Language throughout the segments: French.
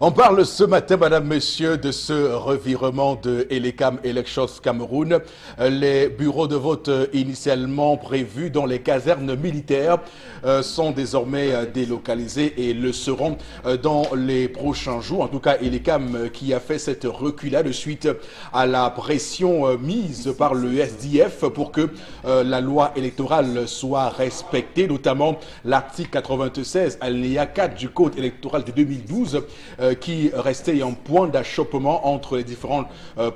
On parle ce matin, madame, monsieur, de ce revirement de Elekam Elections Cameroun. Les bureaux de vote initialement prévus dans les casernes militaires sont désormais délocalisés et le seront dans les prochains jours. En tout cas, Elekam qui a fait cette reculade suite à la pression mise par le SDF pour que la loi électorale soit respectée, notamment l'article 96, alinéa 4 du Code électoral de 2012, qui restait un point d'achoppement entre les différentes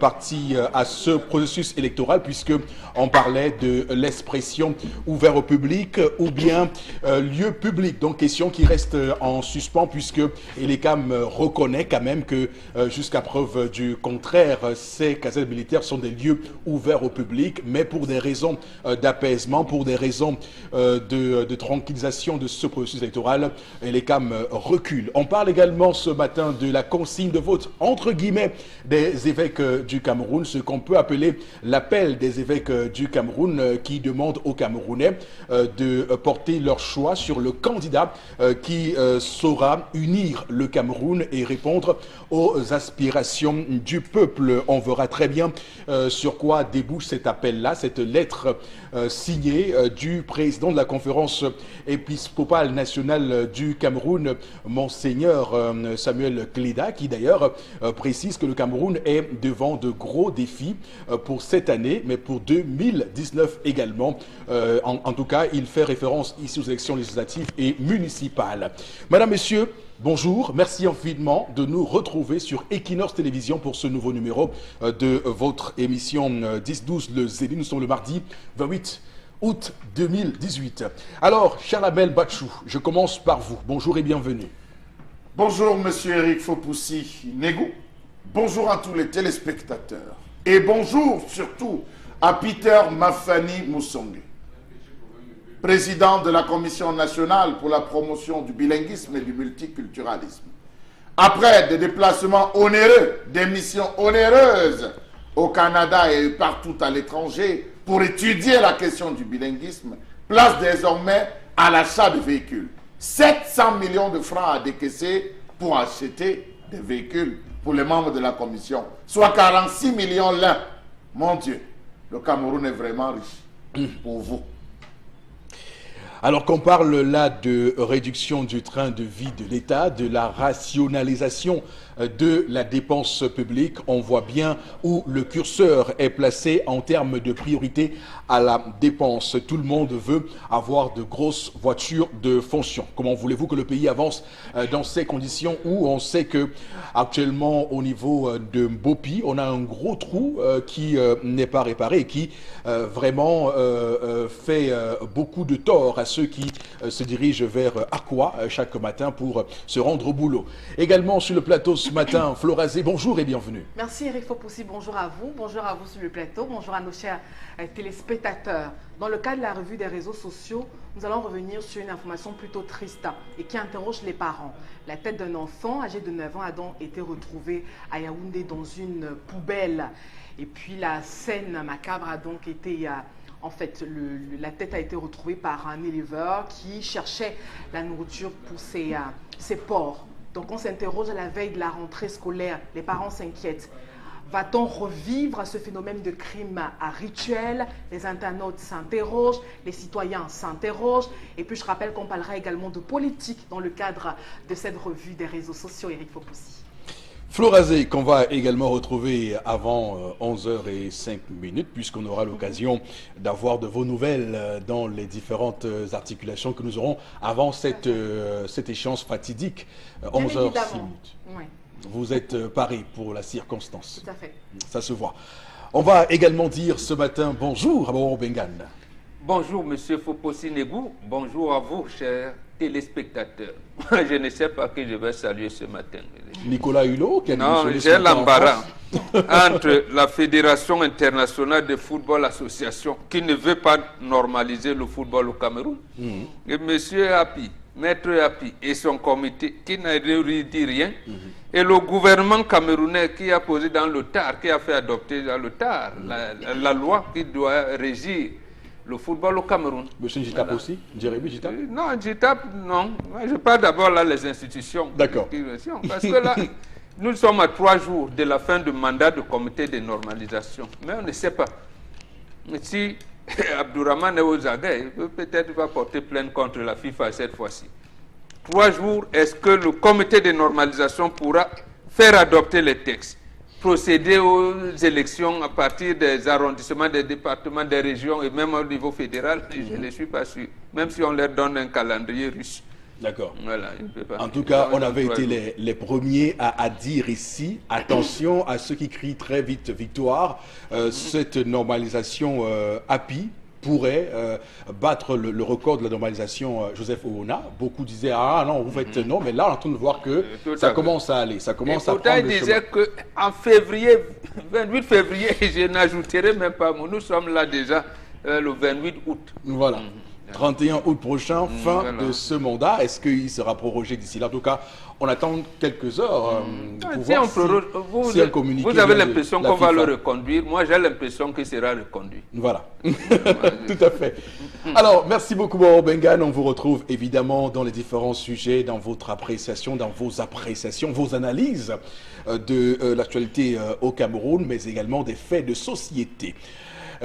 parties à ce processus électoral, puisque on parlait de l'expression ouvert au public ou bien lieu public. Donc question qui reste en suspens, puisque Elekam reconnaît quand même que jusqu'à preuve du contraire, ces casernes militaires sont des lieux ouverts au public, mais pour des raisons d'apaisement, pour des raisons de tranquillisation de ce processus électoral, Elekam recule. On parle également ce matin de la consigne de vote, entre guillemets, des évêques du Cameroun, ce qu'on peut appeler l'appel des évêques du Cameroun qui demandent aux Camerounais de porter leur choix sur le candidat qui saura unir le Cameroun et répondre aux aspirations du peuple. On verra très bien sur quoi débouche cet appel-là, cette lettre signée du président de la conférence épiscopale nationale du Cameroun, Monseigneur Samuel Kleda, qui d'ailleurs précise que le Cameroun est devant de gros défis pour cette année, mais pour 2019 également. En tout cas, il fait référence ici aux élections législatives et municipales. Madame, Monsieur, bonjour, merci infiniment de nous retrouver sur Equinox Télévision pour ce nouveau numéro de votre émission 10-12 Le Zénith. Nous sommes le mardi 28 août 2018. Alors, Charlamel Bachou, je commence par vous. Bonjour et bienvenue. Bonjour, monsieur Eric Fopoussi-Negou. Bonjour à tous les téléspectateurs. Et bonjour surtout à Peter Mafani Moussongue, président de la Commission nationale pour la promotion du bilinguisme et du multiculturalisme. Après des déplacements onéreux, des missions onéreuses au Canada et partout à l'étranger pour étudier la question du bilinguisme, place désormais à l'achat de véhicules. 700 millions de francs à décaisser pour acheter des véhicules pour les membres de la commission, soit 46 millions l'un. Mon Dieu, le Cameroun est vraiment riche pour vous. Alors qu'on parle là de réduction du train de vie de l'État, de la rationalisation de la dépense publique, on voit bien où le curseur est placé en termes de priorité à la dépense. Tout le monde veut avoir de grosses voitures de fonction. Comment voulez-vous que le pays avance dans ces conditions où on sait que actuellement au niveau de Bopi, on a un gros trou qui n'est pas réparé et qui vraiment fait beaucoup de tort à ceux qui se dirigent vers Akwa chaque matin pour se rendre au boulot. Également sur le plateau ce matin, Florazé, bonjour et bienvenue. Merci Eric Fopoussi, bonjour à vous sur le plateau, bonjour à nos chers téléspectateurs. Dans le cadre de la revue des réseaux sociaux, nous allons revenir sur une information plutôt triste et qui interroge les parents. La tête d'un enfant âgé de 9 ans a donc été retrouvée à Yaoundé dans une poubelle. Et puis la scène macabre a donc été... En fait, la tête a été retrouvée par un éleveur qui cherchait la nourriture pour ses porcs. Donc on s'interroge à la veille de la rentrée scolaire, les parents s'inquiètent. Va-t-on revivre ce phénomène de crime à rituel? Les internautes s'interrogent, les citoyens s'interrogent. Et puis je rappelle qu'on parlera également de politique dans le cadre de cette revue des réseaux sociaux, Eric Fopoussi. Florazé, qu'on va également retrouver avant 11h05, puisqu'on aura l'occasion d'avoir de vos nouvelles dans les différentes articulations que nous aurons avant cet échange fatidique, 11h06. Oui. Vous êtes paré pour la circonstance. Tout à fait. Ça se voit. On va également dire ce matin bonjour à Boro Bengan. Bonjour, monsieur Fopoussi-Negou. Bonjour à vous, chers téléspectateurs. Je ne sais pas qui je vais saluer ce matin. Nicolas Hulot, qui a non, j'ai l'embarras entre la Fédération internationale de football association qui ne veut pas normaliser le football au Cameroun et monsieur Api, maître Api et son comité qui n'a dit rien et le gouvernement camerounais qui a posé dans le TAR, qui a fait adopter dans le TAR la loi qui doit régir le football au Cameroun. Monsieur Njitap aussi, Jérémy Njitap? Non, Njitap, non. Moi, je parle d'abord là les institutions. D'accord. Parce que là, nous sommes à 3 jours de la fin du mandat du comité de normalisation. Mais on ne sait pas. Si Abdourahmane Ouzaga, peut-être va porter plainte contre la FIFA cette fois-ci. 3 jours, est-ce que le comité de normalisation pourra faire adopter les textes, procéder aux élections à partir des arrondissements, des départements, des régions et même au niveau fédéral? Je ne suis pas sûr. Même si on leur donne un calendrier russe. D'accord. Voilà, il ne peut pas. En tout cas, on avait été les premiers à dire ici, attention à ceux qui crient très vite victoire. Cette normalisation API pourrait battre le record de la normalisation Joseph Oona. Beaucoup disaient, ah non, vous faites non, mais là on est en train de voir que ça commence à aller, ça commence à prendre le chemin. Il disait qu'en février, 28 février, je n'ajouterai même pas, nous sommes là déjà le 28 août. Voilà. 31 août prochain, fin de ce mandat. Est-ce qu'il sera prorogé d'ici là? En tout cas, on attend quelques heures pour voir si un communiqué. Vous avez l'impression qu'on va le reconduire. Moi, j'ai l'impression qu'il sera reconduit. Voilà. Tout à fait. Alors, merci beaucoup, Moro Bengan. On vous retrouve évidemment dans les différents sujets, dans votre appréciation, dans vos appréciations, vos analyses de l'actualité au Cameroun, mais également des faits de société.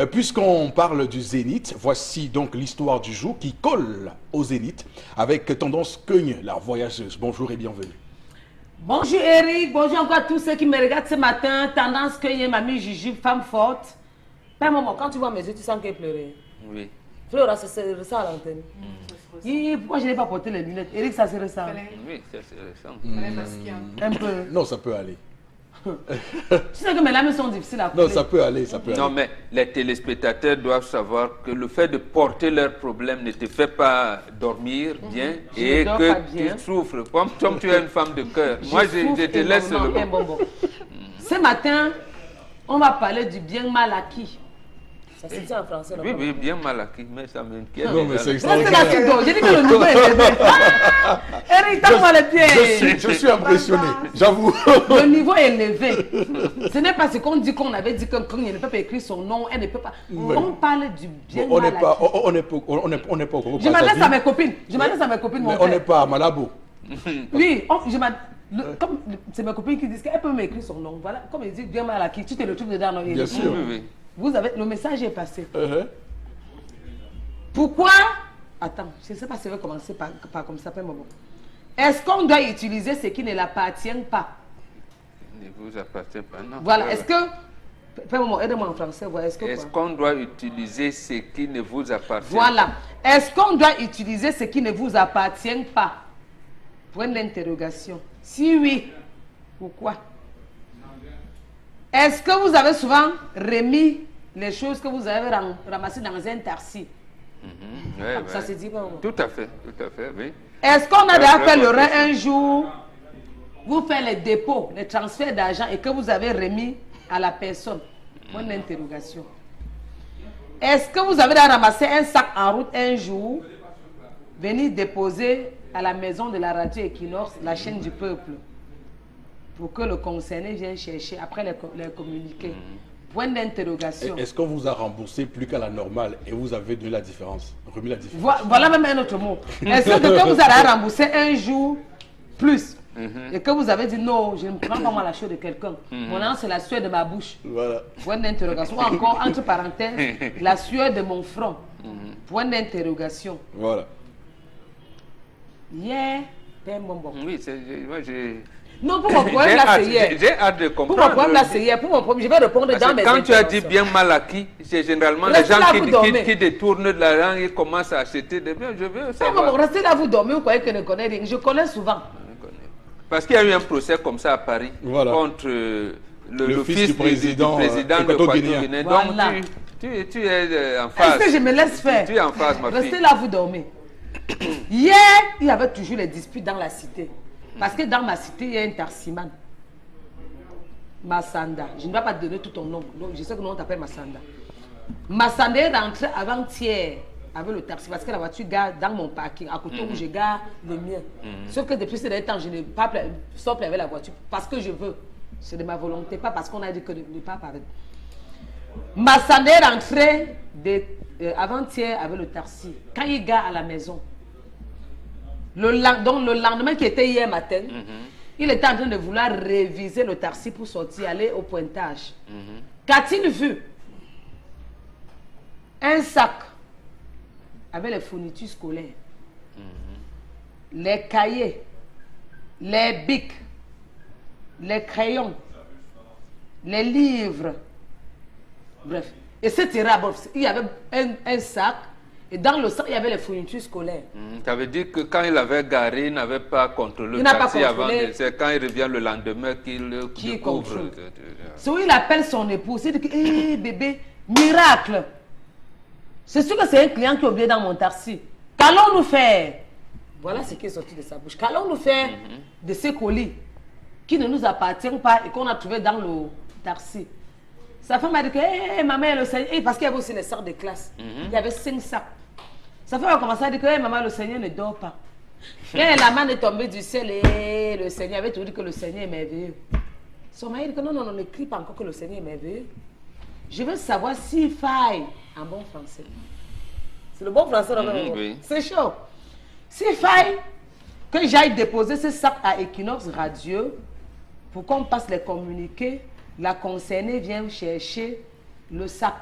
Puisqu'on parle du Zénith, voici donc l'histoire du jour qui colle au Zénith avec Tendance Cogne, la voyageuse. Bonjour et bienvenue. Bonjour Eric, bonjour encore à tous ceux qui me regardent ce matin. Tendance Cogne, mamie Jujube, femme forte. Pas un moment, quand tu vois mes yeux, tu sens qu'elle pleurait. Oui. Flora, c'est ça à l'antenne. Pourquoi je n'ai pas porté les lunettes? Eric, ça se ressent. Oui, ça se ressent. Un peu. Non, ça peut aller. Tu sais que mes larmes sont difficiles à couper. Non, ça peut aller, ça peut aller. Non, mais les téléspectateurs doivent savoir que le fait de porter leurs problèmes ne te fait pas dormir bien et que tu souffres. Comme tu es une femme de cœur. Moi, je te laisse le mot. Ce matin, on va parler du bien mal acquis. Ça se dit en français, non? Oui, oui, bien mal acquis, mais ça m'inquiète. Non, mais c'est C'est la extraordinaire. suite. J'ai dit que le niveau est élevé. Eric, tends-moi les pieds. Je suis impressionné, j'avoue. Le niveau est élevé. Ce n'est pas ce qu'on dit qu'on avait dit qu'un ne peut pas écrire son nom, elle ne peut pas. On parle du bien On mal n'est pas, acquis. on n'est pas au Congo. Je m'adresse à mes copines. Je m'adresse à mes copines, mon Mais on n'est frère. pas à Malabo. Oui, comme c'est mes copines qui disent qu'elle peut m'écrire son nom. Voilà, comme ils disent bien mal acquis, tu te le trouves dedans. Non, Bien sûr. Oui, oui. Vous avez, le message est passé. Pourquoi? Attends, je ne sais pas si je vais commencer par comme ça, pas un moment. Est-ce qu'on doit utiliser ce qui ne l'appartient pas? Ne vous appartient pas, non. Voilà, est-ce que... Pas un moment, aidez-moi en français. Voilà, Est-ce qu'on doit utiliser ce qui ne vous appartient pas? Voilà. Est-ce qu'on doit utiliser ce qui ne vous appartient pas? Point d'interrogation. Si oui, pourquoi? Est-ce que vous avez souvent remis les choses que vous avez ramassées dans un taxi? Ça se dit pas? Tout à fait, oui. Est-ce qu'on a déjà fait le rein un jour? Vous faites les dépôts, les transferts d'argent et que vous avez remis à la personne? Point d'interrogation. Est-ce que vous avez déjà ramassé un sac en route un jour, venir déposer à la maison de la radio Equinox, la chaîne du peuple, pour que le concerné vienne chercher, après les communiquer? Point d'interrogation. Est-ce qu'on vous a remboursé plus qu'à la normale et vous avez donné la différence, remis la différence? Voilà même un autre mot. Est-ce que vous allez rembourser un jour plus et que vous avez dit non, je ne prends pas moi la sueur de quelqu'un. Mon nom, c'est la sueur de ma bouche. Voilà. Point d'interrogation. Ou encore, entre parenthèses, la sueur de mon front. Point d'interrogation. Voilà. Hier, ben bonbon. Oui, moi j'ai... Non, pour mon problème là, c'est hier. J'ai hâte de Pour comprendre. mon problème là, c'est hier. Pour mon problème, je vais répondre Parce dans que mes quand tu as interventions. dit bien mal acquis, c'est généralement les Restez gens là, vous dormez. qui détournent de l'argent et commencent à acheter des biens. Je veux Ben savoir. bonbon, restez là, vous dormez, vous croyez que je ne connais rien. Je connais souvent. Parce qu'il y a eu un procès comme ça à Paris Voilà. contre le fils du président, de équato-guinéen. Donc Voilà. tu es en Est-ce phase. que je me laisse faire? Tu es en phase, ma Restez fille. là, vous dormez. Hier, il y avait toujours les disputes dans la cité. Parce que dans ma cité, il y a un taximan. Massanda. Je ne vais pas te donner tout ton nom. Donc, je sais que nous, on t'appelle Massanda. Massanda est rentré avant-hier avec le taxi parce que la voiture gare dans mon parking, à côté où je gare le mien. Sauf que depuis ce dernier temps, je n'ai pas stop avec la voiture parce que je veux. C'est de ma volonté, pas parce qu'on a dit que ne pas parler. Massanda est rentré avant-hier avec le taxi. Quand il gare à la maison, donc le lendemain qui était hier matin, il était en train de vouloir réviser le taxi pour sortir, aller au pointage. Qu'a-t-il vu? Un sac avec les fournitures scolaires, les cahiers, les bics, les crayons, les livres, bref, etc. Il y avait un sac, et dans le sac, il y avait les fournitures scolaires. Ça veut dire que quand il avait garé, il n'avait pas contrôlé le Il n'a pas taxi avant. contrôlé. C'est quand il revient le lendemain qu'il découvre. contrôle. C'est où il appelle son épouse. Il dit que, hé bébé, miracle. C'est sûr que c'est un client qui est oublié dans mon taxi. Qu'allons-nous faire? Voilà ce qui est sorti de sa bouche. Qu'allons-nous faire de ces colis qui ne nous appartiennent pas et qu'on a trouvé dans le taxi? Sa femme a dit que, hé, maman, le Seigneur, parce qu'il y avait aussi les sacs de classe. Il y avait 5 sacs. Sa femme a commencé à dire que, hé, maman, le Seigneur ne dort pas. Quand la manne est tombée du ciel, et le Seigneur avait tout dit que le Seigneur est merveilleux. Son mari dit que non, ne crie pas encore que le Seigneur est merveilleux. Je veux savoir s'il faille en bon français. C'est le bon français, oui. C'est chaud. S'il faille que j'aille déposer ce sac à Equinox Radio pour qu'on passe les communiqués, la concernée vient chercher le sac.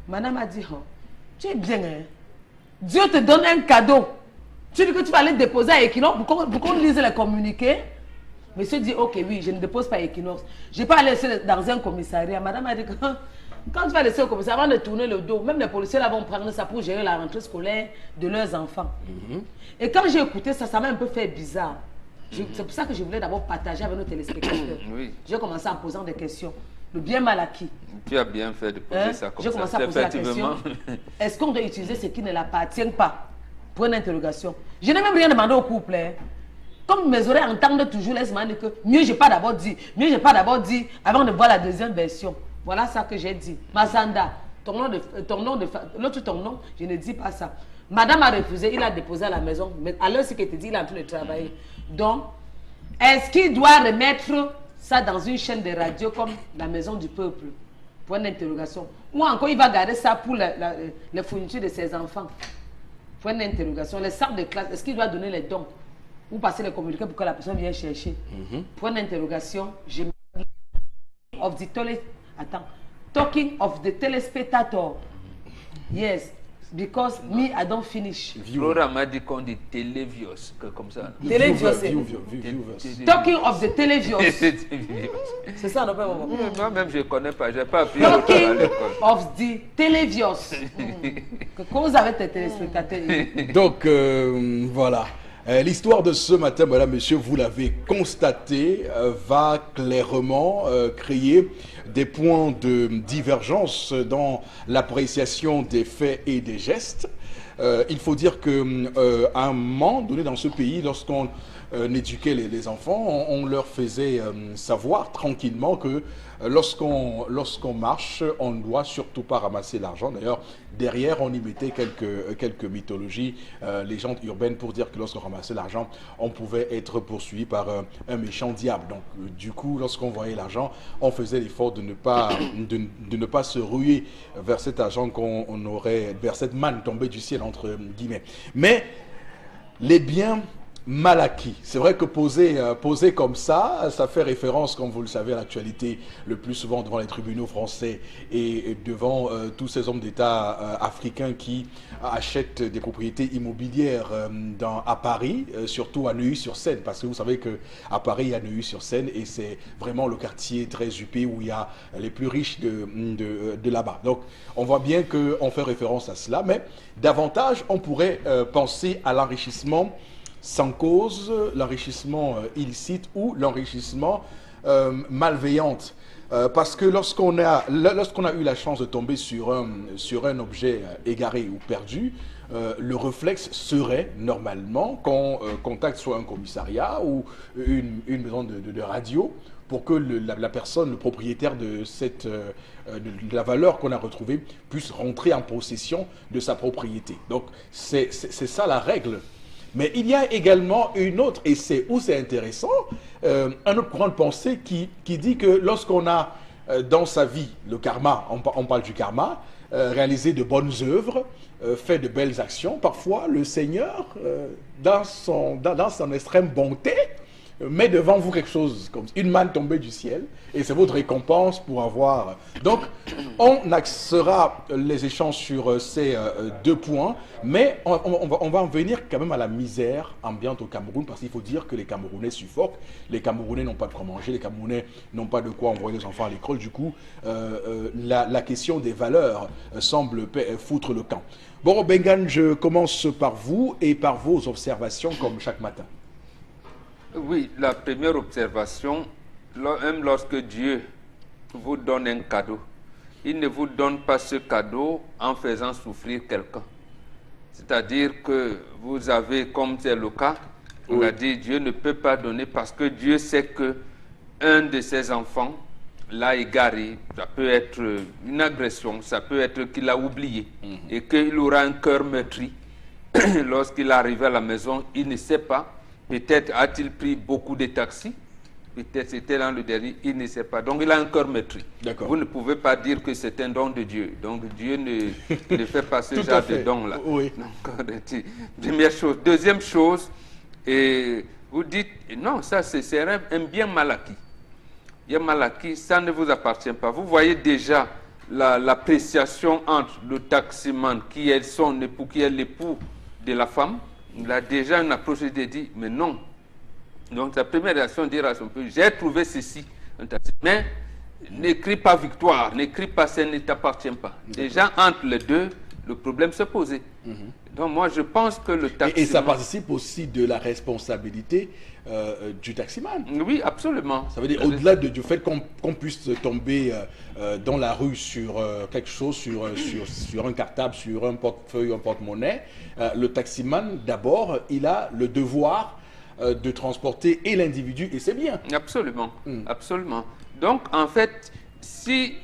Madame a dit, oh, tu es bien, hein? Dieu te donne un cadeau. Tu dis que tu vas aller déposer à Equinox pour qu'on lise les communiqués. Monsieur dit, ok, oui, je ne dépose pas à Equinox. Je ne vais pas aller laisser dans un commissariat. Madame a dit que quand tu vas laisser au commissariat, avant de tourner le dos, même les policiers là vont prendre ça pour gérer la rentrée scolaire de leurs enfants. Et quand j'ai écouté ça, ça m'a un peu fait bizarre. C'est pour ça que je voulais d'abord partager avec nos téléspectateurs. Oui. J'ai commencé en posant des questions. Le bien mal acquis. Tu as bien fait de poser ça comme ça. J'ai commencé à poser la question. Est-ce qu'on doit utiliser ce qui ne l'appartient pas? Pour une interrogation. Je n'ai même rien demandé au couple. Hein. Comme mes oreilles entendent toujours, laisse-moi dire que mieux j'ai pas d'abord dit. Mieux j'ai pas d'abord dit avant de voir la deuxième version. Voilà ça que j'ai dit. Massanda, l'autre ton nom, je ne dis pas ça. Madame a refusé, il a déposé à la maison. Mais à l'heure, ce qu'il te dit, il est en train de travailler. Donc, est-ce qu'il doit remettre ça dans une chaîne de radio comme la Maison du Peuple? Point d'interrogation. Ou encore, il va garder ça pour les fournitures de ses enfants? Point d'interrogation. Les sacs de classe, est-ce qu'il doit donner les dons? Ou passer les communiqués pour que la personne vienne chercher? Point d'interrogation. Talking of the telespectator. Yes, because me, I don't finish. Flora m'a dit qu'on dit télévios, comme ça. Télévios. Talking of the télévios. C'est ça, non, pas maman. Moi-même, je ne connais pas. Je n'ai pas appris à Talking l'école. of the télévios. Que cause avec tes téléspectateurs. Donc, voilà. L'histoire de ce matin, madame, monsieur, vous l'avez constaté, va clairement créer des points de divergence dans l'appréciation des faits et des gestes. Il faut dire qu'à un moment donné dans ce pays, lorsqu'on éduquait les enfants, on leur faisait savoir tranquillement que lorsqu'on marche, on ne doit surtout pas ramasser l'argent. D'ailleurs, derrière, on y mettait quelques mythologies, légendes urbaines pour dire que lorsqu'on ramassait l'argent, on pouvait être poursuivi par un méchant diable. Donc, du coup, lorsqu'on voyait l'argent, on faisait l'effort de ne pas se ruer vers cet argent qu'on aurait, vers cette manne tombée du ciel, entre guillemets. Mais les biens mal acquis. C'est vrai que posé comme ça fait référence, comme vous le savez, à l'actualité le plus souvent devant les tribunaux français et devant tous ces hommes d'État africains qui achètent des propriétés immobilières à Paris, surtout à Neuilly-sur-Seine, parce que vous savez qu'à Paris, il y a Neuilly-sur-Seine et c'est vraiment le quartier très huppé où il y a les plus riches de là-bas. Donc, on voit bien qu'on fait référence à cela, mais davantage, on pourrait penser à l'enrichissement sans cause, l'enrichissement illicite ou l'enrichissement malveillante. Parce que lorsqu'on a eu la chance de tomber sur un objet égaré ou perdu, le réflexe serait normalement qu'on contacte soit un commissariat ou une maison de radio pour que la personne, le propriétaire de la valeur qu'on a retrouvée puisse rentrer en possession de sa propriété. Donc c'est ça la règle. Mais il y a également une autre, et c'est où c'est intéressant, un autre courant de pensée qui dit que lorsqu'on a dans sa vie, le karma, on parle du karma, réaliser de bonnes œuvres, fait de belles actions. Parfois, le Seigneur, dans son extrême bonté, met devant vous quelque chose comme une manne tombée du ciel, et c'est votre récompense pour avoir... Donc, on axera les échanges sur ces deux points, mais on va en venir quand même à la misère ambiante au Cameroun, parce qu'il faut dire que les Camerounais suffoquent, les Camerounais n'ont pas de quoi manger, les Camerounais n'ont pas de quoi envoyer les enfants à l'école. Du coup, la question des valeurs semble foutre le camp. Bon, Bengan, je commence par vous et par vos observations comme chaque matin. Oui, la première observation, même lorsque Dieu vous donne un cadeau, il ne vous donne pas ce cadeau en faisant souffrir quelqu'un. C'est-à-dire que vous avez, comme c'est le cas, on a dit Dieu ne peut pas donner parce que Dieu sait que un de ses enfants l'a égaré. Ça peut être une agression, ça peut être qu'il a oublié et qu'il aura un cœur meurtri. Lorsqu'il arrive à la maison, il ne sait pas. Peut-être a-t-il pris beaucoup de taxis, peut-être c'était dans le dernier, il ne sait pas. Donc il a un cœur meurtri. Vous ne pouvez pas dire que c'est un don de Dieu. Donc Dieu ne fait pas ce genre de don-là. Oui. Donc, première chose. Deuxième chose, vous dites, non, ça c'est un bien mal acquis. Bien mal acquis, ça ne vous appartient pas. Vous voyez déjà l'appréciation entre le taximan qui est son époux, qui est l'époux de la femme. Il a déjà une approche de dire, mais non. Donc, sa première réaction dira à son père, j'ai trouvé ceci. Mais n'écris pas victoire, n'écris pas ça ne t'appartient pas. Déjà, entre les deux, le problème se posait. Donc, moi, je pense que le taximan... Et ça participe aussi de la responsabilité du taximan. Oui, absolument. Ça veut dire, au-delà du fait qu'on puisse tomber dans la rue sur quelque chose, sur un cartable, sur un portefeuille, un porte-monnaie, le taximan, d'abord, il a le devoir de transporter et l'individu et ses biens. Absolument, absolument. Donc, en fait, si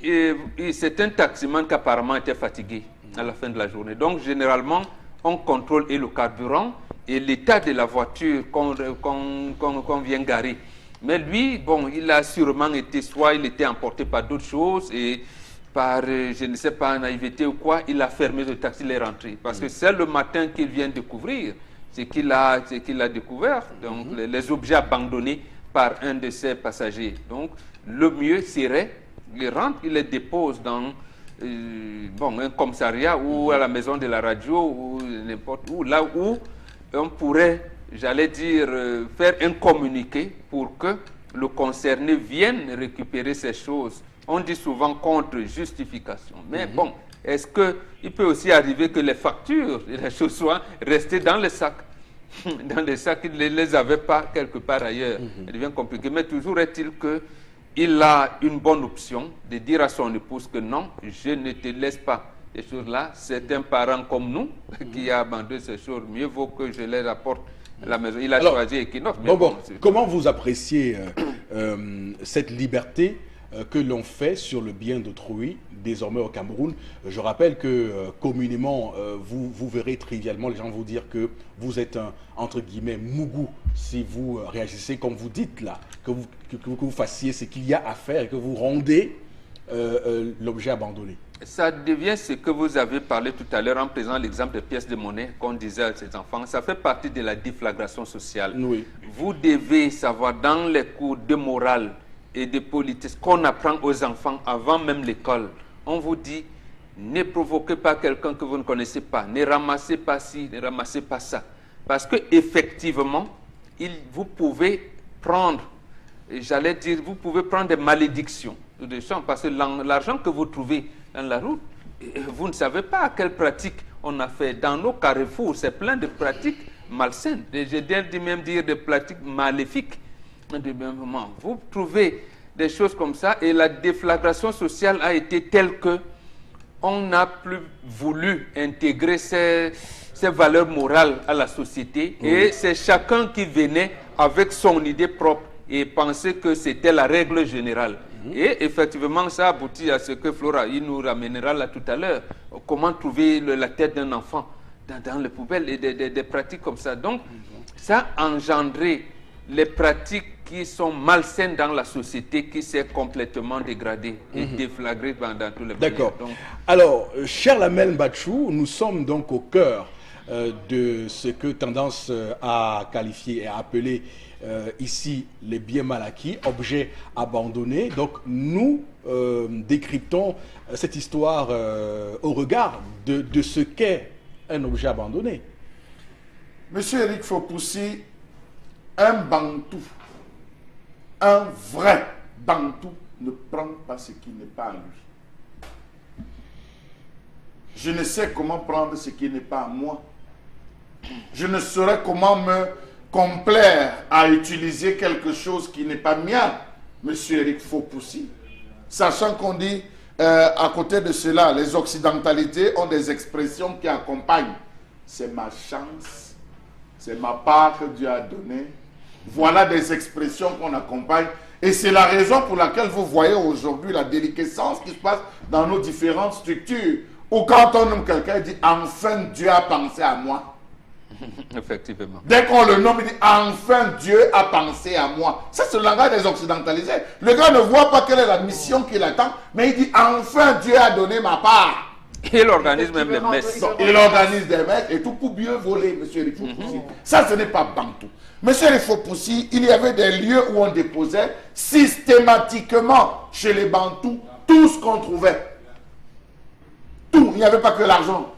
c'est un taximan qui apparemment était fatigué à la fin de la journée, donc généralement, on contrôle et le carburant et l'état de la voiture qu'on vient garer. Mais lui, bon, il a sûrement été, soit il était emporté par d'autres choses et par, je ne sais pas, naïveté ou quoi, il a fermé le taxi, il est rentré. Parce que c'est le matin qu'il vient découvrir ce qu'il a découvert, donc les objets abandonnés par un de ses passagers. Donc, le mieux serait, il rentre, il les dépose dans un commissariat ou à la maison de la radio ou n'importe où, là où on pourrait, j'allais dire, faire un communiqué pour que le concerné vienne récupérer ces choses. On dit souvent contre justification. Mais bon, est-ce qu'il peut aussi arriver que les factures et les choses soient restées dans les sacs? Dans les sacs, il ne les avait pas quelque part ailleurs. Ça devient compliqué. Mais toujours est-il qu'il a une bonne option de dire à son épouse que non, je ne te laisse pas ces choses-là. C'est un parent comme nous qui a abandonné ces choses. Mieux vaut que je les rapporte à la maison. Il a choisi Equinox. Comment vous appréciez cette liberté que l'on fait sur le bien d'autrui désormais au Cameroun? Je rappelle que communément, vous verrez trivialement les gens vous dire que vous êtes un, entre guillemets, mougou si vous réagissez comme vous dites là, que vous fassiez ce qu'il y a à faire et que vous rendez l'objet abandonné. Ça devient ce que vous avez parlé tout à l'heure en prenant l'exemple des pièces de monnaie qu'on disait à ces enfants. Ça fait partie de la déflagration sociale. Oui. Vous devez savoir dans les cours de morale et de politique qu'on apprend aux enfants avant même l'école, on vous dit ne provoquez pas quelqu'un que vous ne connaissez pas, ne ramassez pas ci, ne ramassez pas ça. Parce que effectivement, vous pouvez prendre, j'allais dire, vous pouvez prendre des malédictions, parce que l'argent que vous trouvez dans la route, vous ne savez pas à quelle pratique on a fait. Dans nos carrefours, c'est plein de pratiques malsaines. Je viens même dire des pratiques maléfiques. Vous trouvez des choses comme ça et la déflagration sociale a été telle que on n'a plus voulu intégrer ces valeurs morales à la société et c'est chacun qui venait avec son idée propre et pensait que c'était la règle générale. Et effectivement, ça aboutit à ce que Flora, il nous ramènera là tout à l'heure. Comment trouver la tête d'un enfant dans les poubelles et des pratiques comme ça. Donc, ça a engendré les pratiques qui sont malsaines dans la société qui s'est complètement dégradée et déflagrée pendant tout le pays. D'accord. Alors, cher Lamel Mbachou, nous sommes donc au cœur de ce que tendance à qualifier et à appeler ici les biens mal acquis, objets abandonnés. Donc nous décryptons cette histoire au regard de ce qu'est un objet abandonné. Monsieur Eric Fopoussi, un Bantou, un vrai Bantou ne prend pas ce qui n'est pas à lui. Je ne sais comment prendre ce qui n'est pas à moi. Je ne saurais comment me complaire à utiliser quelque chose qui n'est pas mien, monsieur Eric Fopoussi. Sachant qu'on dit, à côté de cela, les occidentalités ont des expressions qui accompagnent. C'est ma chance, c'est ma part que Dieu a donnée. Voilà des expressions qu'on accompagne. Et c'est la raison pour laquelle vous voyez aujourd'hui la déliquescence qui se passe dans nos différentes structures. Ou quand on nomme quelqu'un, il dit « Enfin, Dieu a pensé à moi ». Effectivement. Dès qu'on le nomme, il dit « Enfin, Dieu a pensé à moi ». Ça, c'est le langage des occidentalisés. Le gars ne voit pas quelle est la mission qu'il attend, mais il dit « Enfin, Dieu a donné ma part ». Il organise même les messes. Il organise des messes et tout pour bien voler, monsieur Eric Fopoussi. Ça, ce n'est pas Bantou. Monsieur Eric Fopoussi, il y avait des lieux où on déposait systématiquement chez les Bantous tout ce qu'on trouvait. Tout. Il n'y avait pas que l'argent.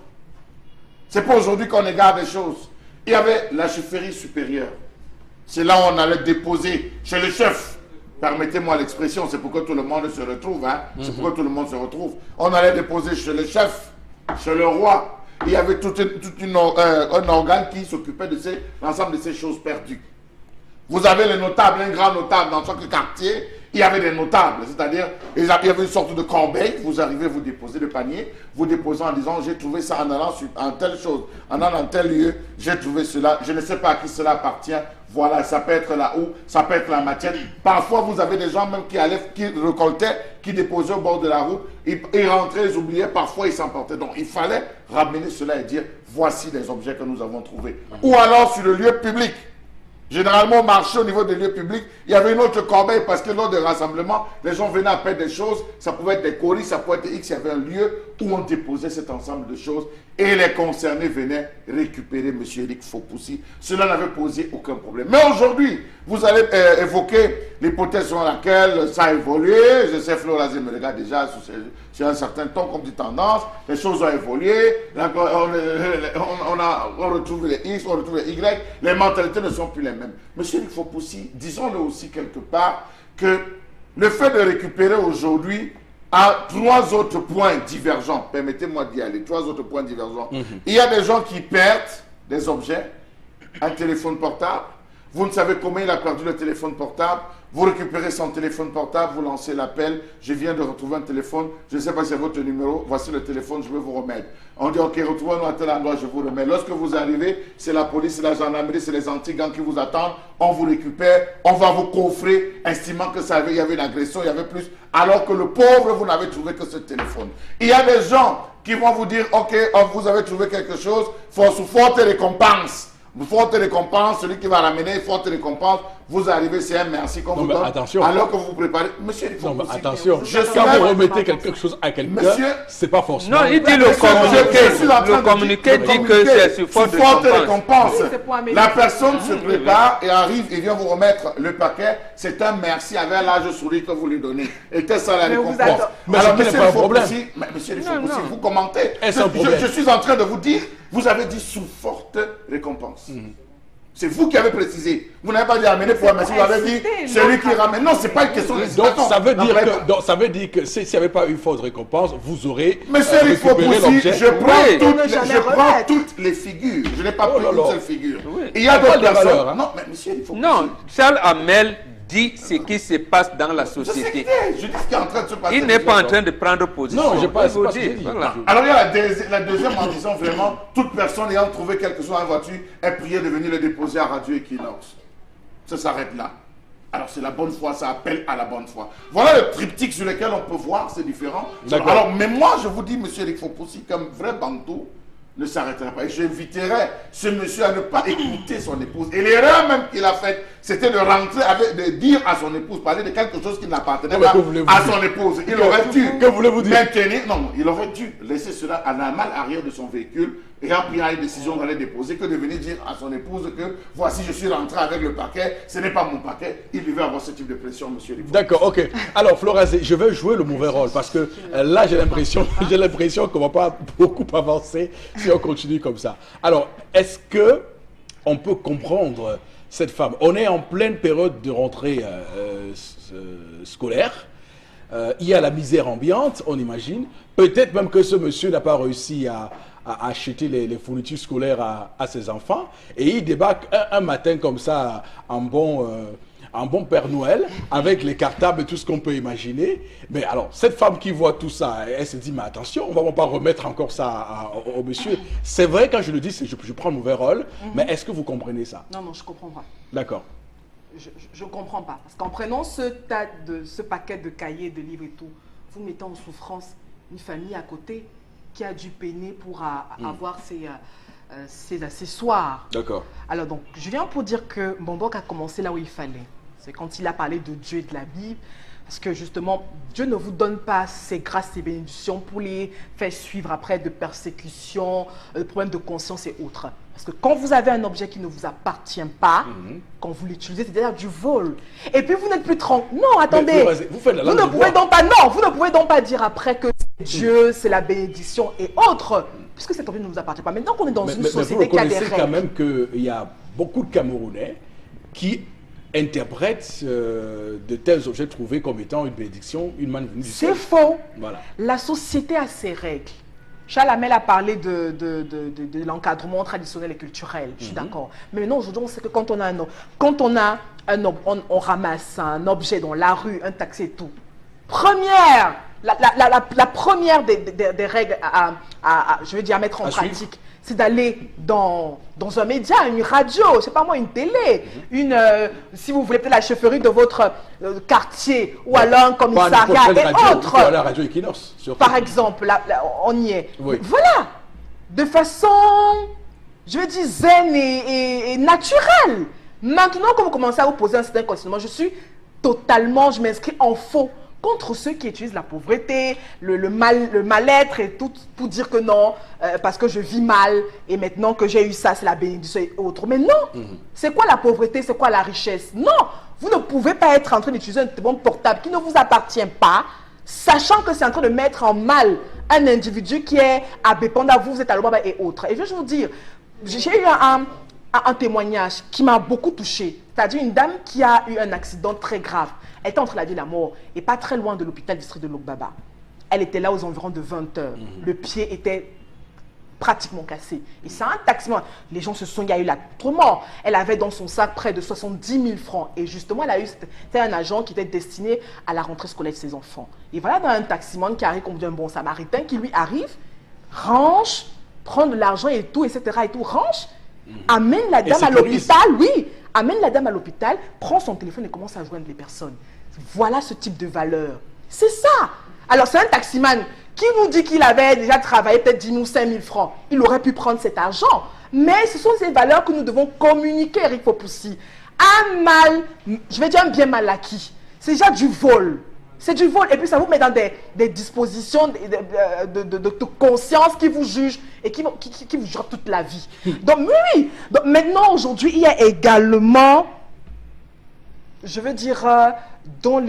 C'est pas aujourd'hui qu'on égare des choses. Il y avait la chefferie supérieure. C'est là où on allait déposer chez le chef. Permettez-moi l'expression, c'est pour que tout le monde se retrouve. Hein? C'est pour que tout le monde se retrouve. On allait déposer chez le chef, chez le roi. Il y avait un organe qui s'occupait de l'ensemble de ces choses perdues. Vous avez les notables, un grand notable dans chaque quartier. Il y avait des notables, c'est-à-dire il y avait une sorte de corbeille. Vous arrivez, vous déposez le panier, vous déposez en disant j'ai trouvé ça en allant en telle chose, en allant dans tel lieu, j'ai trouvé cela, je ne sais pas à qui cela appartient. Voilà, ça peut être la houe, ça peut être la matière. Parfois, vous avez des gens même qui allaient, qui récoltaient, qui déposaient au bord de la route, ils rentraient, ils oubliaient, parfois ils s'emportaient. Donc il fallait ramener cela et dire voici les objets que nous avons trouvés. Ou alors sur le lieu public. Généralement, au marché, au niveau des lieux publics, il y avait une autre corbeille parce que lors des rassemblements, les gens venaient à perdre des choses. Ça pouvait être des colis, ça pouvait être X. Il y avait un lieu où on déposait cet ensemble de choses et les concernés venaient récupérer M. Eric Fopoussi. Cela n'avait posé aucun problème. Mais aujourd'hui, vous allez évoquer l'hypothèse selon laquelle ça a évolué. Je sais, Florazé me regarde déjà sur un certain ton comme dit tendance. Les choses ont évolué. On retrouve les X, on retrouve les Y. Les mentalités ne sont plus les mêmes. Monsieur Eric Fopoussi, disons-le aussi quelque part que le fait de récupérer aujourd'hui a trois autres points divergents. Permettez-moi d'y aller. Trois autres points divergents. Il y a des gens qui perdent des objets, un téléphone portable. Vous ne savez comment il a perdu le téléphone portable. Vous récupérez son téléphone portable, vous lancez l'appel. Je viens de retrouver un téléphone. Je ne sais pas si c'est votre numéro. Voici le téléphone, je vais vous remettre. On dit, ok, retrouvez-nous à tel endroit, je vous remets. Lorsque vous arrivez, c'est la police, c'est la gendarmerie, c'est les anti-gangs qui vous attendent. On vous récupère, on va vous coffrer, estimant que il y avait une agression, il y avait plus. Alors que le pauvre, vous n'avez trouvé que ce téléphone. Il y a des gens qui vont vous dire, ok, vous avez trouvé quelque chose, sous forte récompense. Forte récompense, celui qui va ramener, forte récompense, vous arrivez, c'est un merci qu'on vous donne. Attention. Alors que vous vous préparez. Monsieur, il faut attention. Quand vous remettez quelque chose à quelqu'un, c'est pas forcément. Non, il dit le communiqué dit que c'est sur forte récompense. La personne se prépare et arrive et vient vous remettre le paquet. C'est un merci avec l'âge sourire que vous lui donnez. Et c'est ça la récompense. Mais alors, monsieur il faut Monsieur vous commentez. Je suis en train de vous dire, vous avez dit sous forte récompense. C'est vous qui avez précisé. Vous n'avez pas dit amener pour un merci, vous avez dit celui qui ramène. Non, ce n'est pas une question d'hésitation. Donc ça veut dire que s'il n'y avait pas une forte récompense, vous aurez Monsieur Eric Fopoussi, je prends toutes les figures. Je n'ai pas pris une seule figure. Il y a d'autres personnes. Non, mais monsieur Eric Fopoussi. Non, Charles Hamel dit ce qui se passe dans la société. Je dis ce qui est en train de se passer. Il n'est pas en train de prendre position. Non, je ne pas dire. Voilà. Alors il y a la deuxième en disant vraiment, toute personne ayant trouvé quelque chose dans la voiture est priée de venir le déposer à Radio Equinox. Ça s'arrête là. Alors c'est la bonne foi, ça appelle à la bonne foi. Voilà le triptyque sur lequel on peut voir, c'est différent. Alors, mais moi je vous dis, monsieur Eric Fopoussi, comme vrai Bantou, ne s'arrêtera pas. Et j'inviterai ce monsieur à ne pas écouter son épouse. Et l'erreur même qu'il a faite, c'était de rentrer avec, de dire à son épouse, parler de quelque chose qui n'appartenait pas à son épouse. Il aurait dû maintenir, non, il aurait dû laisser cela à la malle arrière de son véhicule et en prenant une décision d'aller déposer que de venir dire à son épouse que voici, je suis rentré avec le paquet, ce n'est pas mon paquet. Il devait avoir ce type de pression, monsieur. D'accord, ok. Alors, Flora, je vais jouer le mauvais rôle parce que là, j'ai l'impression qu'on ne va pas beaucoup avancer si on continue comme ça. Alors, est-ce que on peut comprendre cette femme? On est en pleine période de rentrée scolaire. Il y a la misère ambiante, on imagine. Peut-être même que ce monsieur n'a pas réussi à acheter les fournitures scolaires à ses enfants. Et il débarque un matin comme ça, en bon Père Noël, avec les cartables et tout ce qu'on peut imaginer. Mais alors, cette femme qui voit tout ça, elle se dit, mais attention, on ne va pas remettre encore ça au monsieur. C'est vrai, quand je le dis, je prends le mauvais rôle, mais est-ce que vous comprenez ça? Non, je ne comprends pas. D'accord. Je ne comprends pas. Parce qu'en prenant ce paquet de cahiers, de livres et tout, vous mettez en souffrance une famille à côté qui a dû peiner pour avoir ses accessoires. D'accord. Alors donc, je viens pour dire que Mbonbok a commencé là où il fallait. C'est quand il a parlé de Dieu et de la Bible. Parce que justement, Dieu ne vous donne pas ses grâces et bénédictions pour les faire suivre après de persécutions, de problèmes de conscience et autres. Parce que quand vous avez un objet qui ne vous appartient pas, quand vous l'utilisez, c'est-à-dire du vol. Et puis vous n'êtes plus tranquille. Non, attendez. Vous ne pouvez donc pas dire après que Dieu, c'est la bénédiction et autres. Puisque cet objet ne vous appartient pas. Maintenant qu'on est dans une société qui a des règles. Mais vous reconnaissez quand même qu'il y a beaucoup de Camerounais qui interprètent de tels objets trouvés comme étant une bénédiction, une manne venue du ciel. C'est faux. Voilà. La société a ses règles. Charles Hamel a parlé de l'encadrement traditionnel et culturel. Je suis d'accord. Mais maintenant, aujourd'hui, on sait que quand on ramasse un objet dans la rue, un taxi et tout, la première des règles je veux dire, à mettre en pratique, c'est d'aller dans un média, une radio, je sais pas moi, une télé, si vous voulez peut-être la chefferie de votre quartier ou alors un commissariat et autres. La radio Equinox, surtout. Par exemple, on y est. Oui. Voilà, de façon, je veux dire, zen et naturelle. Maintenant, quand vous commencez à vous poser un certain questionnement, je m'inscris en faux contre ceux qui utilisent la pauvreté, le mal-être et tout pour dire que non, parce que je vis mal et maintenant que j'ai eu ça, c'est la bénédiction et autres. Mais non, c'est quoi la pauvreté, c'est quoi la richesse? Non, vous ne pouvez pas être en train d'utiliser un téléphone portable qui ne vous appartient pas, sachant que c'est en train de mettre en mal un individu qui est à Bépanda, vous êtes à Lobaba et autres. Et je vais vous dire, j'ai eu un témoignage qui m'a beaucoup touchée, c'est-à-dire une dame qui a eu un accident très grave. Elle était entre la vie et la mort et pas très loin de l'hôpital district de Logbaba. Elle était là aux environs de 20 heures. Le pied était pratiquement cassé. Et c'est un taximan. Les gens il y a eu la tourmente. Elle avait dans son sac près de 70 000 francs. Et justement, c'était un agent qui était destiné à la rentrée scolaire de ses enfants. Et voilà, dans un taximan qui arrive comme un bon samaritain, qui lui arrive, range, prend de l'argent et tout, etc. et tout, range, amène la dame à l'hôpital, amène la dame à l'hôpital, prend son téléphone et commence à joindre les personnes. Voilà ce type de valeur. C'est ça. Alors, c'est un taximan qui vous dit qu'il avait déjà travaillé peut-être 10 000 ou 5 000 francs. Il aurait pu prendre cet argent. Mais ce sont ces valeurs que nous devons communiquer, Eric Fopoussi. Un mal, je vais dire un bien mal acquis, c'est déjà du vol. C'est du vol. Et puis, ça vous met dans des dispositions de conscience qui vous jugent et qui vous jugent toute la vie. Donc, oui. Donc, maintenant, aujourd'hui, il y a également, je veux dire, dans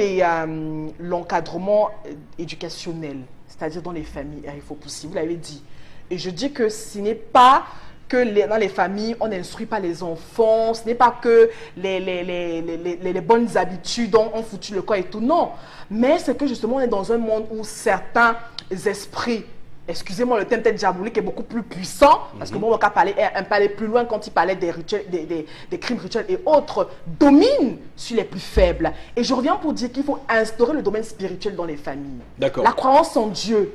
l'encadrement éducationnel, c'est-à-dire dans les familles, il faut pousser, vous l'avez dit. Et je dis que ce n'est pas que dans les familles, on n'instruit pas les enfants, ce n'est pas que les bonnes habitudes ont foutu le corps et tout, non. Mais c'est que justement, on est dans un monde où certains esprits, excusez-moi le terme peut-être diabolique, est beaucoup plus puissant, parce que moi, on va parler plus loin quand il parlait des rituels, des crimes rituels et autres, dominent sur les plus faibles. Et je reviens pour dire qu'il faut instaurer le domaine spirituel dans les familles. D'accord. La croyance en Dieu.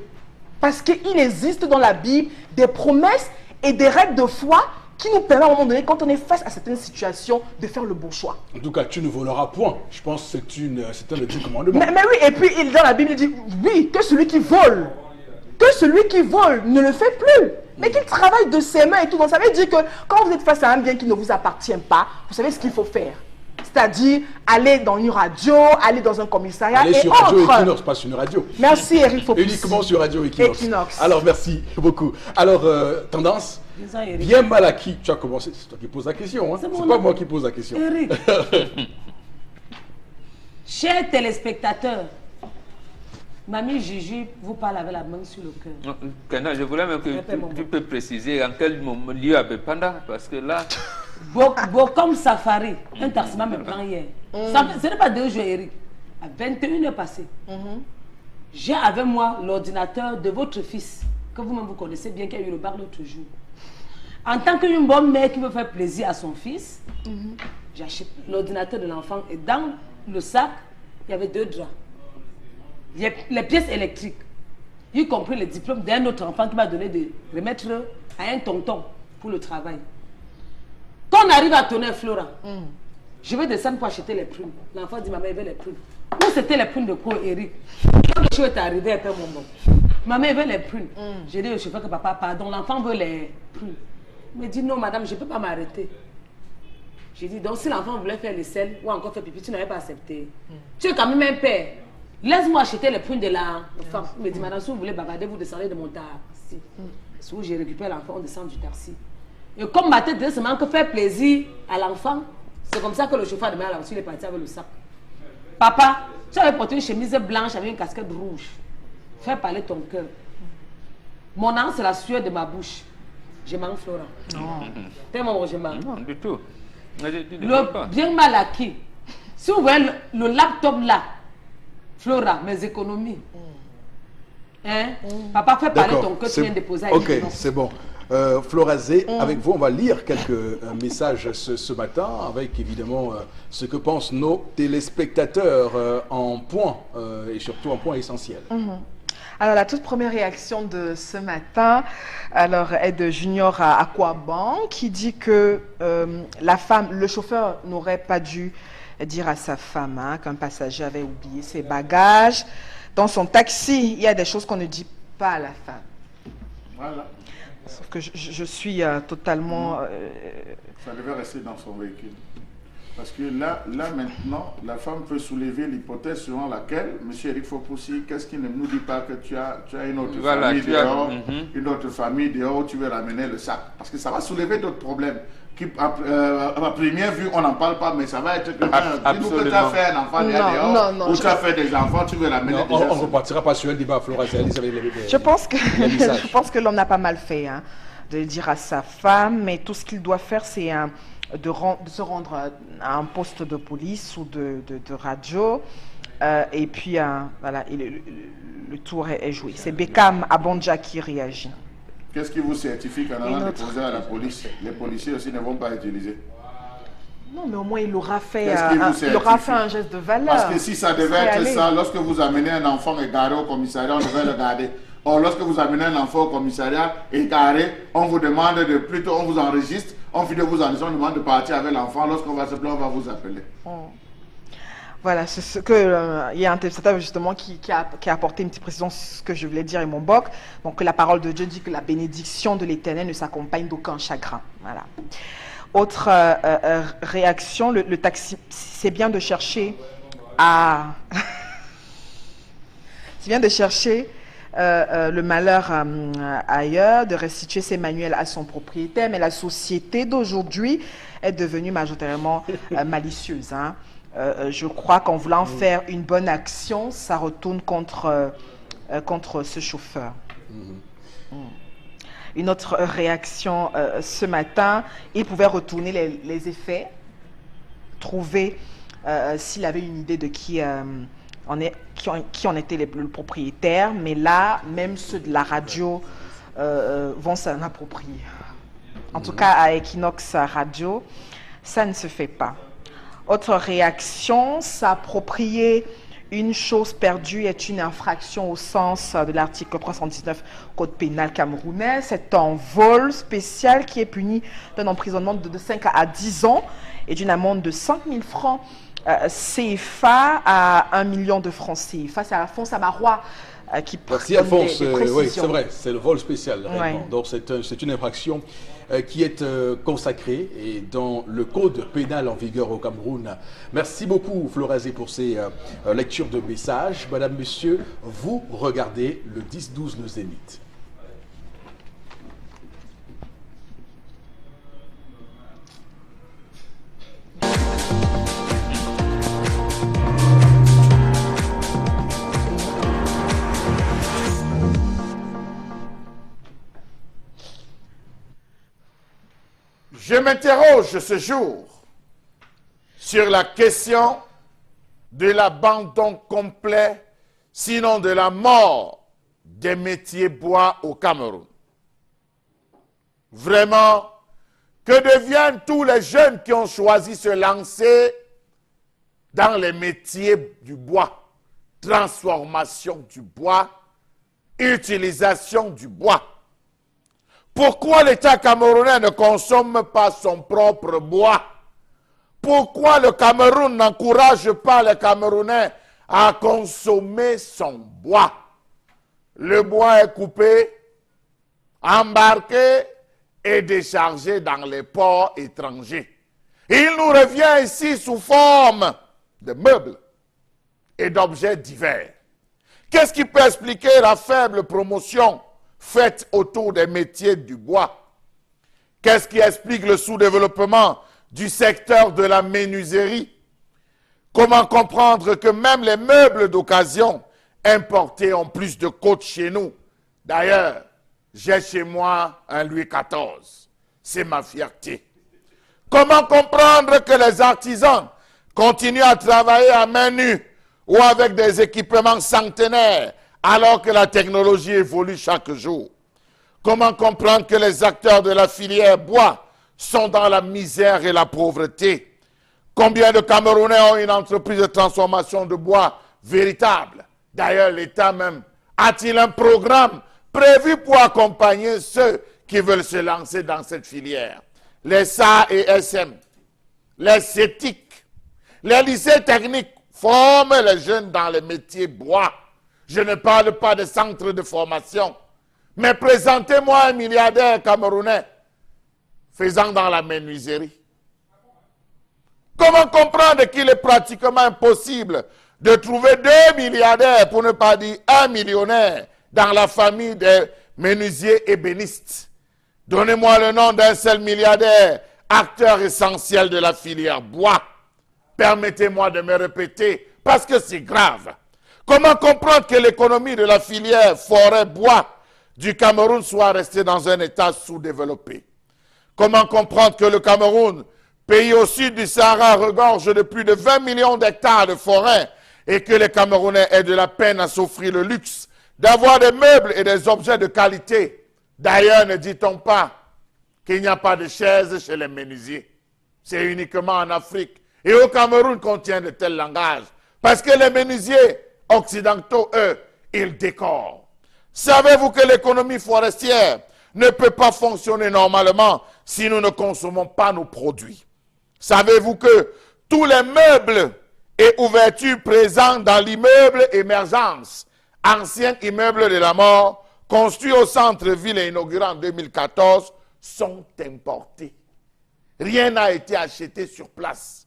Parce qu'il existe dans la Bible des promesses et des règles de foi qui nous permettent à un moment donné, quand on est face à certaines situations, de faire le bon choix. En tout cas, tu ne voleras point. Je pense que c'est un des 10 commandements. Mais oui, et puis dans la Bible, il dit, oui, que celui qui vole ne le fait plus. mais qu'il travaille de ses mains et tout. Donc ça veut dire que quand vous êtes face à un bien qui ne vous appartient pas, vous savez ce qu'il faut faire. C'est-à-dire aller dans une radio, aller dans un commissariat Allez et sur Radio autres. Equinox, pas sur une radio. Merci Eric Fopoussi. Uniquement sur Radio Equinox. Equinox. Alors, merci beaucoup. Alors, tendance, Disons, Eric. bien mal acquis. Tu as commencé, c'est toi qui poses la question. Hein. C'est C'est mon pas nom. moi qui pose la question. Eric. Chers téléspectateurs, Mamie Gigi vous parle avec la main sur le cœur. Non, Kena, je voulais même que tu peux préciser en quel lieu à Bepanda, parce que là, Comme Safari, un taximan me prend hier. Ce n'est pas 2 jours, Eric. À 21h passé, j'ai avec moi l'ordinateur de votre fils, que vous-même vous connaissez bien, qui a eu le bar l'autre jour. En tant qu'une bonne mère qui veut faire plaisir à son fils, j'ai acheté l'ordinateur de l'enfant et dans le sac, il y avait 2 draps. Les pièces électriques, y compris le diplôme d'un autre enfant qui m'a donné de remettre à un tonton pour le travail. Quand on arrive à Tonnerre Flora, je vais descendre pour acheter les prunes. L'enfant dit, maman, il veut les prunes. Où c'était les prunes de quoi, Eric? Quand le cheveu est arrivé, elle fait mon nom. Maman, il veut les prunes. J'ai dit au chauffeur que papa, pardon, l'enfant veut les prunes. Il me dit, non, madame, je ne peux pas m'arrêter. J'ai dit, donc si l'enfant voulait faire les selles ou encore faire pipi, tu n'avais pas accepté. Tu es quand même un père. Laisse-moi acheter les prunes de la femme. Il me dit, madame, si vous voulez bavarder, vous descendez de mon taxi. Si j'ai récupéré l'enfant, on descend du taxi. Et comme ma tête de semaine que faire plaisir à l'enfant, c'est comme ça que le chauffeur de la voiture est parti avec le sac. Papa, tu avais porté une chemise blanche avec une casquette rouge. Fais parler ton cœur. Mon âme, c'est la sueur de ma bouche. Je manque Flora. Tellement je manque. non, du tout. Tu ne veux pas. Le bien mal acquis. Si vous voyez le laptop là, Flora, mes économies. Hein? Papa, fais parler ton cœur, tu viens de déposer à Ok, Equinox. c'est bon. Florazé, avec vous, on va lire quelques messages ce matin, avec évidemment ce que pensent nos téléspectateurs en point, et surtout en point essentiel. Alors, la toute première réaction de ce matin alors, est de Junior à Aquaban qui dit que la femme, le chauffeur n'aurait pas dû dire à sa femme qu'un passager avait oublié ses bagages. Dans son taxi, il y a des choses qu'on ne dit pas à la femme. Voilà. Sauf que je suis totalement... Ça devait rester dans son véhicule. Parce que là maintenant, la femme peut soulever l'hypothèse selon laquelle, M. Eric Fopoussi, qu'est-ce qu'il ne nous dit pas que tu as une autre famille dehors, une autre famille dehors où tu veux ramener le sac. Parce que ça va soulever d'autres problèmes. Qui, à première vue, on n'en parle pas, mais ça va être que tu as fait un enfant dehors, ou tu as fait des enfants, tu veux l'amener On ne repartira pas sur un débat, Florazé. Je pense que l'homme n'a pas mal fait de le dire à sa femme, mais tout ce qu'il doit faire, c'est de se rendre à un poste de police ou de radio. Et puis, voilà, le tour est joué. C'est Beckham Abondja qui réagit. Qu'est-ce qui vous certifie qu'en allant déposer à la police, les policiers aussi ne vont pas utiliser? Non, mais au moins, il aura fait, il aura fait un geste de valeur. Parce que si ça devait être ça, lorsque vous amenez un enfant égaré au commissariat, on devait le garder. Or, lorsque vous amenez un enfant au commissariat égaré, on vous demande de plutôt, on vous enregistre, on finit de vous enregistrer, on demande de partir avec l'enfant. Lorsqu'on va se plaindre, on va vous appeler. Voilà, c'est ce que il y a un téléspectateur justement qui a apporté une petite précision sur ce que je voulais dire et mon boc. Donc la parole de Dieu dit que la bénédiction de l'Éternel ne s'accompagne d'aucun chagrin. Voilà. Autre réaction, le taxi, c'est bien de chercher à c'est bien de chercher le malheur ailleurs, de restituer ses manuels à son propriétaire, mais la société d'aujourd'hui est devenue majoritairement malicieuse. Je crois qu'en voulant faire une bonne action, ça retourne contre ce chauffeur. Une autre réaction ce matin, il pouvait retourner les effets, trouver s'il avait une idée de qui en était le propriétaire, mais là, même ceux de la radio vont s'en approprier. En tout cas, à Equinox Radio, ça ne se fait pas. Autre réaction, s'approprier une chose perdue est une infraction au sens de l'article 319 Code pénal camerounais. C'est un vol spécial qui est puni d'un emprisonnement de 5 à 10 ans et d'une amende de 5 000 francs CFA à 1 million de francs CFA. C'est Alphonse Amarois qui Merci donne Alphonse. des Oui, précisions. c'est vrai, c'est le vol spécial. Réellement. Ouais. Donc c'est une infraction qui est consacrée et dans le code pénal en vigueur au Cameroun. Merci beaucoup Florazé pour ces lectures de messages. Madame, Monsieur, vous regardez le 10-12 le Zénith. Je m'interroge ce jour sur la question de l'abandon complet, sinon de la mort des métiers bois au Cameroun. Vraiment, que deviennent tous les jeunes qui ont choisi de se lancer dans les métiers du bois, transformation du bois, utilisation du bois? Pourquoi l'État camerounais ne consomme pas son propre bois? Pourquoi le Cameroun n'encourage pas les Camerounais à consommer son bois? Le bois est coupé, embarqué et déchargé dans les ports étrangers. Il nous revient ici sous forme de meubles et d'objets divers. Qu'est-ce qui peut expliquer la faible promotion faite autour des métiers du bois? Qu'est-ce qui explique le sous-développement du secteur de la menuiserie? Comment comprendre que même les meubles d'occasion importés ont plus de côtes chez nous? D'ailleurs, j'ai chez moi un Louis XIV. C'est ma fierté. Comment comprendre que les artisans continuent à travailler à main nue ou avec des équipements centenaires alors que la technologie évolue chaque jour? Comment comprendre que les acteurs de la filière bois sont dans la misère et la pauvreté? Combien de Camerounais ont une entreprise de transformation de bois véritable? D'ailleurs, l'État même a-t-il un programme prévu pour accompagner ceux qui veulent se lancer dans cette filière? Les SA et SM, les CETIC, les lycées techniques forment les jeunes dans les métiers bois. Je ne parle pas de centres de formation, mais présentez-moi un milliardaire camerounais faisant dans la menuiserie. Comment comprendre qu'il est pratiquement impossible de trouver 2 milliardaires, pour ne pas dire 1 millionnaire, dans la famille des menuisiers ébénistes? Donnez-moi le nom d'un seul milliardaire, acteur essentiel de la filière bois. Permettez-moi de me répéter, parce que c'est grave. Comment comprendre que l'économie de la filière forêt-bois du Cameroun soit restée dans un état sous-développé? Comment comprendre que le Cameroun, pays au sud du Sahara, regorge de plus de 20 millions d'hectares de forêt et que les Camerounais aient de la peine à s'offrir le luxe d'avoir des meubles et des objets de qualité? D'ailleurs, ne dit-on pas qu'il n'y a pas de chaises chez les menuisiers? C'est uniquement en Afrique. Et au Cameroun qu'on tient de tels langages. Parce que les menuisiers occidentaux, eux, ils décorent. Savez-vous que l'économie forestière ne peut pas fonctionner normalement si nous ne consommons pas nos produits? Savez-vous que tous les meubles et ouvertures présents dans l'immeuble Émergence, ancien immeuble de la mort, construit au centre-ville et inauguré en 2014, sont importés? Rien n'a été acheté sur place.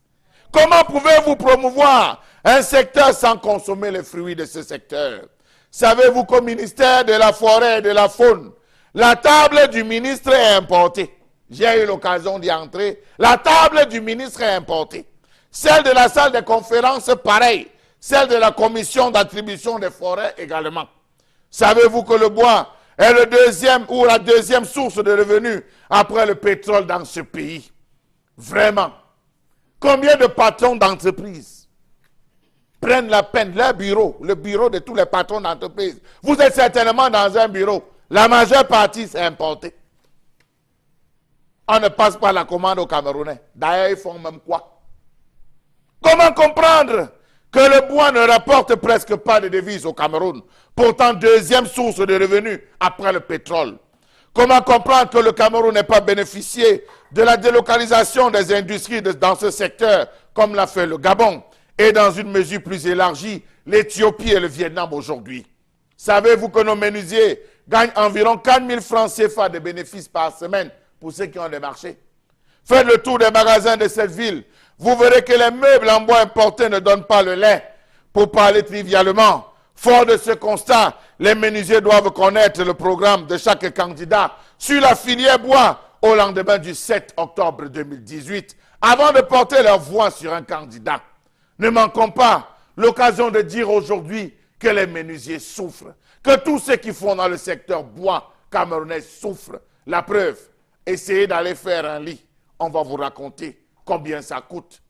Comment pouvez-vous promouvoir un secteur sans consommer les fruits de ce secteur? Savez-vous qu'au ministère de la Forêt et de la Faune, la table du ministre est importée? J'ai eu l'occasion d'y entrer. La table du ministre est importée. Celle de la salle de conférence, pareil. Celle de la commission d'attribution des forêts également. Savez-vous que le bois est le deuxième ou la deuxième source de revenus après le pétrole dans ce pays? Vraiment. Combien de patrons d'entreprises prennent la peine, leur bureau, le bureau de tous les patrons d'entreprise? Vous êtes certainement dans un bureau. La majeure partie, c'est importé. On ne passe pas la commande aux Camerounais. D'ailleurs, ils font même quoi? Comment comprendre que le bois ne rapporte presque pas de devises au Cameroun, pourtant deuxième source de revenus après le pétrole? Comment comprendre que le Cameroun n'ait pas bénéficié de la délocalisation des industries dans ce secteur, comme l'a fait le Gabon, et dans une mesure plus élargie, l'Éthiopie et le Vietnam aujourd'hui? Savez-vous que nos menuisiers gagnent environ 4 000 francs CFA de bénéfices par semaine pour ceux qui ont des marchés? Faites le tour des magasins de cette ville. Vous verrez que les meubles en bois importés ne donnent pas le lait. Pour parler trivialement, fort de ce constat, les menuisiers doivent connaître le programme de chaque candidat sur la filière bois au lendemain du 7 octobre 2018, avant de porter leur voix sur un candidat. Ne manquons pas l'occasion de dire aujourd'hui que les menuisiers souffrent, que tous ceux qui font dans le secteur bois camerounais souffrent. La preuve, essayez d'aller faire un lit. On va vous raconter combien ça coûte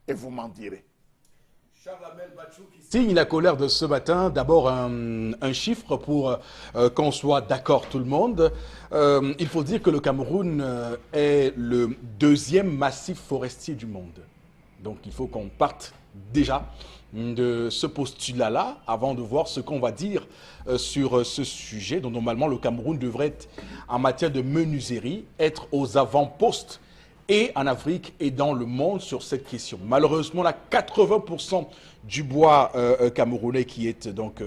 et vous m'en direz. Signe la colère de ce matin, d'abord un chiffre pour qu'on soit d'accord tout le monde. Il faut dire que le Cameroun est le deuxième massif forestier du monde. Donc il faut qu'on parte déjà de ce postulat-là avant de voir ce qu'on va dire sur ce sujet. Donc normalement le Cameroun devrait être en matière de menuiserie, être aux avant-postes et en Afrique et dans le monde sur cette question. Malheureusement, là, 80% du bois camerounais qui est donc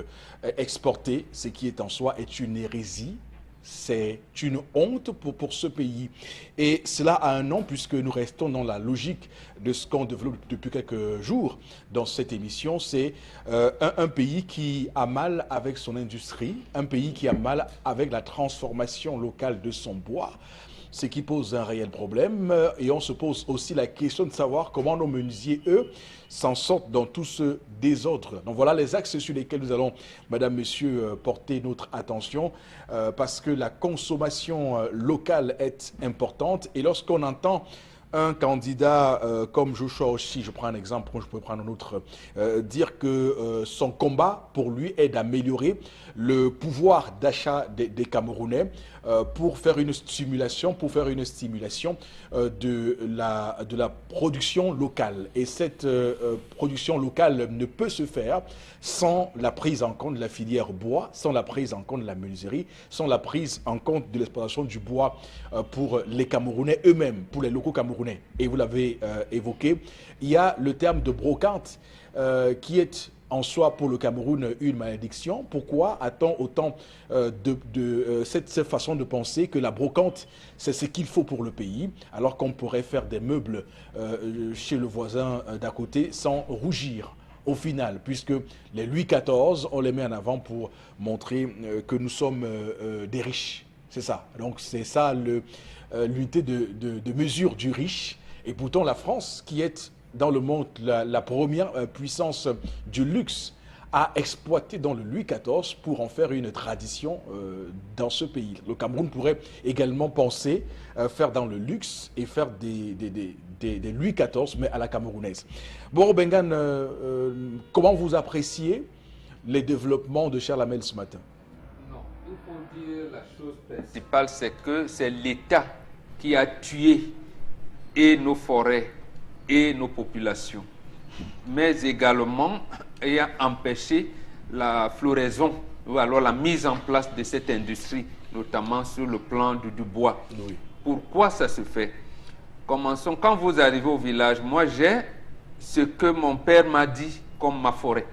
exporté, ce qui est en soi est une hérésie. C'est une honte pour ce pays. Et cela a un nom puisque nous restons dans la logique de ce qu'on développe depuis quelques jours dans cette émission. C'est un pays qui a mal avec son industrie, un pays qui a mal avec la transformation locale de son bois, ce qui pose un réel problème. Et on se pose aussi la question de savoir comment nos menuisiers, eux, s'en sortent dans tout ce désordre. Donc voilà les axes sur lesquels nous allons, madame, monsieur, porter notre attention parce que la consommation locale est importante. Et lorsqu'on entend un candidat comme Joshua Oshie, je prends un exemple, je peux prendre un autre, dire que son combat pour lui est d'améliorer le pouvoir d'achat des Camerounais pour faire une stimulation, de la production locale. Et cette production locale ne peut se faire sans la prise en compte de la filière bois, sans la prise en compte de la menuiserie, sans la prise en compte de l'exploitation du bois pour les Camerounais eux-mêmes, pour les locaux camerounais. Et vous l'avez évoqué, il y a le terme de brocante qui est en soi pour le Cameroun une malédiction. Pourquoi a-t-on autant cette façon de penser que la brocante, c'est ce qu'il faut pour le pays, alors qu'on pourrait faire des meubles chez le voisin d'à côté sans rougir au final, puisque les Louis XIV, on les met en avant pour montrer que nous sommes des riches. C'est ça. Donc c'est ça l'unité de mesure du riche. Et pourtant la France, qui est dans le monde la première puissance du luxe, a exploité dans le Louis XIV pour en faire une tradition dans ce pays. Le Cameroun pourrait également penser faire dans le luxe et faire des Louis XIV, mais à la camerounaise. Boro Bengan, comment vous appréciez les développements de Charles Hamel ce matin? Non, il faut dire la chose principale, c'est que c'est l'État qui a tué et nos forêts et nos populations, mais également ayant empêché la floraison ou alors la mise en place de cette industrie, notamment sur le plan du bois. Oui. Pourquoi ça se fait? Commençons, quand vous arrivez au village, moi j'ai ce que mon père m'a dit comme ma forêt.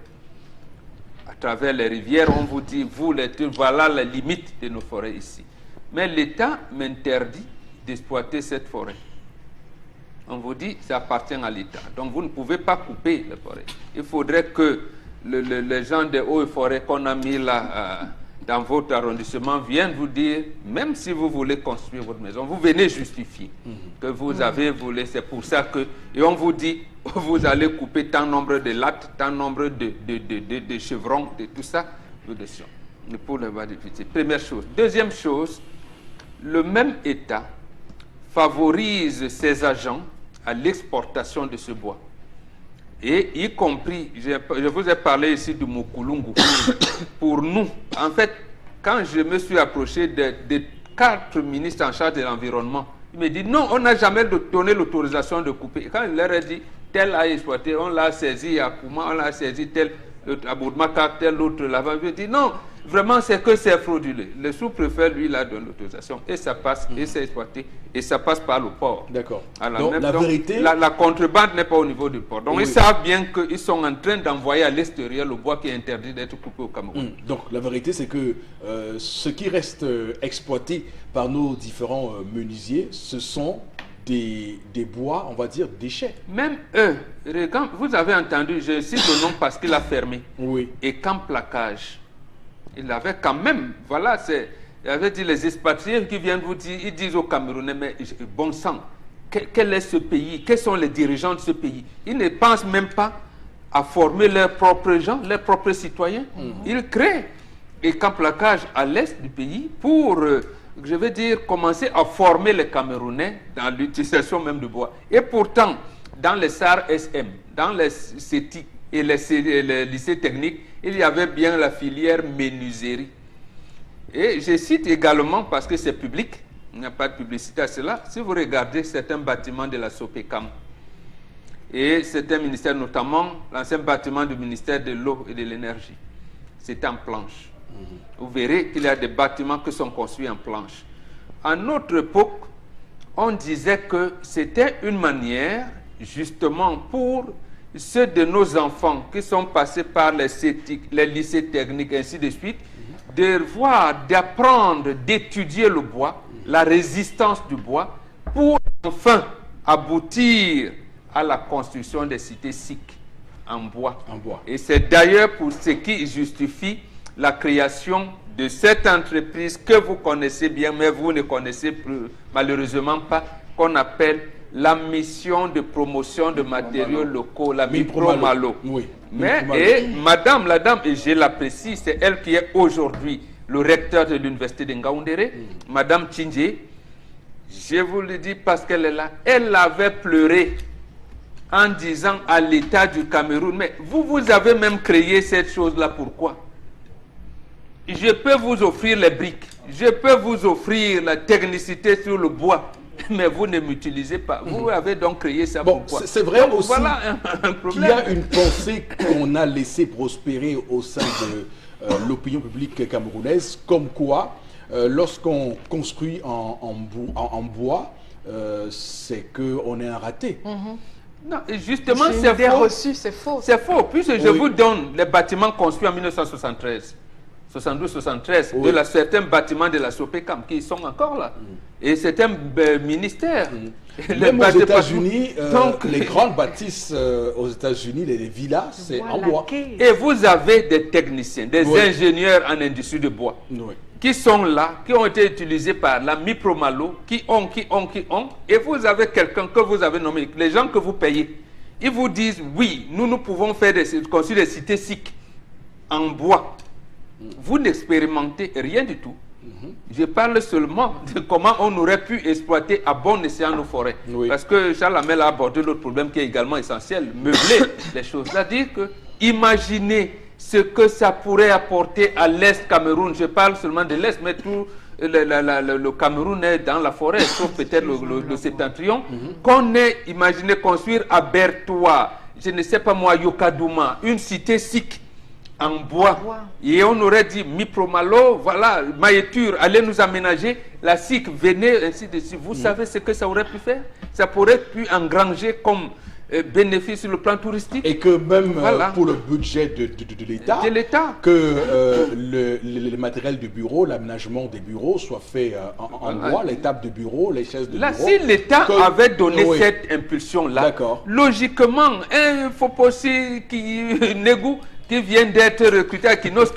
À travers les rivières, on vous dit, voilà la limite de nos forêts ici. Mais l'État m'interdit d'exploiter cette forêt. On vous dit, ça appartient à l'État. Donc vous ne pouvez pas couper les forêts. Il faudrait que les gens des hauts et forêts qu'on a mis là dans votre arrondissement viennent vous dire, même si vous voulez construire votre maison, vous venez justifier que vous avez voulu. C'est pour ça que, et on vous dit, vous allez couper tant nombre de lattes, tant nombre de chevrons, de tout ça, pour le bas de pitié. Première chose. Deuxième chose, le même État favorise ses agents à l'exportation de ce bois. Et y compris, je vous ai parlé ici du Mokulungu. Pour nous, en fait, quand je me suis approché des 4 ministres en charge de l'environnement, ils me disent non, on n'a jamais donné l'autorisation de couper. Et quand je leur ai dit, tel a exploité, on l'a saisi à Kouma, on l'a saisi tel à Boudmaka, tel autre là-bas, je dis non, vraiment c'est que c'est frauduleux. Le sous-préfet, lui, il a donné l'autorisation et ça passe, et c'est exploité, et ça passe par le port. D'accord. Donc la vérité... La contrebande n'est pas au niveau du port. Donc ils savent bien qu'ils sont en train d'envoyer à l'extérieur le bois qui est interdit d'être coupé au Cameroun. Donc la vérité, c'est que ce qui reste exploité par nos différents menuisiers, ce sont des bois, on va dire, déchets. Même eux, vous avez entendu, je cite le nom parce qu'il a fermé. Oui. Et Camp Placage, il avait quand même, voilà, il avait dit les expatriés qui viennent vous dire, ils disent aux Camerounais, mais bon sang, quel est ce pays? Quels sont les dirigeants de ce pays? Ils ne pensent même pas à former leurs propres gens, leurs propres citoyens. Ils créent des camps placage à l'est du pays pour, je veux dire, commencer à former les Camerounais dans l'utilisation même du bois. Et pourtant, dans les SAR SM, dans les CETI et les lycées techniques, il y avait bien la filière menuiserie. Et je cite également, parce que c'est public, il n'y a pas de publicité à cela, si vous regardez certains bâtiments de la SOPECAM, et certains ministères, notamment l'ancien bâtiment du ministère de l'eau et de l'énergie, c'est en planche. Vous verrez qu'il y a des bâtiments qui sont construits en planche. À notre époque, on disait que c'était une manière, justement, pour ceux de nos enfants qui sont passés par les lycées techniques, ainsi de suite, d'apprendre, d'étudier le bois, la résistance du bois, pour enfin aboutir à la construction des cités sikh en bois. Et c'est d'ailleurs pour ce qui justifie la création de cette entreprise que vous connaissez bien, mais vous ne connaissez plus, malheureusement pas, qu'on appelle la mission de promotion de matériaux locaux, la Mipro-Malo. Oui. Mais, et madame, la dame, et je l'apprécie, c'est elle qui est aujourd'hui le recteur de l'université de Ngaoundéré, madame Tchindje. Je vous le dis parce qu'elle est là. Elle avait pleuré en disant à l'État du Cameroun, mais vous avez même créé cette chose-là, pourquoi? Je peux vous offrir les briques, je peux vous offrir la technicité sur le bois, mais vous ne m'utilisez pas. Vous avez donc créé ça pourquoi? C'est vrai donc, aussi voilà qu'il y a une pensée qu'on a laissé prospérer au sein de l'opinion publique camerounaise, comme quoi, lorsqu'on construit en bois, c'est qu'on est un raté. Non, justement, c'est faux. Reçu, c'est faux. C'est faux, puisque je vous donne les bâtiments construits en 1973. 72-73, de certains bâtiments de la SOPECAM qui sont encore là. Et c'est un ministère. Même aux États-Unis, les grandes bâtisses aux États-Unis, les villas, c'est en bois. Et vous avez des techniciens, des ingénieurs en industrie de bois qui sont là, qui ont été utilisés par la Mipro-Malo, qui ont. Et vous avez quelqu'un que vous avez nommé, les gens que vous payez, ils vous disent, oui, nous pouvons construire des cités sikh en bois. Vous n'expérimentez rien du tout. Je parle seulement de comment on aurait pu exploiter à bon escient nos forêts. Parce que Charles Hamel a abordé l'autre problème qui est également essentiel, meubler les choses. C'est-à-dire que, imaginez ce que ça pourrait apporter à l'Est Cameroun. Je parle seulement de l'Est, mais tout le Cameroun est dans la forêt, sauf peut-être le septentrion. Qu'on ait imaginé construire à Bertoua, je ne sais pas moi, Yokadouma, une cité sikh en bois. Et on aurait dit Mipro-Malo, voilà, Maïtur, allez nous aménager, la SIC, venez, ainsi de suite. Vous savez ce que ça aurait pu faire? Ça pourrait pu engranger comme bénéfice sur le plan touristique. Et que même pour le budget de l'État, que le matériel de bureau, l'aménagement des bureaux soit fait en bois, les tables de bureau, les chaises de bureau. Là, si l'État avait donné cette impulsion-là, logiquement, il faut pas aussi qu'il négocie qui vient d'être recruté à Kinos,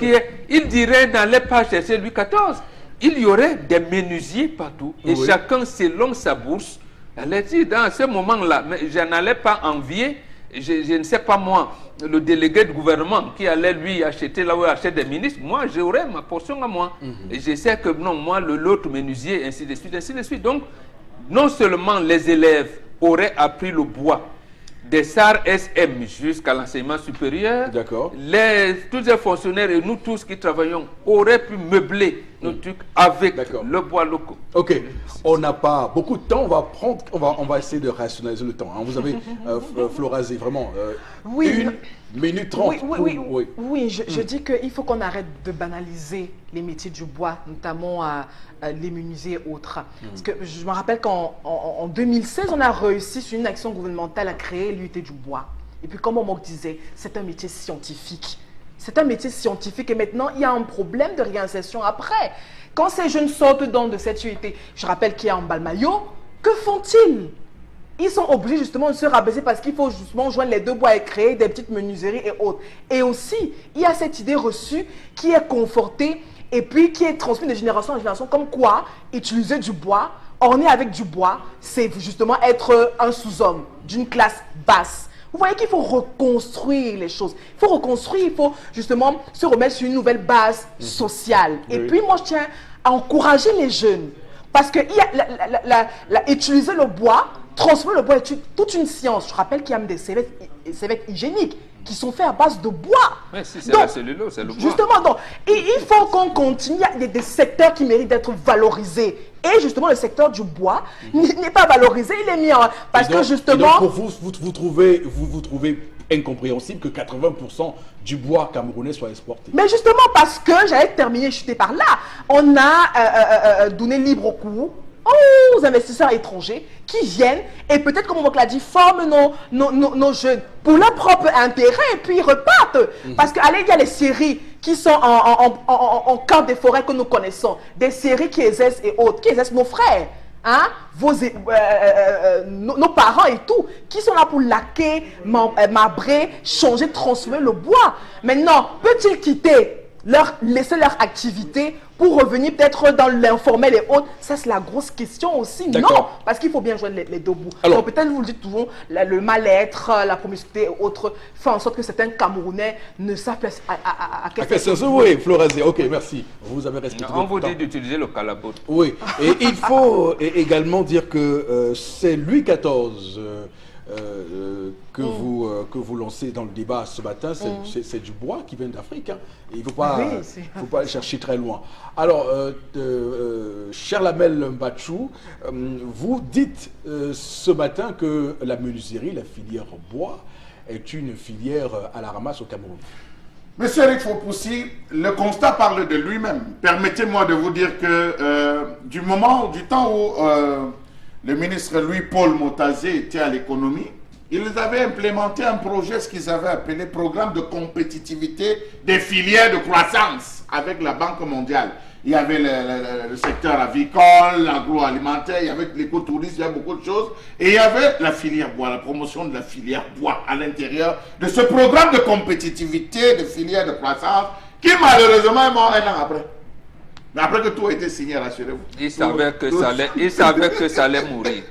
il dirait n'allez pas chercher Louis XIV. Il y aurait des menuisiers partout, et chacun selon sa bourse. Allait dire, dans ce moment-là, mais je n'allais pas envier, je ne sais pas moi, le délégué du gouvernement qui allait lui acheter là où il achète des ministres. Moi, j'aurais ma portion à moi. Et je sais que non, moi, l'autre menuisier, ainsi de suite, ainsi de suite. Donc, non seulement les élèves auraient appris le bois, des SAR SM jusqu'à l'enseignement supérieur, tous les fonctionnaires et nous tous qui travaillons auraient pu meubler nos trucs avec D'accord. le bois local. Ok, on n'a pas beaucoup de temps, on va essayer de rationaliser le temps. Hein. Vous avez, Florazé, vraiment, Oui, 1 minute 30. Oui, je dis qu'il faut qu'on arrête de banaliser les métiers du bois, notamment les menuisiers et autres. Parce que je me rappelle qu'en 2016, on a réussi sur une action gouvernementale à créer l'unité du bois. Et puis comme on disait, c'est un métier scientifique. C'est un métier scientifique et maintenant, il y a un problème de réinsertion après. Quand ces jeunes sortent de cette unité, je rappelle qu'il y a en Balmayo, que font-ils? Ils sont obligés justement de se rabaisser parce qu'il faut justement joindre les deux bois et créer des petites menuiseries et autres. Et aussi, il y a cette idée reçue qui est confortée et puis qui est transmise de génération en génération comme quoi utiliser du bois, orner avec du bois, c'est justement être un sous-homme d'une classe basse. Vous voyez qu'il faut reconstruire les choses. Il faut reconstruire, il faut justement se remettre sur une nouvelle base sociale. Et puis moi, je tiens à encourager les jeunes. Parce que utiliser le bois, transformer le bois est toute une science. Je rappelle qu'il y a même des serviettes hygiéniques qui sont faits à base de bois. Mais si c'est la cellulose, c'est le bois. Justement, donc, il faut qu'on continue. Il y a des secteurs qui méritent d'être valorisés. Et justement, le secteur du bois n'est pas valorisé, il est mis en... Parce que justement... Donc pour vous trouvez incompréhensible que 80% du bois camerounais soit exporté. Mais justement parce que, j'allais terminer, chuter par là, on a donné libre cours aux investisseurs étrangers qui viennent et peut-être, comme on l'a dit, forment nos jeunes pour leur propre intérêt et puis ils repartent. Parce qu'allez, il y a les séries qui sont en camp des forêts que nous connaissons, des séries qui exercent et autres, qui exercent nos frères. Hein? Nos parents et tout, qui sont là pour laquer, marbrer, changer, transformer le bois. Maintenant, peut-il laisser leur activité pour revenir peut-être dans l'informel et autres? Ça, c'est la grosse question aussi. Non, parce qu'il faut bien joindre les deux bouts. Alors, peut-être vous le dites toujours, le mal-être, la promiscuité et autres, fait en sorte que certains Camerounais ne savent pas à quel sens. Oui, Florazé, ok, merci. Vous avez respecté. On vous dit d'utiliser le calabot. Oui, et il faut également dire que c'est Louis XIV que vous lancez dans le débat ce matin, c'est du bois qui vient d'Afrique. Hein. Il ne faut pas aller chercher très loin. Alors, cher Lamel Mbachou, vous dites ce matin que la menuiserie, la filière bois, est une filière à la ramasse au Cameroun. Monsieur Eric Fopoussi, le constat parle de lui-même. Permettez-moi de vous dire que du temps où le ministre Louis-Paul Motazé était à l'économie, ils avaient implémenté un projet, ce qu'ils avaient appelé programme de compétitivité des filières de croissance avec la Banque mondiale. Il y avait le secteur avicole, l'agroalimentaire, il y avait l'écotourisme, il y avait beaucoup de choses. Et il y avait la filière bois, la promotion de la filière bois à l'intérieur de ce programme de compétitivité des filières de croissance qui malheureusement est mort un an après. Mais après que tout a été signé, rassurez-vous. Il savait que ça allait mourir.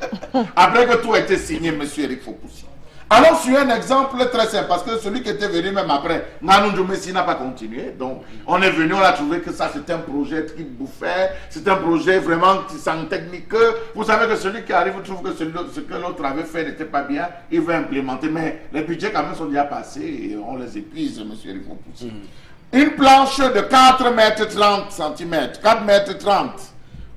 Après que tout a été signé, M. Eric Fopoussi. Alors, sur un exemple très simple, parce que celui qui était venu même après, Manou Djoumessi n'a pas continué. Donc, on est venu, on a trouvé que ça, c'était un projet qui bouffait, c'est un projet vraiment sans technique. Vous savez que celui qui arrive trouve que ce que l'autre avait fait n'était pas bien, il veut implémenter. Mais les budgets, quand même, sont déjà passés et on les épuise, M. Eric Fopoussi. Une planche de 4 mètres 30 cm, 4 mètres 30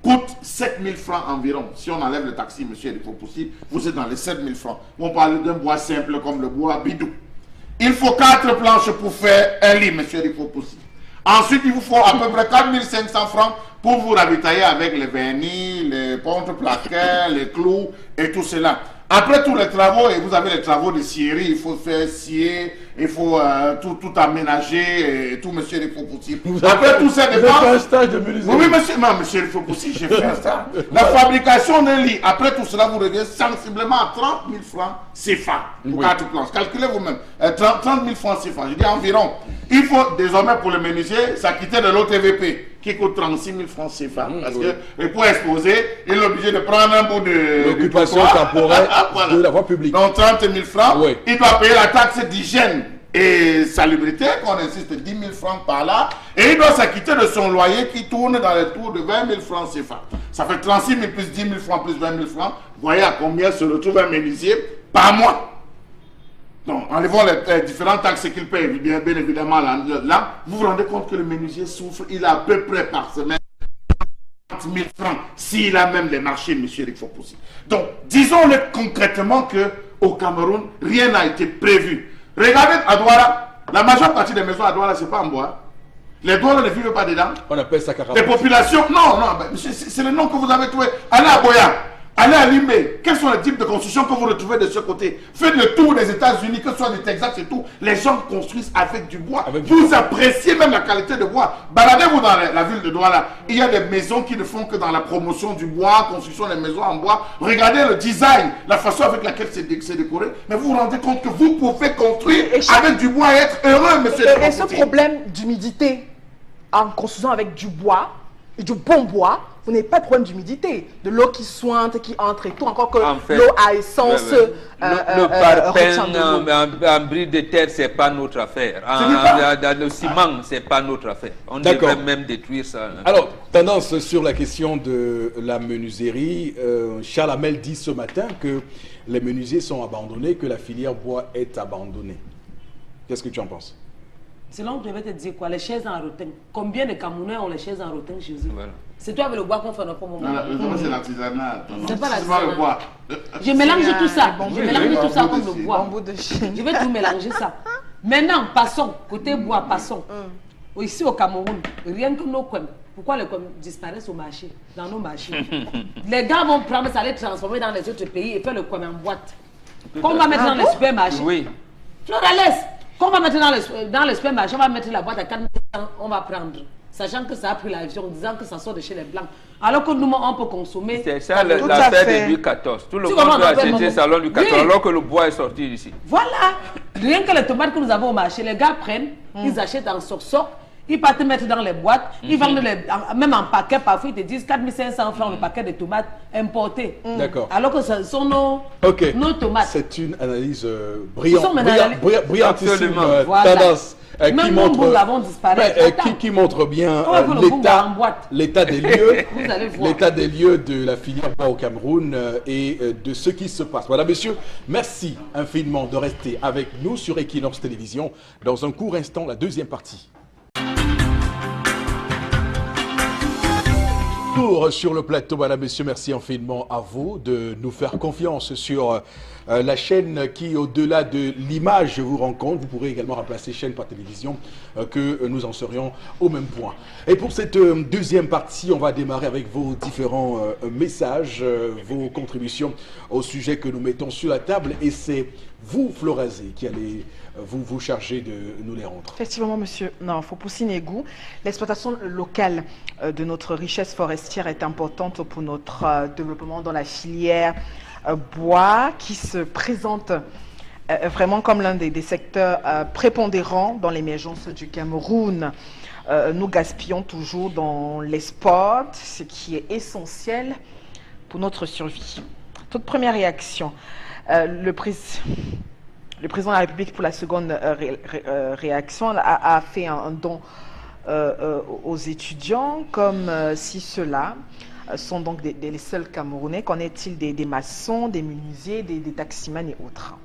coûte 7 000 francs environ. Si on enlève le taxi, monsieur Eric Fopoussi, vous êtes dans les 7 000 francs. On parle d'un bois simple comme le bois bidou. Il faut 4 planches pour faire un lit, monsieur Eric Fopoussi. Ensuite, il vous faut à peu près 4 500 francs pour vous ravitailler avec les vernis, les pontes plaquettes, les clous et tout cela. Après tous les travaux, et vous avez les travaux de scierie, il faut faire scier, il faut tout aménager et tout, monsieur Eric Fopoussi. Après tout ça, vous avez fait un stage de menuiserie. Oui, monsieur, non, monsieur Eric Fopoussi, j'ai fait un stage. La fabrication d'un lit, après tout cela, vous revenez sensiblement à 30 000 francs CFA pour 4 planches. Calculez vous-même. 30 000 francs CFA, je dis environ. Il faut désormais pour le menuisier s'acquitter de l'OTVP qui coûte 36 000 francs CFA. Parce que pour exposer, il est obligé de prendre un bout de l'occupation temporaire de la voie publique. Donc 30 000 francs, il doit payer la taxe d'hygiène et salubrité, qu'on insiste 10 000 francs par là, et il doit s'acquitter de son loyer qui tourne dans les tours de 20 000 francs CFA. Ça fait 36 000 plus 10 000 francs plus 20 000 francs. Vous voyez à combien se retrouve un menuisier par mois. Donc, enlevons les différentes taxes qu'il paye, bien évidemment, là, vous vous rendez compte que le menuisier souffre, il a à peu près par semaine 000 francs, s'il a même les marchés, M. Eric Fopoussi. Donc, disons-le concrètement qu'au Cameroun, rien n'a été prévu. Regardez à Douala, la majeure partie des maisons à Douala, ce n'est pas en bois. Les Douala ne vivent pas dedans. On appelle ça Les carabas. populations, non, c'est le nom que vous avez trouvé. Allez à Boya, allez à Limé. Quels sont les types de constructions que vous retrouvez de ce côté? Faites le tour des États-Unis, que ce soit du Texas et tout. Les gens construisent avec du bois. Vous appréciez même la qualité de bois. Baladez-vous dans la ville de Douala. Il y a des maisons qui ne font que dans la promotion du bois, construction des maisons en bois. Regardez le design, la façon avec laquelle c'est décoré. Mais vous vous rendez compte que vous pouvez construire avec du bois et être heureux, monsieur. Et ce problème d'humidité en construisant avec du bois, et du bon bois, vous n'avez pas de problème d'humidité, de l'eau qui sointe, qui entre et tout, encore que En fait, l'eau à essence le retient de l'eau. parpaing en bris de terre, c'est pas notre affaire. Dans le ciment, c'est pas notre affaire. On D'accord. devrait même détruire ça. Alors, tendance sur la question de la menuiserie. Charles Hamel dit ce matin que les menuisiers sont abandonnés, que la filière bois est abandonnée. Qu'est-ce que tu en penses? C'est là où je vais te dire quoi, les chaises en rotin. Combien de Camerounais ont les chaises en rotin chez eux? Voilà. C'est toi avec le bois qu'on fait notre moment. Non, c'est l'artisanat. C'est pas le l'artisanat. bois. Je mélange tout ça. bambou Je de mélange tout ça bambou comme de le Chine. bois. Bambou de Chine. Je vais tout mélanger ça. Maintenant, passons. Côté bois, passons. Ici au Cameroun, rien que nos coins. Pourquoi les coins disparaissent au marché, dans nos marchés? Les gars vont prendre ça, les transformer dans les autres pays et faire le coin en boîte. Qu'on va mettre dans les supermarchés. Oui. Florales, qu'on va mettre dans les supermarchés, on va mettre la boîte à 4 000, on va prendre. Sachant que ça a pris l'avion, disant que ça sort de chez les Blancs. Alors que nous, on peut consommer. C'est ça Tout à l'affaire fait. de Louis XIV. Tout le Tu monde comprends, doit on appelle acheter mon- salon Louis XIV Oui. alors que le bois est sorti d'ici. Voilà. Rien que les tomates que nous avons au marché, les gars prennent, ils achètent en soc-soc, ils partent mettre dans les boîtes, ils vendent même en paquet, parfois ils te disent 4 500 francs le paquet de tomates importées. D'accord. Alors que ce sont nos tomates. C'est une analyse Ce sont mes analyses. brillantissime Absolument. Voilà. tendance Même qui nous, montre, nous l'avons disparu. Attends. qui montre bien On va faire le Bunga en boîte. l'état des lieux, Vous allez voir. l'état des lieux de la filière bois au Cameroun et de ce qui se passe. Voilà, messieurs, merci infiniment de rester avec nous sur Equinox Télévision. Dans un court instant, la deuxième partie. Retour sur le plateau, madame, messieurs, merci infiniment à vous de nous faire confiance sur la chaîne qui, au-delà de l'image, vous rencontre. Vous pourrez également remplacer chaîne par télévision, que nous en serions au même point. Et pour cette deuxième partie, on va démarrer avec vos différents messages, vos contributions au sujet que nous mettons sur la table. Et c'est vous, Florazé, qui allez vous charger de nous les rendre. Effectivement, monsieur Fopoussi Negou, l'exploitation locale de notre richesse forestière est importante pour notre développement dans la filière bois qui se présente vraiment comme l'un des secteurs prépondérants dans l'émergence du Cameroun. Nous gaspillons toujours dans les sports, ce qui est essentiel pour notre survie. Toute première réaction, le président de la République, pour la seconde réaction, a fait un don aux étudiants, comme si ceux-là sont donc les seuls Camerounais. Qu'en est-il des maçons, des menuisiers, des taximans et autres?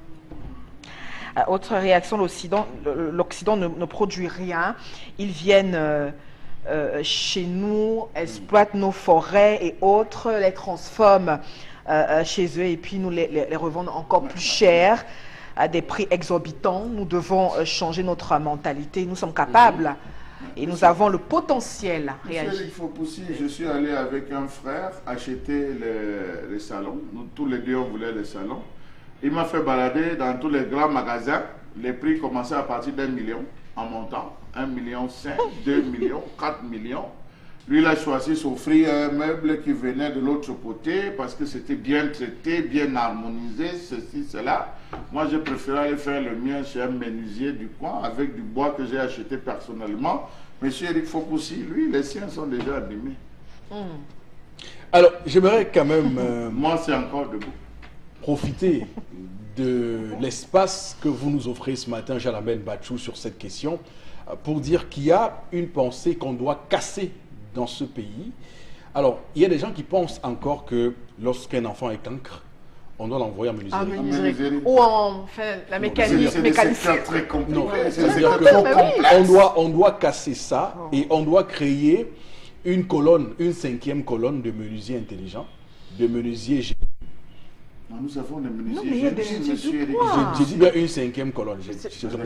Autre réaction, l'Occident ne produit rien. Ils viennent chez nous, exploitent nos forêts et autres, les transforment chez eux et puis nous les revendent encore plus cher, à des prix exorbitants. Nous devons changer notre mentalité. Nous sommes capables et nous avons le potentiel à Monsieur réagir. Eric Fopoussi, je suis allé avec un frère acheter les salons. Nous tous les deux, on voulait les salons. Il m'a fait balader dans tous les grands magasins. Les prix commençaient à partir d'1 million en montant. 1,5 million, 2 millions, 4 millions. Lui, il a choisi s'offrir un meuble qui venait de l'autre côté parce que c'était bien traité, bien harmonisé, ceci, cela. Moi, j'ai préféré aller faire le mien chez un menuisier du coin avec du bois que j'ai acheté personnellement. Monsieur Eric Fopoussi, lui, les siens sont déjà abîmés. Alors, j'aimerais quand même Moi, c'est encore debout. profiter de l'espace que vous nous offrez ce matin, Jalabel Bachou, sur cette question, pour dire qu'il y a une pensée qu'on doit casser dans ce pays. Alors, il y a des gens qui pensent encore que lorsqu'un enfant est cancre, on doit l'envoyer en menuiserie. En menuiserie. menuiserie. Ou en fait, la mécanique. C'est des mécanique. secteurs très compliqués. Non, C'est des c'est-à-dire secteurs trop que- complexes. on doit casser ça et on doit créer une colonne, une 5e colonne de menuisiers intelligents, de menuisiers génies. Nous avons des Non, mais il y a menuisiers des génies, monsieur Eric. quoi? J'ai dit bien une 5e colonne.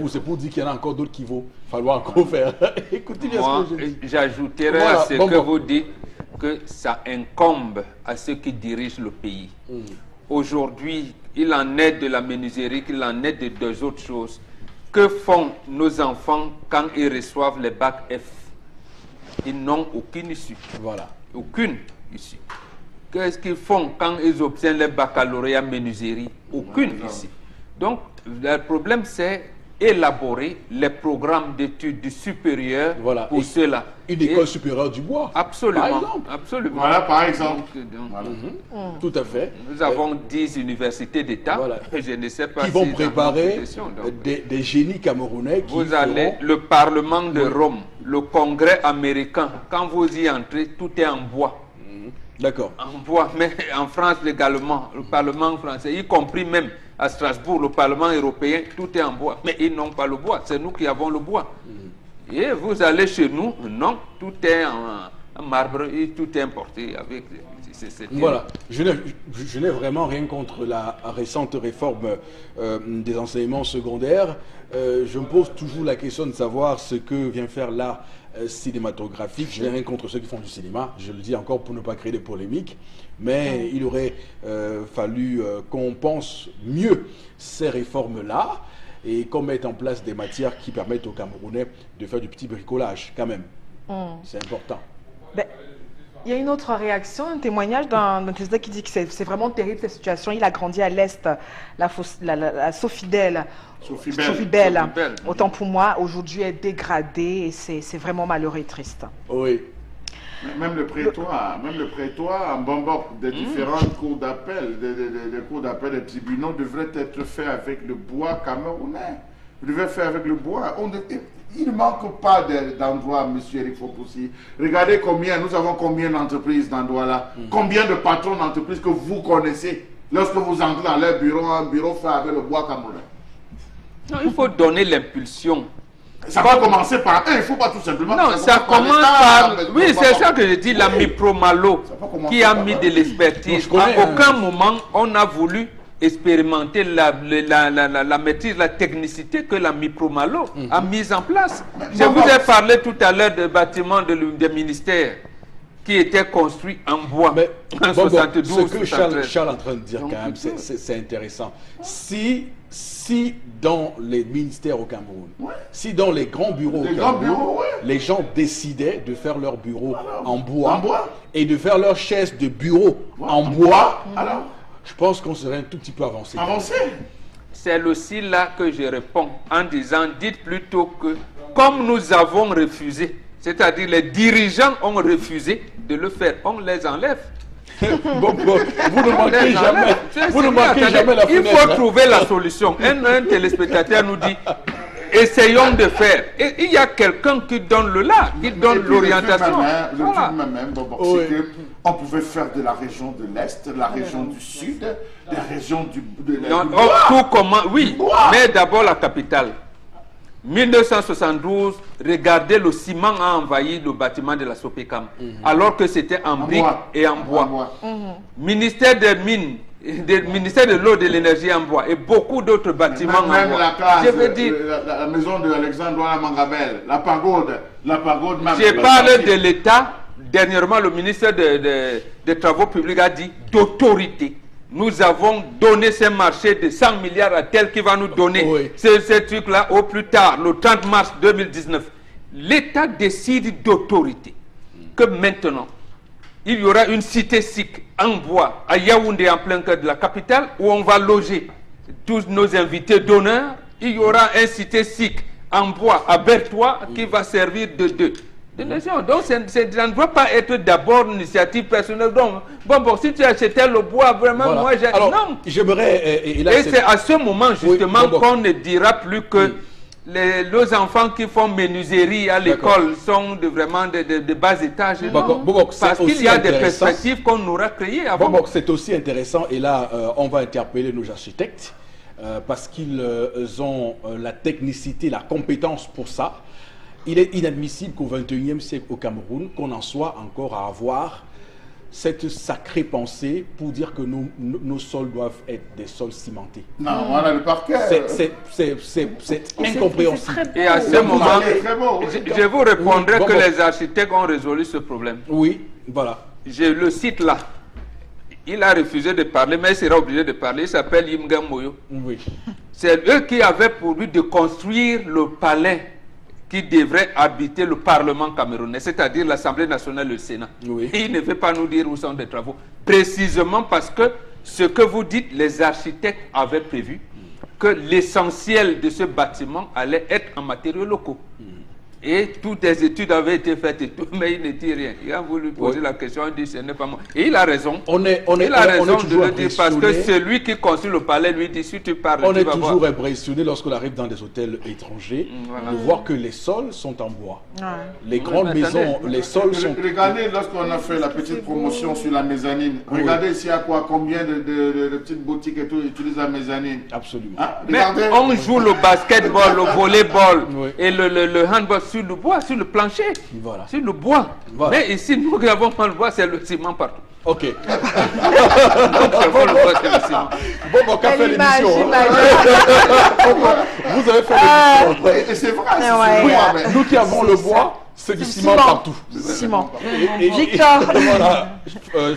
C'est pour dire qu'il y en a encore d'autres qu'il va falloir encore faire. Écoutez bien Moi, ce que je dis. j'ajouterai Voilà, à ce bon, que bon. vous dites que ça incombe à ceux qui dirigent le pays. Aujourd'hui, il en est de la menuiserie, qu'il en est de deux autres choses. Que font nos enfants quand ils reçoivent les bacs F? Ils n'ont aucune issue. Voilà. Aucune issue. Qu'est-ce qu'ils font quand ils obtiennent le baccalauréat menuiserie? Aucune issue. Donc, le problème, c'est élaborer les programmes d'études supérieures Voilà. pour Et ceux-là. Une Et- école supérieure du bois. Par Absolument. exemple. Absolument. Voilà, par exemple. Donc, Voilà. Tout à fait. nous avons 10 universités d'État. Voilà. Je ne sais pas Qui vont si dans préparer notre question, donc, des génies camerounais qui vous allez, feront- le Parlement de Rome, le Congrès américain, quand vous y entrez, tout est en bois. D'accord. En bois, mais en France également, le Parlement français, y compris même à Strasbourg, le Parlement européen, tout est en bois. Mais ils n'ont pas le bois, c'est nous qui avons le bois. Et vous allez chez nous, non, tout est en marbre et tout est importé avec... c'est Voilà, je n'ai vraiment rien contre la récente réforme des enseignements secondaires. Je me pose toujours la question de savoir ce que vient faire l'art cinématographique. Je n'ai rien contre ceux qui font du cinéma, je le dis encore pour ne pas créer des polémiques, mais il aurait fallu qu'on pense mieux ces réformes-là et qu'on mette en place des matières qui permettent aux Camerounais de faire du petit bricolage quand même. C'est important. Ben, il y a une autre réaction, un témoignage d'un téléspectateur qui dit que c'est vraiment terrible cette situation. Il a grandi à l'Est, la Sophie-Belle. Sophie Belle. Sophie-Belle, Sophie Belle. autant pour moi, aujourd'hui est dégradée et c'est vraiment malheureux et triste. Oui. Même le prétoire en Bambok, des différentes cours d'appel, des cours d'appel des tribunaux devraient être faits avec le bois camerounais. Vous devez faire avec le bois. Il ne manque pas d'endroits, M. Eric Fopoussi. Regardez nous avons combien d'entreprises dans Douala, combien de patrons d'entreprises que vous connaissez. Lorsque vous entrez dans leur bureau, un bureau fait avec le bois camerounais. Non, il faut donner l'impulsion. Ça va commencer par un, il ne faut pas tout simplement... Non, ça commence par... Oui, c'est ça que je dis, la Mipro-Malo, Ça peut commencer qui a par mis là. de l'expertise. Je connais, À aucun moment, on a voulu expérimenter la maîtrise, la technicité que la Mipro-Malo a mise en place. Je vous ai parlé tout à l'heure des bâtiments des ministères qui étaient construits en bois Mais en bon, 72, ce que Charles 73. est en train de dire Donc, quand même, c'est intéressant. Si dans les ministères au Cameroun, si dans les grands bureaux au Les grands Cameroun, bureaux, ouais. les gens décidaient de faire leurs bureaux en bois, En bois. et de faire leurs chaises de bureau en bois, Alors, je pense qu'on serait un tout petit peu avancé. avancez. C'est aussi là que je réponds en disant, dites plutôt que comme nous avons refusé, c'est-à-dire les dirigeants ont refusé de le faire, on les enlève. Bon, vous ne manquez jamais, vous ne manquez Attendez, jamais la il fenêtre. faut trouver la solution. Un téléspectateur nous dit, essayons de faire. Et il y a quelqu'un qui donne le là, qui donne l'orientation. Voilà. Oui. C'est qu'on pouvait faire de la région de l'Est, de la région du Sud, de la région de Non, du oh, Bois. tout comment, oui, Bois. mais d'abord la capitale. 1972, regardez, le ciment a envahi le bâtiment de la Sopecam, alors que c'était en briques bois. et en bois. bois. Ministère des Mines, ministère de l'eau et de l'énergie en bois et beaucoup d'autres bâtiments Même en la bois. case, Je veux dire, la maison de Alexandre Mangabel, la pagode même. j'ai parlé de l'État. Dernièrement, le ministère des Travaux publics a dit d'autorité. Nous avons donné ces marchés de 100 milliards à tel qui va nous donner Oui. ces trucs-là au plus tard, le 30 mars 2019. L'État décide d'autorité. Que maintenant, il y aura une cité sikh en bois à Yaoundé, en plein cœur de la capitale, où on va loger tous nos invités d'honneur. Il y aura un cité sikh en bois à Bertois qui va servir de nation. Donc, ça ne doit pas être d'abord une initiative personnelle. Donc, bon, si tu achetais le bois, vraiment, Voilà. moi, Alors, non. j'aimerais, et là, Et c'est à ce moment, justement, Oui, bon. qu'on ne dira plus que nos enfants qui font menuiserie à l'école sont vraiment de bas étages. Bon, c'est Parce qu'il aussi y a des intéressant. perspectives qu'on aura créées avant. Bon, c'est aussi intéressant, et là, on va interpeller nos architectes, parce qu'ils ont la technicité, la compétence pour ça. il est inadmissible qu'au XXIe siècle au Cameroun, qu'on en soit encore à avoir cette sacrée pensée pour dire que nos sols doivent être des sols cimentés. Non, voilà le parquet. C'est incompréhensible. Et à ce moment, très beau. je vous répondrai Oui, que les architectes ont résolu ce problème. Oui, voilà. Je le cite là. Il a refusé de parler, mais il sera obligé de parler. Il s'appelle Yimga Moyo. Oui. C'est eux qui avaient pour but de construire le palais qui devrait habiter le Parlement camerounais, c'est-à-dire l'Assemblée nationale et le Sénat. Oui. Et il ne veut pas nous dire où sont les travaux. Précisément parce que ce que vous dites, les architectes avaient prévu que l'essentiel de ce bâtiment allait être en matériaux locaux. Et toutes les études avaient été faites et tout, mais il ne dit rien. Il a voulu poser la question, il dit ce n'est pas moi. Et il a raison. Il a raison de le dire parce que celui qui construit le palais lui dit si tu parles, on tu est vas toujours voir. impressionné lorsqu'on arrive dans des hôtels étrangers Voilà. de voir que les sols sont en bois. Ouais. Les grandes mais attendez. maisons, les sols sont... Regardez, lorsqu'on a fait la petite promotion sur la mezzanine, regardez ici à quoi, combien de petites boutiques et tout utilisent la mezzanine. Absolument. Hein? Mais Regardez. on joue le basketball, le volleyball Oui. et le handball sur le bois, sur le plancher, Voilà. sur le bois. Voilà. Mais ici, nous qui avons pas le bois, c'est le ciment partout. Ok. Nous qui avons le bois, c'est le ciment. Bon, on a fait L'image, l'émission. hein. l'image. Vous avez fait l'émission. Et c'est vrai, c'est Ouais. vrai, mais- Nous qui avons le bois, c'est du ciment partout. Ciment. Et- Victor. Voilà.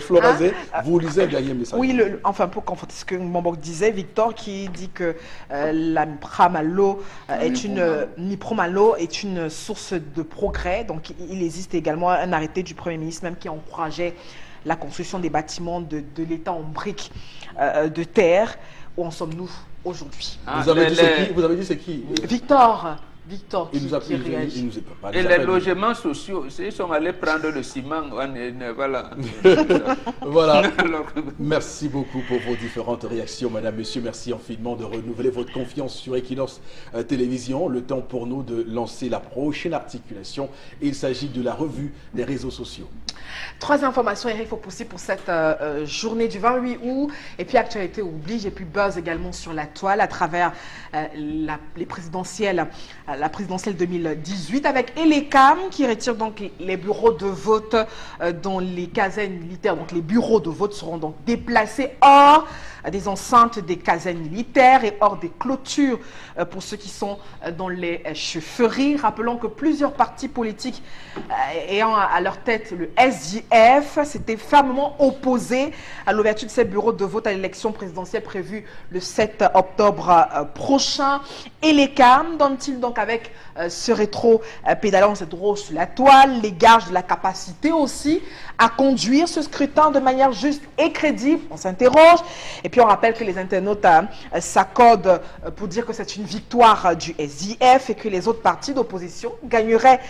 Florazé, vous lisez le dernier message. Oui, enfin pour confronter ce que Mbambok disait, Victor qui dit que la Mipramalo Mipramalo est une source de progrès. Donc il existe également un arrêté du Premier ministre même qui encourageait la construction des bâtiments de l'État en briques de terre. Où en sommes-nous aujourd'hui? Ah, Vous avez dit les- c'est qui? Vous avez dit c'est qui? Victor Il nous a qui réagit. il nous a pas Et il les appelle. logements sociaux, ils sont allés prendre le ciment. Voilà. Voilà. Alors, Merci beaucoup pour vos différentes réactions, madame, monsieur. Merci infiniment de renouveler votre confiance sur Equinox Télévision. Le temps pour nous de lancer la prochaine articulation. Il s'agit de la revue des réseaux sociaux. Trois informations, Eric Fopoussi, pour cette journée du 28 août. Et puis, actualité oblige, et puis buzz également sur la toile à travers les présidentielles, la présidentielle 2018, avec Elecam qui retire donc les bureaux de vote dans les casernes militaires. Donc, les bureaux de vote seront donc déplacés hors des enceintes des casernes militaires et hors des clôtures pour ceux qui sont dans les chefferies. Rappelons que plusieurs partis politiques ayant à leur tête le SJF s'étaient fermement opposés à l'ouverture de ces bureaux de vote à l'élection présidentielle prévue le 7 octobre prochain. Et les CAM, dont-ils donc avec ce rétro-pédalant, cette rose sur la toile, les gages de la capacité aussi à conduire ce scrutin de manière juste et crédible. On s'interroge. Et puis on rappelle que les internautes s'accordent pour dire que c'est une victoire du SJF et que les autres partis d'opposition gagneraient,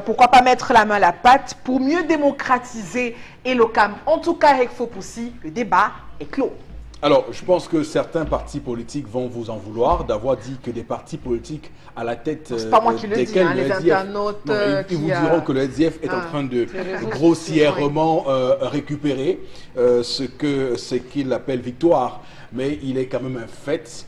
pourquoi pas mettre la main à la pâte pour mieux démocratiser Elecam. En tout cas, Eric Fopoussi, le débat est clos. Alors, je pense que certains partis politiques vont vous en vouloir d'avoir dit que des partis politiques à la tête C'est pas moi qui le dis, desquels hein, le les SDF internautes Non, ils qui, vous diront que le SDF est en train de réseaux grossièrement récupérer ce qu'il appelle victoire. Mais il est quand même un fait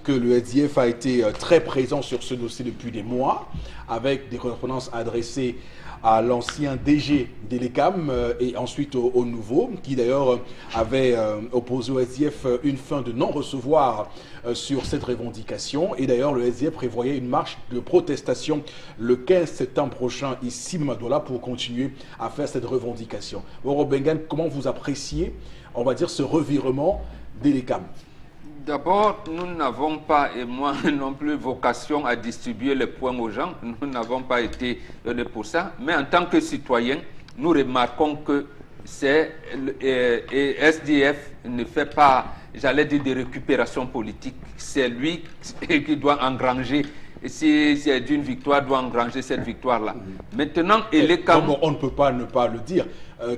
que le SDF a été très présent sur ce dossier depuis des mois, avec des correspondances adressées à l'ancien DG d'Elecam et ensuite au nouveau, qui d'ailleurs avait opposé au SDF une fin de non-recevoir sur cette revendication. Et d'ailleurs, le SDF prévoyait une marche de protestation le 15 septembre prochain ici, Madola, pour continuer à faire cette revendication. Oro Bengan, comment vous appréciez, on va dire, ce revirement d'Elecam? D'abord, nous n'avons pas, et moi non plus, vocation à distribuer les points aux gens. Nous n'avons pas été donnés pour ça. Mais en tant que citoyens, nous remarquons que SDF ne fait pas, j'allais dire, de récupération politique. C'est lui qui doit engranger. Et si c'est d'une victoire, doit engranger cette victoire-là. Maintenant, Bon, on ne peut pas ne pas le dire.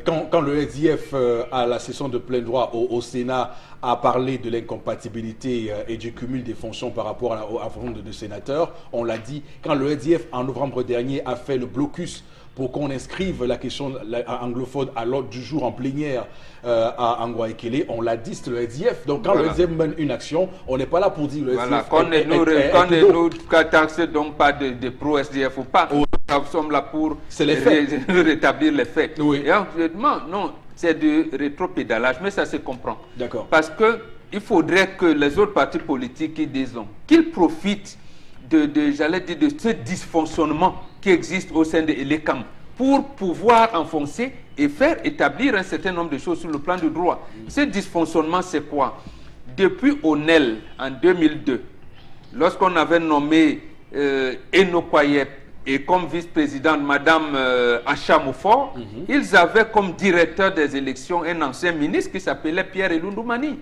Quand le SDF, à la session de plein droit au Sénat, a parlé de l'incompatibilité et du cumul des fonctions par rapport à la fonction de sénateur, on l'a dit. Quand le SDF, en novembre dernier, a fait le blocus pour qu'on inscrive la question anglophone à l'ordre du jour en plénière à Angoa-Ekele, on l'a dit, c'est le SDF. Donc quand le SDF mène une action, on n'est pas là pour dire le SDF. Voilà, qu'on ne nous taxe donc pas de pro-SDF ou pas. sommes là pour les faits. Rétablir les faits. Oui. Et actuellement, non, c'est du rétropédalage, mais ça se comprend. D'accord. Parce que il faudrait que les autres partis politiques qu'ils profitent j'allais dire, de ce dysfonctionnement qui existe au sein de l'ECAM pour pouvoir enfoncer et faire établir un certain nombre de choses sur le plan du droit. Ce dysfonctionnement, c'est quoi? Depuis ONEL, en 2002, lorsqu'on avait nommé Eno Kwayep et comme vice-présidente Madame Acha Moufort, ils avaient comme directeur des élections un ancien ministre qui s'appelait Pierre Elundoumani.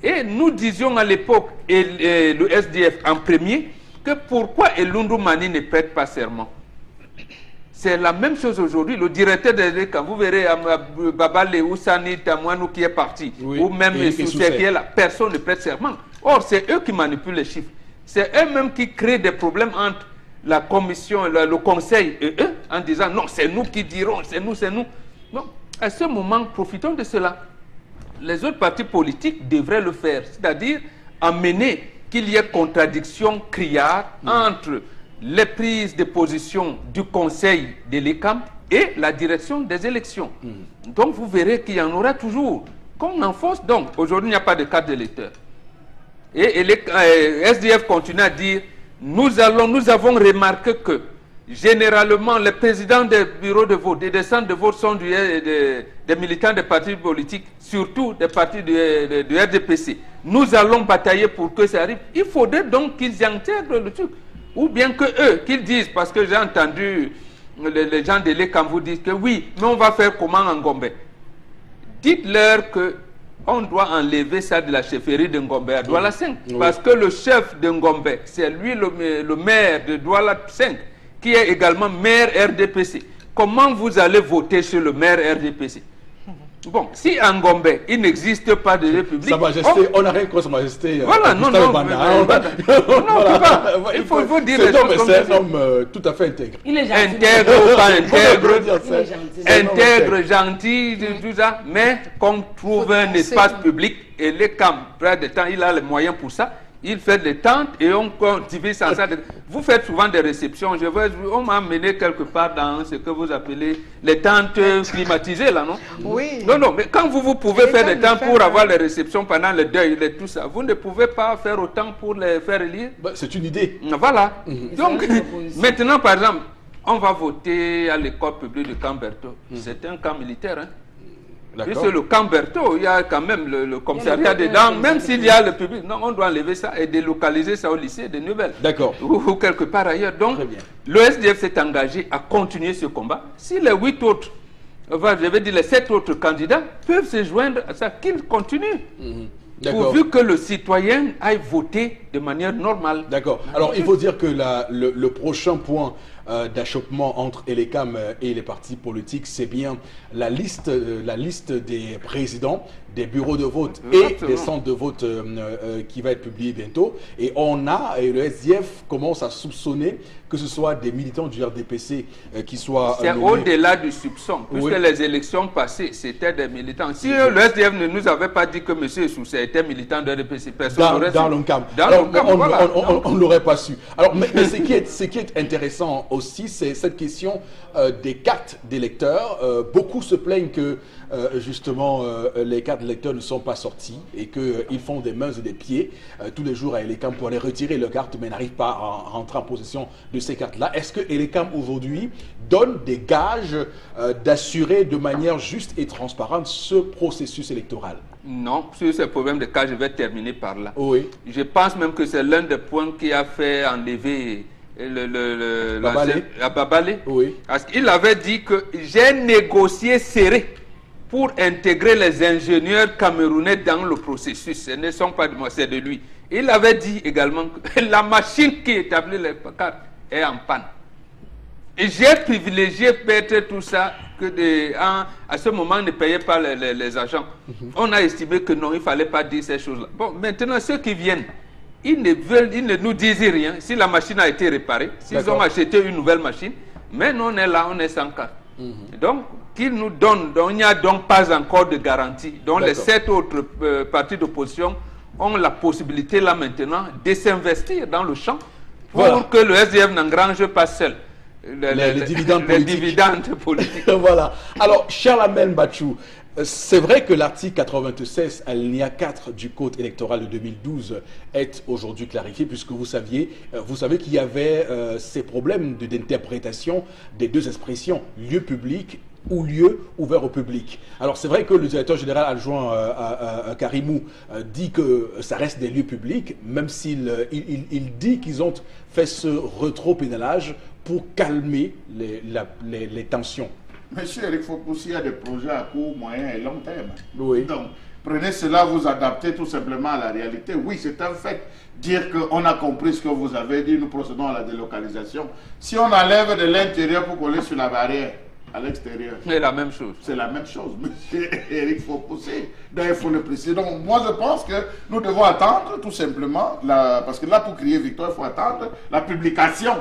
Et nous disions à l'époque, et le SDF en premier, que pourquoi Elundoumani ne prête pas serment? C'est la même chose aujourd'hui. Le directeur des élections, vous verrez Babale ou Sani Tamouanou qui est parti, ou même Soussé qui est là, personne ne prête serment. Or, c'est eux qui manipulent les chiffres. C'est eux-mêmes qui créent des problèmes entre la commission, le conseil et eux, en disant non, c'est nous qui dirons, c'est nous, c'est nous. Non, à ce moment, profitons de cela. Les autres partis politiques devraient le faire, c'est-à-dire amener qu'il y ait contradiction criarde entre les prises de position du conseil de l'ECAM et la direction des élections. Donc vous verrez qu'il y en aura toujours. Qu'on enfonce donc. Aujourd'hui, il n'y a pas de carte d'électeur. Et SDF continue à dire, nous avons remarqué que généralement les présidents des bureaux de vote et des centres de vote sont des militants des partis politiques, surtout des partis du RDPC. Nous allons batailler pour que ça arrive. Il faudrait donc qu'ils intègrent le truc. Ou bien que eux, qu'ils disent, parce que j'ai entendu les gens de l'ECAM vous dire que oui, mais on va faire comment en Ngombe? Dites-leur que on doit enlever ça de la chefferie de Ngombe à Douala 5. Parce que le chef de Ngombe, c'est lui le maire de Douala 5, qui est également maire RDPC. Comment vous allez voter sur le maire RDPC? Bon, si en Ngombe, il n'existe pas de république... Sa Majesté, on n'a rien contre Sa Majesté. Voilà, non, il faut vous dire les choses comme ça. C'est un homme tout à fait intègre. Il est gentil. Intègre ou pas intègre, Il est gentil. intègre, gentil, tout ça, mais qu'on trouve un espace public et les camps, près de temps, il a les moyens pour ça. Il fait des tentes et on divise ça. Vous faites souvent des réceptions. On m'a amené quelque part dans ce que vous appelez les tentes climatisées, là, non? Oui. Non, mais quand vous pouvez faire des tentes pour avoir les réceptions pendant le deuil, tout ça, vous ne pouvez pas faire autant pour les faire élire? C'est une idée. Voilà. Donc, maintenant, par exemple, on va voter à l'école publique de Camberto. C'est un camp militaire, hein? Puisque le camp Berthaud, il y a quand même le commissariat dedans, même s'il y a le public. Non, on doit enlever ça et délocaliser ça au lycée de Nouvelles. D'accord. Ou quelque part ailleurs. Donc, le SDF s'est engagé à continuer ce combat. Si les 8 autres, je vais dire les 7 autres candidats peuvent se joindre à ça, qu'ils continuent. Pourvu que le citoyen aille voter de manière normale. D'accord. Alors, il faut dire que le prochain point d'achoppement entre l'ECAM et les partis politiques, c'est bien la liste des présidents des bureaux de vote et des centres de vote qui va être publiée bientôt. Et le SDF commence à soupçonner que ce soit des militants du RDPC qui soient... C'est au-delà du soupçon, puisque les élections passées, c'était des militants. Si le SDF ne nous avait pas dit que M. Soussé était militant du RDPC, personne n'aurait su. Dans l'ONCAM. On ne l'aurait pas su. Alors, mais ce qui est intéressant aussi, c'est cette question des cartes d'électeurs. Beaucoup se plaignent que justement les cartes d'électeurs ne sont pas sorties et qu'ils font des mains et des pieds tous les jours à l'ECAM pour aller retirer leurs cartes, mais n'arrivent pas à rentrer en possession de ces cartes-là. Est-ce que l'ECAM aujourd'hui donne des gages d'assurer de manière juste et transparente ce processus électoral? Non, sur ce problème de cas, je vais terminer par là. Oui. Je pense même que c'est l'un des points qui a fait enlever Babale. Oui. Parce qu'il avait dit que j'ai négocié serré pour intégrer les ingénieurs camerounais dans le processus. Ce ne sont pas de moi, c'est de lui. Il avait dit également que la machine qui établit les cartes est en panne. Et j'ai privilégié peut-être tout ça que à ce moment, on ne payait pas les agents. On a estimé que non, il ne fallait pas dire ces choses-là. Bon, maintenant, ceux qui viennent, ils ne nous disent rien. Si la machine a été réparée, s'ils ont acheté une nouvelle machine, mais nous, on est là, on est sans carte. Donc, qu'ils nous donnent, il n'y a donc pas encore de garantie. Donc, les 7 autres partis d'opposition ont la possibilité là maintenant de s'investir dans le champ pour que le SDF n'engrange pas seul. les dividendes les politiques. dividendes politiques. Voilà. Alors, Charlamel Bachou, c'est vrai que l'article 96, alinéa 4 du Code électoral de 2012 est aujourd'hui clarifié, puisque vous savez qu'il y avait ces problèmes d'interprétation des deux expressions, lieu public ou lieu ouvert au public. Alors c'est vrai que le directeur général adjoint Karimou dit que ça reste des lieux publics, même s'il il dit qu'ils ont fait ce rétropédalage pour calmer les tensions. Monsieur Eric Fopoussi a des projets à court, moyen et long terme. Oui. Donc, prenez cela, vous adaptez tout simplement à la réalité. Oui, c'est un fait. Dire qu'on a compris ce que vous avez dit, nous procédons à la délocalisation. Si on enlève de l'intérieur pour coller sur la barrière, à l'extérieur, C'est la même chose. c'est la même chose. Monsieur Eric Fopoussi, donc il faut le préciser. Donc, moi, je pense que nous devons attendre tout simplement, parce que là, pour crier victoire, il faut attendre la publication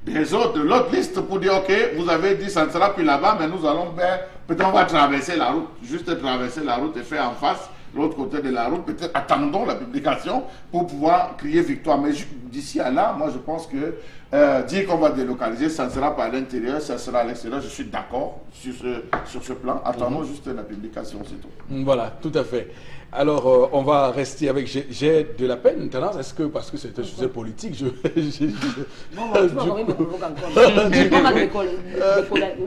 des autres, de l'autre liste pour dire, ok, vous avez dit ça ne sera plus là-bas, mais nous allons faire, peut-être on va traverser la route, juste traverser la route et faire en face l'autre côté de la route, peut-être attendons la publication pour pouvoir crier victoire. Mais d'ici à là, moi je pense que dire qu'on va délocaliser, ça ne sera pas à l'intérieur, ça sera à l'extérieur, je suis d'accord sur ce plan, attendons juste la publication, c'est tout. Voilà, tout à fait. Alors, on va rester avec... J'ai de la peine maintenant, est-ce que, parce que c'est un sujet politique, Non, tu vas envoyer mes provoques encore. On va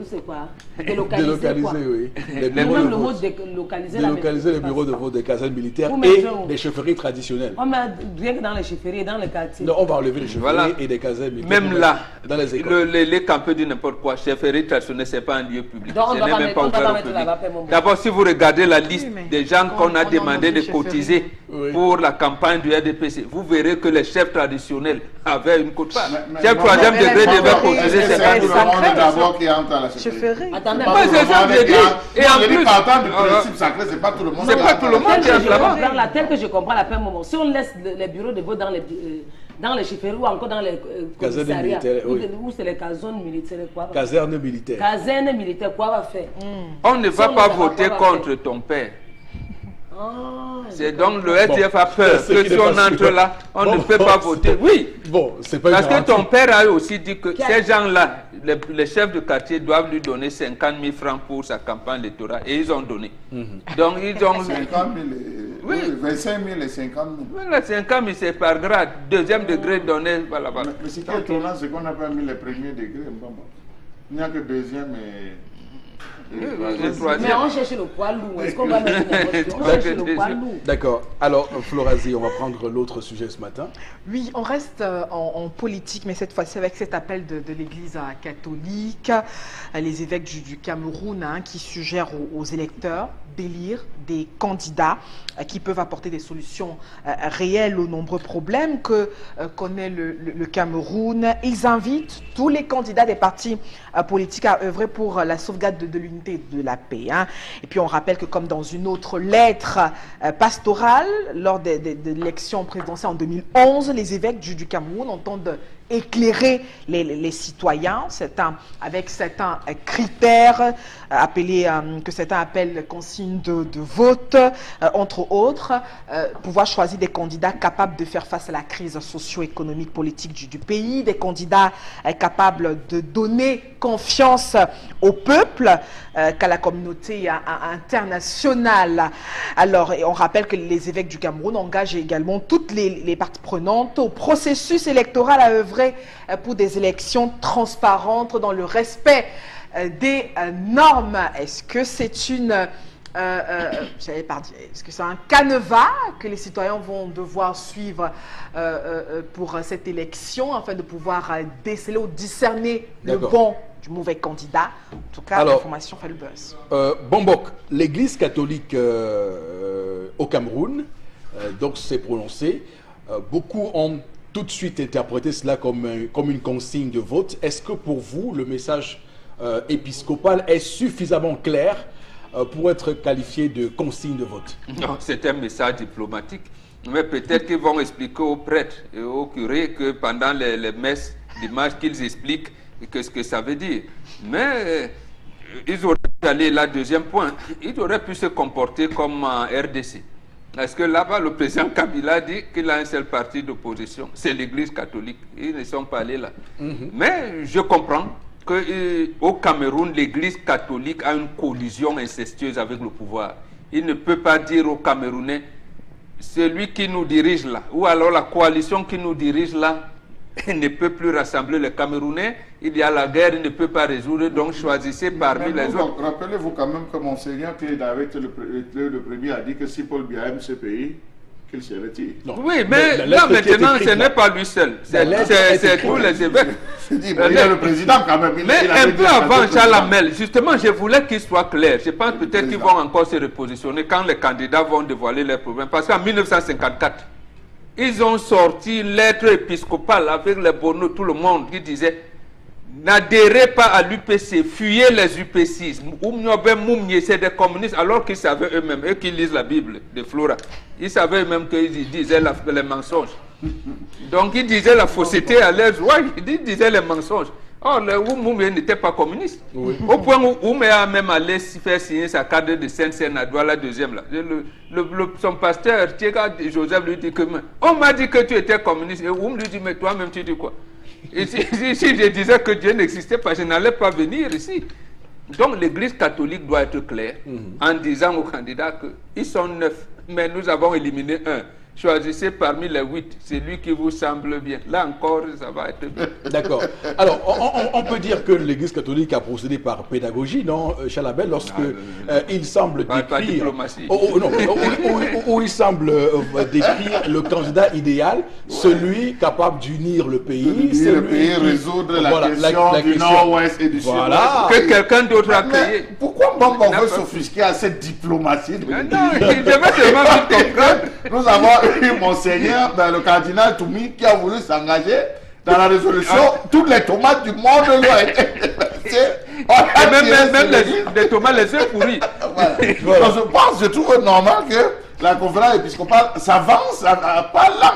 c'est quoi? Délocaliser quoi? Délocaliser, oui. Même le mot délocaliser. Délocaliser les bureaux de vote des casernes militaires Vous et mettez où? des chefferies traditionnelles. On met rien que dans les chefferies, dans les quartiers. Non, on va enlever les chefferies Voilà. et des casernes militaires. Même là, dans les écoles. les campeurs disent n'importe quoi. Chefferie traditionnelle, ce n'est pas un lieu public. Donc, on Ce va n'est pas même mettre- pas on va ouvert pas au mettre public. là-bas, paix, mon bon. D'abord, si vous regardez la liste mais des gens qu'on a on demandé enlève de les cotiser Oui. pour la campagne du RDPC, vous verrez que les chefs traditionnels avaient une cote part. Mais- Chef mais- troisième mais degré la devait chefferie, cotiser Est-ce que c'est 50 tout 000 le francs. monde d'abord qui entre à la Je chefferie? ferai. Attendez, Ouais, c'est ça que je dis. Et en plus, partant du principe sacré, c'est pas tout le monde. c'est qui pas entre tout à le la monde qui chefferie. entre là-bas. Tel que je comprends la peine moment, si on laisse les bureaux de vote dans les chefferies ou encore dans les Casernes commissariats, militaires, oui. où c'est les casernes militaires, quoi? Casernes militaires. Caserne militaire, quoi va faire? On ne va Si on pas ne voter va pas contre ton père. Ah, C'est donc le SDF a peur c'est que qui si n'est on pas entre sûr. là, on Bon, ne peut pas voter. Oui, Bon, c'est pas une parce que garantie. ton père a aussi dit que Qui a- ces gens-là, les chefs de quartier doivent lui donner 50 000 francs pour sa campagne électorale. Et ils ont donné. Donc ils ont... 50 000 Oui. 25 000 et 50 000. Voilà, 50 000 c'est par grade. Deuxième degré donné, voilà. Mais ce qui est étonnant, c'est qu'on n'a pas mis les premiers degrés. Il n'y a que deuxième et le troisième. mais on cherche le poids lourd. Est-ce qu'on va mettre on cherche le poids lourd? D'accord. Alors, Florazie, on va prendre l'autre sujet ce matin. Oui, on reste en politique, mais cette fois-ci avec cet appel de l'Église catholique, les évêques du Cameroun qui suggèrent aux électeurs d'élire des candidats qui peuvent apporter des solutions réelles aux nombreux problèmes que connaît le Cameroun. Ils invitent tous les candidats des partis politiques à œuvrer pour la sauvegarde de l'unité et de la paix. Et puis on rappelle que comme dans une autre lettre pastorale, lors de l'élection présidentielle en 2011, les évêques du Cameroun entendent éclairer les citoyens avec certains critères que certains appellent consignes de vote, entre autres, pouvoir choisir des candidats capables de faire face à la crise socio-économique politique du pays, des candidats capables de donner confiance au peuple qu'à la communauté internationale. Alors, on rappelle que les évêques du Cameroun engagent également toutes les parties prenantes au processus électoral à œuvrer pour des élections transparentes dans le respect des normes. Est-ce que c'est est-ce que c'est un canevas que les citoyens vont devoir suivre pour cette élection afin de pouvoir déceler ou discerner le D'accord. bon du mauvais candidat? En tout cas, Alors, l'information fait le buzz. Bombok, l'Église catholique au Cameroun, donc s'est prononcée. Beaucoup ont tout de suite interprété cela comme une consigne de vote. Est-ce que pour vous, le message épiscopal est suffisamment clair pour être qualifié de consigne de vote? Non, c'est un message diplomatique. Mais peut-être qu'ils vont expliquer aux prêtres et aux curés que pendant les messes dimanche, qu'ils expliquent ce que ça veut dire. Mais ils auraient pu aller là, deuxième point, ils auraient pu se comporter comme en RDC. Parce que là-bas, le président Kabila dit qu'il a un seul parti d'opposition, c'est l'Église catholique. Ils ne sont pas allés là. Mais je comprends qu'au Cameroun, l'Église catholique a une collusion incestueuse avec le pouvoir. Il ne peut pas dire aux Camerounais, celui qui nous dirige là, ou alors la coalition qui nous dirige là, ne peut plus rassembler les Camerounais. Il y a la guerre, il ne peut pas résoudre, donc choisissez parmi les autres. Rappelez-vous quand même que Monseigneur Cléda, avec le premier, a dit que si Paul Biya aime ce pays, qu'il se retire. Oui, mais là maintenant, ce n'est pas lui seul, c'est tous les évêques. Je dis, il est le président quand même. Mais un peu avant Charles Hamel, justement, je voulais qu'il soit clair. Je pense peut-être qu'ils vont encore se repositionner quand les candidats vont dévoiler leurs problèmes. Parce qu'en 1954, ils ont sorti une lettre épiscopale avec les bonneaux, tout le monde, qui disait n'adhérez pas à l'UPC, fuyez les UPC. C'est des communistes, alors qu'ils savaient eux-mêmes, eux qui lisent la Bible de Flora, ils savaient eux-mêmes qu'ils disaient les mensonges. Donc ils disaient la fausseté à l'aise, ouais, ils disaient les mensonges. Or, le Oumoué n'était pas communiste. Oui. Au point où Oumé a même allé faire signer sa carte de Sainte-Seine à Douala, la deuxième. Là. Son pasteur, Thiega Joseph, lui dit que on m'a dit que tu étais communiste. Et Oum lui dit, mais toi-même, tu dis quoi? Et si je disais que Dieu n'existait pas, je n'allais pas venir ici. Donc l'Église catholique doit être claire en disant aux candidats qu'ils sont 9, mais nous avons éliminé un. Choisissez parmi les 8, c'est lui qui vous semble bien. Là encore, ça va être bien. D'accord. Alors, on peut dire que l'Église catholique a procédé par pédagogie, non, Chalabel, lorsque il semble décrire... Où il semble décrire le candidat idéal, celui capable d'unir le pays. Unir le pays, résoudre la question du nord-ouest et du sud-ouest. Que quelqu'un d'autre a créé. Pourquoi on veut s'offusquer à cette diplomatie? Non, je vais seulement vous comprendre. Nous avons eu Monseigneur, le cardinal Toumi, qui a voulu s'engager dans la résolution. Toutes les tomates du monde lui ont été même les tomates, les œufs pourris. Voilà. Je trouve normal que la conférence épiscopale s'avance pas là.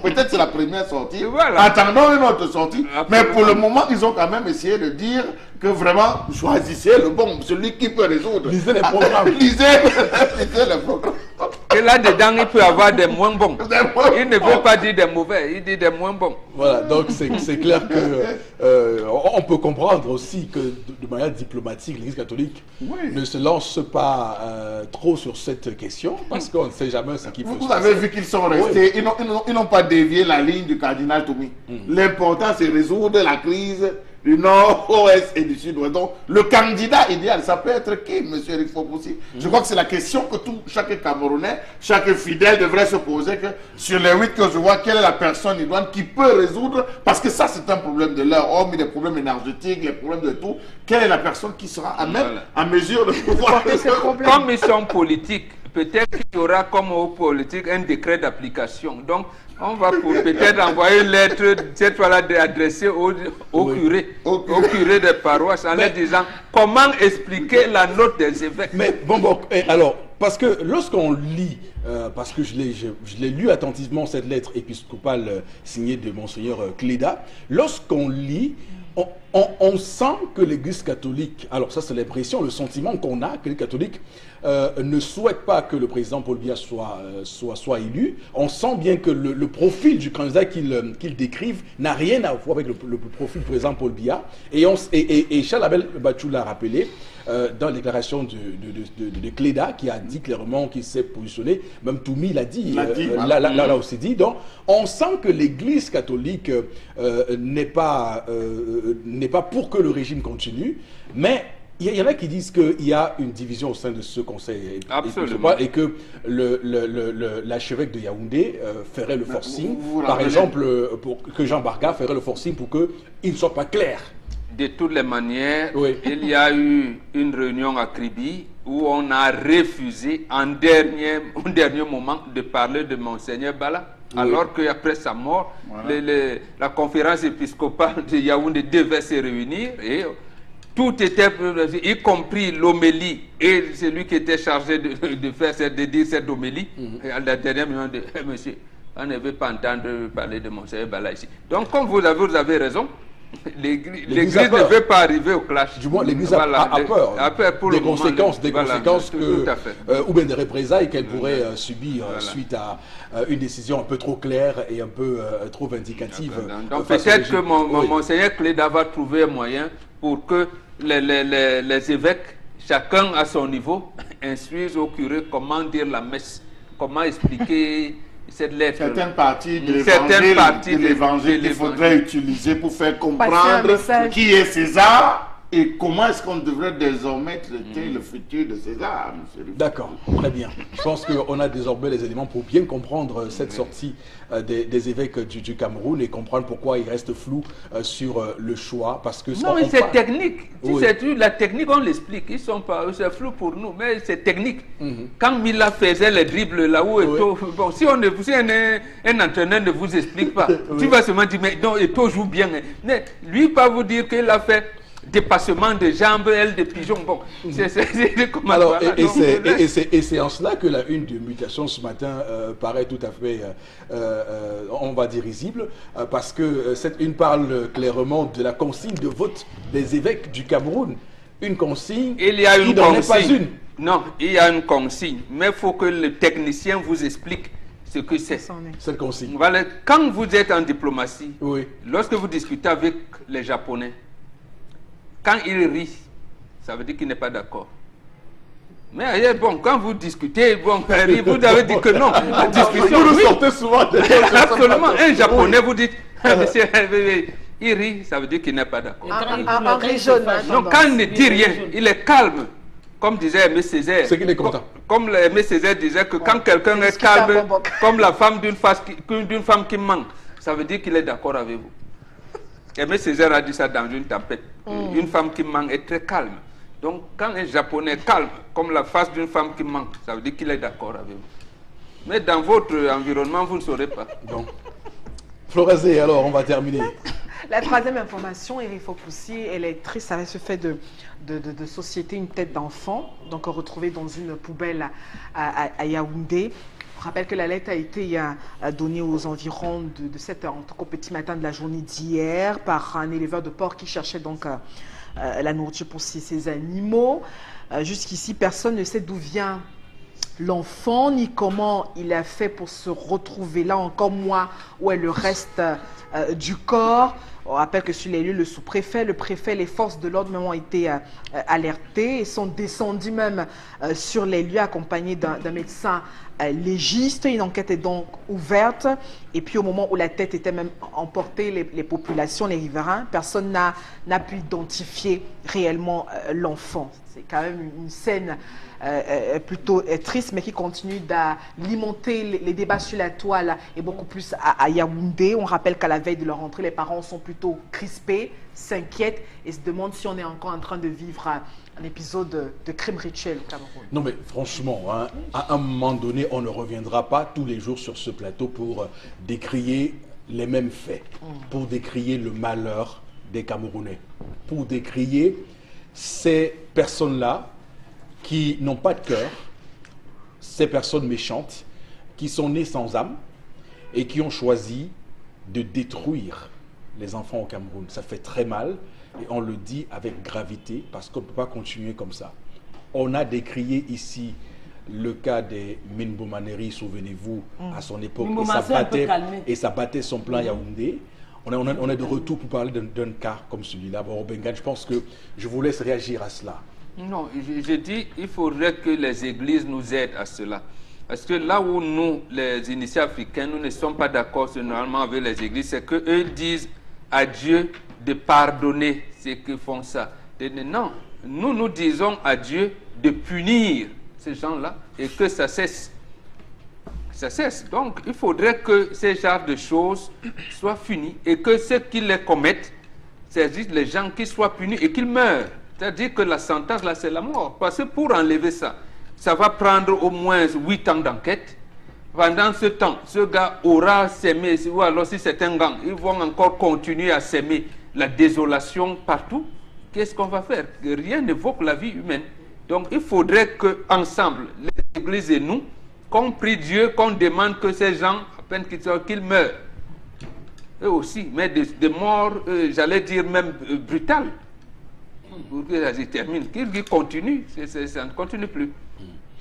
Peut-être c'est la première sortie. Voilà. Attendons une autre sortie. Mais pour le moment, ils ont quand même essayé de dire que vraiment, choisissez le bon, celui qui peut résoudre. Lisez les programmes. Lisez les programmes. Et là-dedans, il peut y avoir des moins bons. Il ne veut pas dire des mauvais, il dit des moins bons. Voilà, donc c'est clair que on peut comprendre aussi que de manière diplomatique, l'Église catholique ne se lance pas trop sur cette question parce qu'on ne sait jamais ce qui peut se passer. Vous avez vu qu'ils sont restés, ils n'ont pas dévié la ligne du cardinal Toumi. L'important, c'est résoudre la crise du nord-ouest et du sud-ouest. Donc, le candidat idéal, ça peut être qui, M. Eric Fopoussi? Je crois que c'est la question que chaque Camerounais, chaque fidèle devrait se poser, que sur les 8 que je vois, quelle est la personne idoine qui peut résoudre, parce que ça, c'est un problème de l'heure, hormis des problèmes énergétiques, les problèmes de tout. Quelle est la personne qui sera à mesure de pouvoir résoudre? Comme ils sont politiques, peut-être qu'il y aura comme aux politiques un décret d'application. Donc, on va peut-être envoyer une lettre, cette fois-là, adressée au curé, au curé des paroisses, en leur disant comment expliquer la note des évêques. Mais bon, alors, parce que lorsqu'on lit, parce que je l'ai lu attentivement, cette lettre épiscopale signée de Monseigneur Cléda, lorsqu'on lit, on sent que l'Église catholique, alors ça c'est l'impression, le sentiment qu'on a, que les catholiques ne souhaitent pas que le président Paul Biya soit élu. On sent bien que le profil du candidat qu'ils décrivent n'a rien à voir avec le profil du président Paul Biya. Et Charles Abel Bachou l'a rappelé dans la déclaration de Cléda, qui a dit clairement qu'il s'est positionné, même Toumi l'a dit, là aussi dit. Donc on sent que l'Église catholique n'est pas pour que le régime continue, mais il y en a qui disent qu'il y a une division au sein de ce conseil et que l'archevêque de Yaoundé ferait le forcing, par exemple, pour que Jean Barga ferait le forcing pour qu'il ne soit pas clair. De toutes les manières, il y a eu une réunion à Kribi où on a refusé au dernier moment de parler de Monseigneur Bala. Alors qu'après sa mort, la conférence épiscopale de Yaoundé devait se réunir et tout était, y compris l'homélie, et celui qui était chargé de dire cette homélie, à la dernière minute, monsieur, on ne veut pas entendre parler de Monseigneur Bala ici. Donc, comme vous avez raison, L'église ne veut pas arriver au clash. Du moins, l'Église a peur pour des le moment, conséquences, voilà, tout à fait. ou bien des représailles qu'elle pourrait subir suite à une décision un peu trop claire et un peu trop vindicative. Donc peut-être que Monseigneur Cléda va trouver un moyen pour que les évêques, chacun à son niveau, instruisent au curé comment dire la messe, comment expliquer cette lettre. Certaines parties de l'évangile qu'il faudrait utiliser pour faire comprendre qui est César et comment est-ce qu'on devrait désormais traiter le futur de César. D'accord, très bien. Je pense qu'on a désormais les éléments pour bien comprendre cette sortie des évêques du Cameroun et comprendre pourquoi il reste flou sur le choix. Parce que non, mais c'est technique. Oui. La technique, on l'explique. Ils sont pas, c'est flou pour nous, mais c'est technique. Quand Mila faisait les dribbles là-haut, bon, si un entraîneur ne vous explique pas, tu vas seulement dire, mais non, Eto'o joue bien. Mais lui, pas vous dire qu'il a fait dépassement de jambes, ailes de pigeon. Bon, alors, et c'est en cela que la une de Mutation ce matin paraît tout à fait, on va dire, risible, parce que cette une parle clairement de la consigne de vote des évêques du Cameroun. Une consigne, il y a une n'en est pas une. Non, il y a une consigne, mais il faut que le technicien vous explique ce que c'est. Cette consigne. Voilà, quand vous êtes en diplomatie, oui, lorsque vous discutez avec les Japonais, quand il rit, ça veut dire qu'il n'est pas d'accord. Mais bon, quand vous discutez, bon, vous avez dit que non. La discussion, vous nous sortez souvent. Absolument. Un Japonais, vous dites, monsieur, il rit, ça veut dire qu'il n'est pas d'accord. Donc quand il ne dit rien, il est calme. Comme disait Aimé Césaire. C'est qu'il est content. Comme Aimé Césaire disait que quand quelqu'un est calme, comme la femme d'une femme qui manque, ça veut dire qu'il est d'accord avec vous. Aimé Césaire a dit ça dans une tempête. Une femme qui manque est très calme. Donc, quand un Japonais est calme, comme la face d'une femme qui manque, ça veut dire qu'il est d'accord avec vous. Mais dans votre environnement, vous ne saurez pas. Donc, Florazé, alors, on va terminer. La troisième information, Eric Fopoussi, elle est triste avec ce fait de société, une tête d'enfant, donc retrouvée dans une poubelle à Yaoundé. Je rappelle que la lettre a été donnée aux environs de 7 heures, en tout cas au petit matin de la journée d'hier, par un éleveur de porc qui cherchait donc la nourriture pour ses animaux. Jusqu'ici, personne ne sait d'où vient l'enfant, ni comment il a fait pour se retrouver là, encore moins où est le reste du corps. On rappelle que sur les lieux, le sous-préfet, le préfet, les forces de l'ordre ont été alertés et sont descendus même sur les lieux accompagnés d'un médecin légiste. Une enquête est donc ouverte. Et puis au moment où la tête était même emportée, les populations, les riverains, personne n'a pu identifier réellement l'enfant. C'est quand même une scène plutôt triste, mais qui continue d'alimenter les débats sur la toile et beaucoup plus à Yaoundé. On rappelle qu'à la veille de leur entrée, les parents sont plutôt crispés, s'inquiètent et se demandent si on est encore en train de vivre un épisode de crime rituel au Cameroun. Non mais franchement, hein, à un moment donné, on ne reviendra pas tous les jours sur ce plateau pour décrier les mêmes faits, pour décrier le malheur des Camerounais, pour décrier ces personnes-là qui n'ont pas de cœur, ces personnes méchantes, qui sont nées sans âme et qui ont choisi de détruire les enfants au Cameroun. Ça fait très mal et on le dit avec gravité parce qu'on ne peut pas continuer comme ça. On a décrié ici le cas des Minbomaneri, souvenez-vous, à son époque, et ça battait son plan Yaoundé. On est de retour pour parler d'un cas comme celui-là. Bon, Bengan, je pense que je vous laisse réagir à cela. Non, je dis il faudrait que les églises nous aident à cela. Parce que là où nous, les initiés africains, nous ne sommes pas d'accord normalement avec les églises, c'est qu'eux disent à Dieu de pardonner ceux qui font ça. Non, nous disons à Dieu de punir ces gens-là et que ça cesse. Ça cesse. Donc, il faudrait que ces genres de choses soient finies et que ceux qui les commettent, c'est-à-dire les gens qui soient punis et qu'ils meurent. C'est-à-dire que la sentence, là, c'est la mort. Parce que pour enlever ça, ça va prendre au moins 8 ans d'enquête. Pendant ce temps, ce gars aura sémé, ou alors si c'est un gang, ils vont encore continuer à s'aimer la désolation partout. Qu'est-ce qu'on va faire? Rien n'évoque la vie humaine. Donc, il faudrait qu'ensemble, les églises et nous, qu'on prie Dieu, qu'on demande que ces gens, à peine qu'ils meurent. eux aussi, mais des morts, j'allais dire même brutales. Pour que ça se termine, qu'il continue, ça ne continue plus.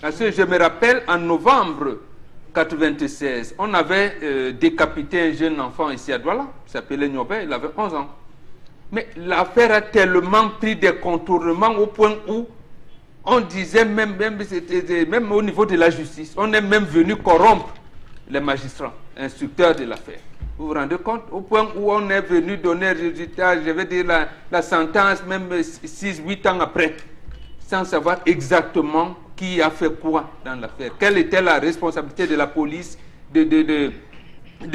Parce que je me rappelle, en novembre 1996, on avait décapité un jeune enfant ici à Douala, il s'appelait Niobé, il avait 11 ans. Mais l'affaire a tellement pris des contournements au point où on disait même au niveau de la justice, on est même venu corrompre les magistrats, instructeurs de l'affaire. Vous vous rendez compte? Au point où on est venu donner un résultat, je vais dire la sentence, même 6-8 ans après, sans savoir exactement qui a fait quoi dans l'affaire. Quelle était la responsabilité de la police, de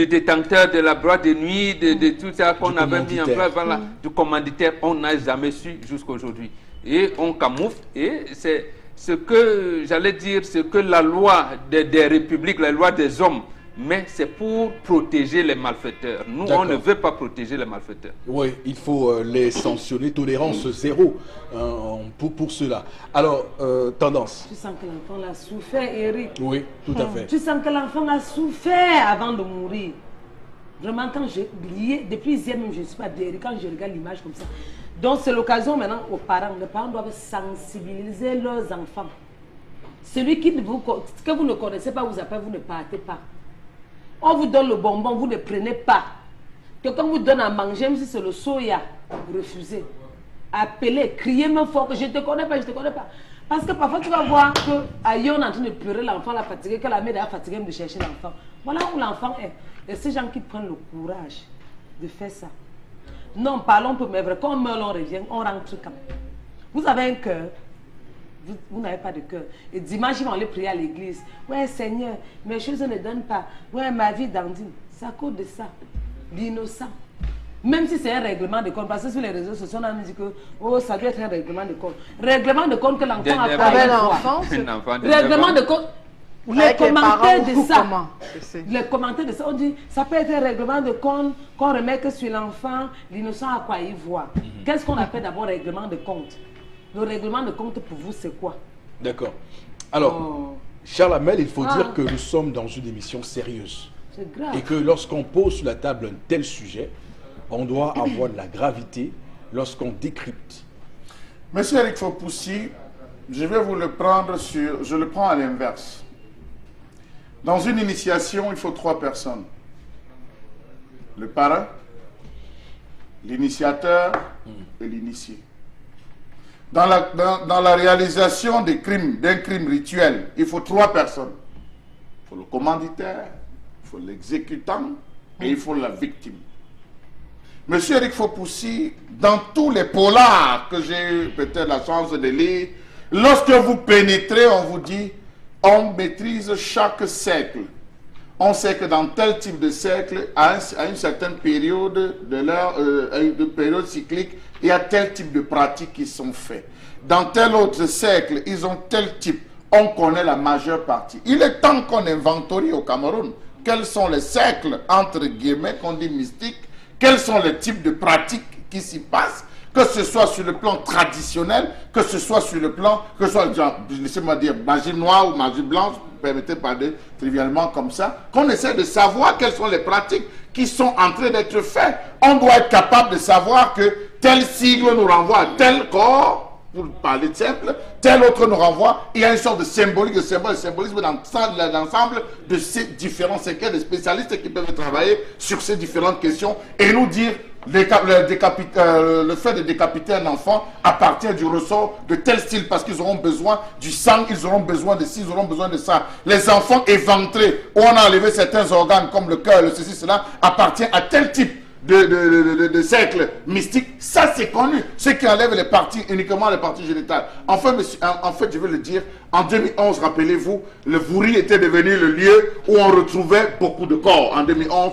détenteurs de la boîte de nuit, de tout ça qu'on avait mis en place, voilà, du commanditaire, on n'a jamais su jusqu'à aujourd'hui. Et on camoufle, et c'est ce que, j'allais dire, ce que la loi des républiques, la loi des hommes, mais c'est pour protéger les malfaiteurs. Nous, on ne veut pas protéger les malfaiteurs. Oui, il faut les sanctionner, tolérance zéro pour cela. Alors, tendance. Tu sens que l'enfant a souffert, Eric. Oui, tout à fait. Tu sens que l'enfant a souffert avant de mourir. Vraiment, quand j'ai oublié, depuis hier même, je ne suis pas bien, quand je regarde l'image comme ça. Donc, c'est l'occasion maintenant aux parents. Les parents doivent sensibiliser leurs enfants. Celui que vous ne connaissez pas vous appelle, vous ne partez pas. On vous donne le bonbon, vous ne prenez pas. Quelqu'un vous donne à manger, même si c'est le soya, vous refusez. Appelez, criez même fort que je ne te connais pas, je ne te connais pas. Parce que parfois tu vas voir qu'ailleurs on est en train de pleurer, l'enfant l'a fatigué, que la mère est fatiguée de chercher l'enfant. Voilà où l'enfant est. Et ces gens qui prennent le courage de faire ça. Non, parlons peu, mais vrai, quand on meurt, on revient, on rentre quand même. Vous avez un cœur. Vous n'avez pas de cœur. Et dimanche, ils vont aller prier à l'église. Ouais, Seigneur, mes choses ne donnent pas. Ouais, ma vie dandine. C'est à cause de ça. L'innocent. Même si c'est un règlement de compte, parce que sur les réseaux sociaux, on a dit que oh, ça doit être un règlement de compte. Règlement de compte que l'enfant a pas l'enfant. Règlement de compte. Les commentaires de ça. Les commentaires de ça, on dit ça peut être un règlement de compte qu'on remet que sur l'enfant, l'innocent à quoi il voit. Qu'est-ce qu'on appelle d'abord règlement de compte? Le règlement de compte pour vous, c'est quoi? D'accord. Alors, Charles Hamel, il faut dire que nous sommes dans une émission sérieuse. C'est grave. Et que lorsqu'on pose sur la table un tel sujet, on doit avoir de la gravité lorsqu'on décrypte. Monsieur Eric Fopoussi, je vais vous le prendre sur... Je le prends à l'inverse. Dans une initiation, il faut 3 personnes. Le parrain, l'initiateur et l'initié. Dans la réalisation d'un crime rituel, il faut 3 personnes. Il faut le commanditaire, il faut l'exécutant et il faut la victime. Monsieur Eric Fopoussi, dans tous les polars que j'ai eu peut-être la chance de lire, lorsque vous pénétrez, on vous dit, on maîtrise chaque siècle. On sait que dans tel type de siècle, à une certaine période de période cyclique, il y a tel type de pratiques qui sont faites. Dans tel autre siècle, ils ont tel type. On connaît la majeure partie. Il est temps qu'on inventorie au Cameroun quels sont les siècles, entre guillemets, qu'on dit mystiques, quels sont les types de pratiques qui s'y passent, que ce soit sur le plan traditionnel, que ce soit sur le plan, que ce soit, laissez-moi dire, magie noire ou magie blanche, permettez de parler trivialement comme ça, qu'on essaie de savoir quelles sont les pratiques qui sont en train d'être faites. On doit être capable de savoir que tel sigle nous renvoie à tel corps, pour parler de simple, tel autre nous renvoie. Il y a une sorte de symbolisme dans l'ensemble de ces différents secteurs, des spécialistes qui peuvent travailler sur ces différentes questions et nous dire le fait de décapiter un enfant appartient du ressort de tel style parce qu'ils auront besoin du sang, ils auront besoin de ci, ils auront besoin de ça. Les enfants éventrés où on a enlevé certains organes comme le cœur, le ceci, cela appartient à tel type de cercle mystique. Ça c'est connu. Ceux qui enlèvent les parties, uniquement les parties génitales. Enfin, en fait, je veux le dire, en 2011, rappelez-vous, le Vouri était devenu le lieu où on retrouvait beaucoup de corps. En 2011,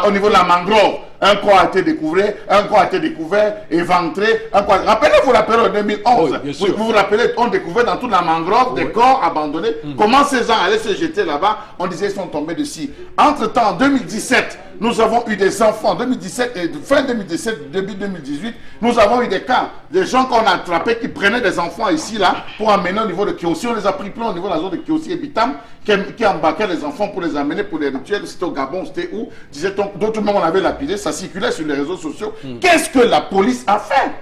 au niveau de la mangrove, un corps a été découvert, éventré, un corps... Rappelez-vous la période 2011. Oui, vous vous rappelez, on découvrait dans toute la mangrove des corps abandonnés. Comment ces gens allaient se jeter là-bas? On disait qu'ils sont tombés dessus. Entre-temps, en 2017, nous avons eu des enfants. En 2017, 2017, fin 2017, début 2018, nous avons eu des cas, des gens qu'on a attrapés qui prenaient des enfants ici, là, pour amener au niveau de Kiossi. On les a pris plein au niveau de la zone de Kiossi et Bitam, qui embarquaient les enfants pour les amener pour les rituels. C'était au Gabon, c'était où, disait-on, d'autres moments on avait lapidé, ça circulait sur les réseaux sociaux. Qu'est-ce que la police a fait?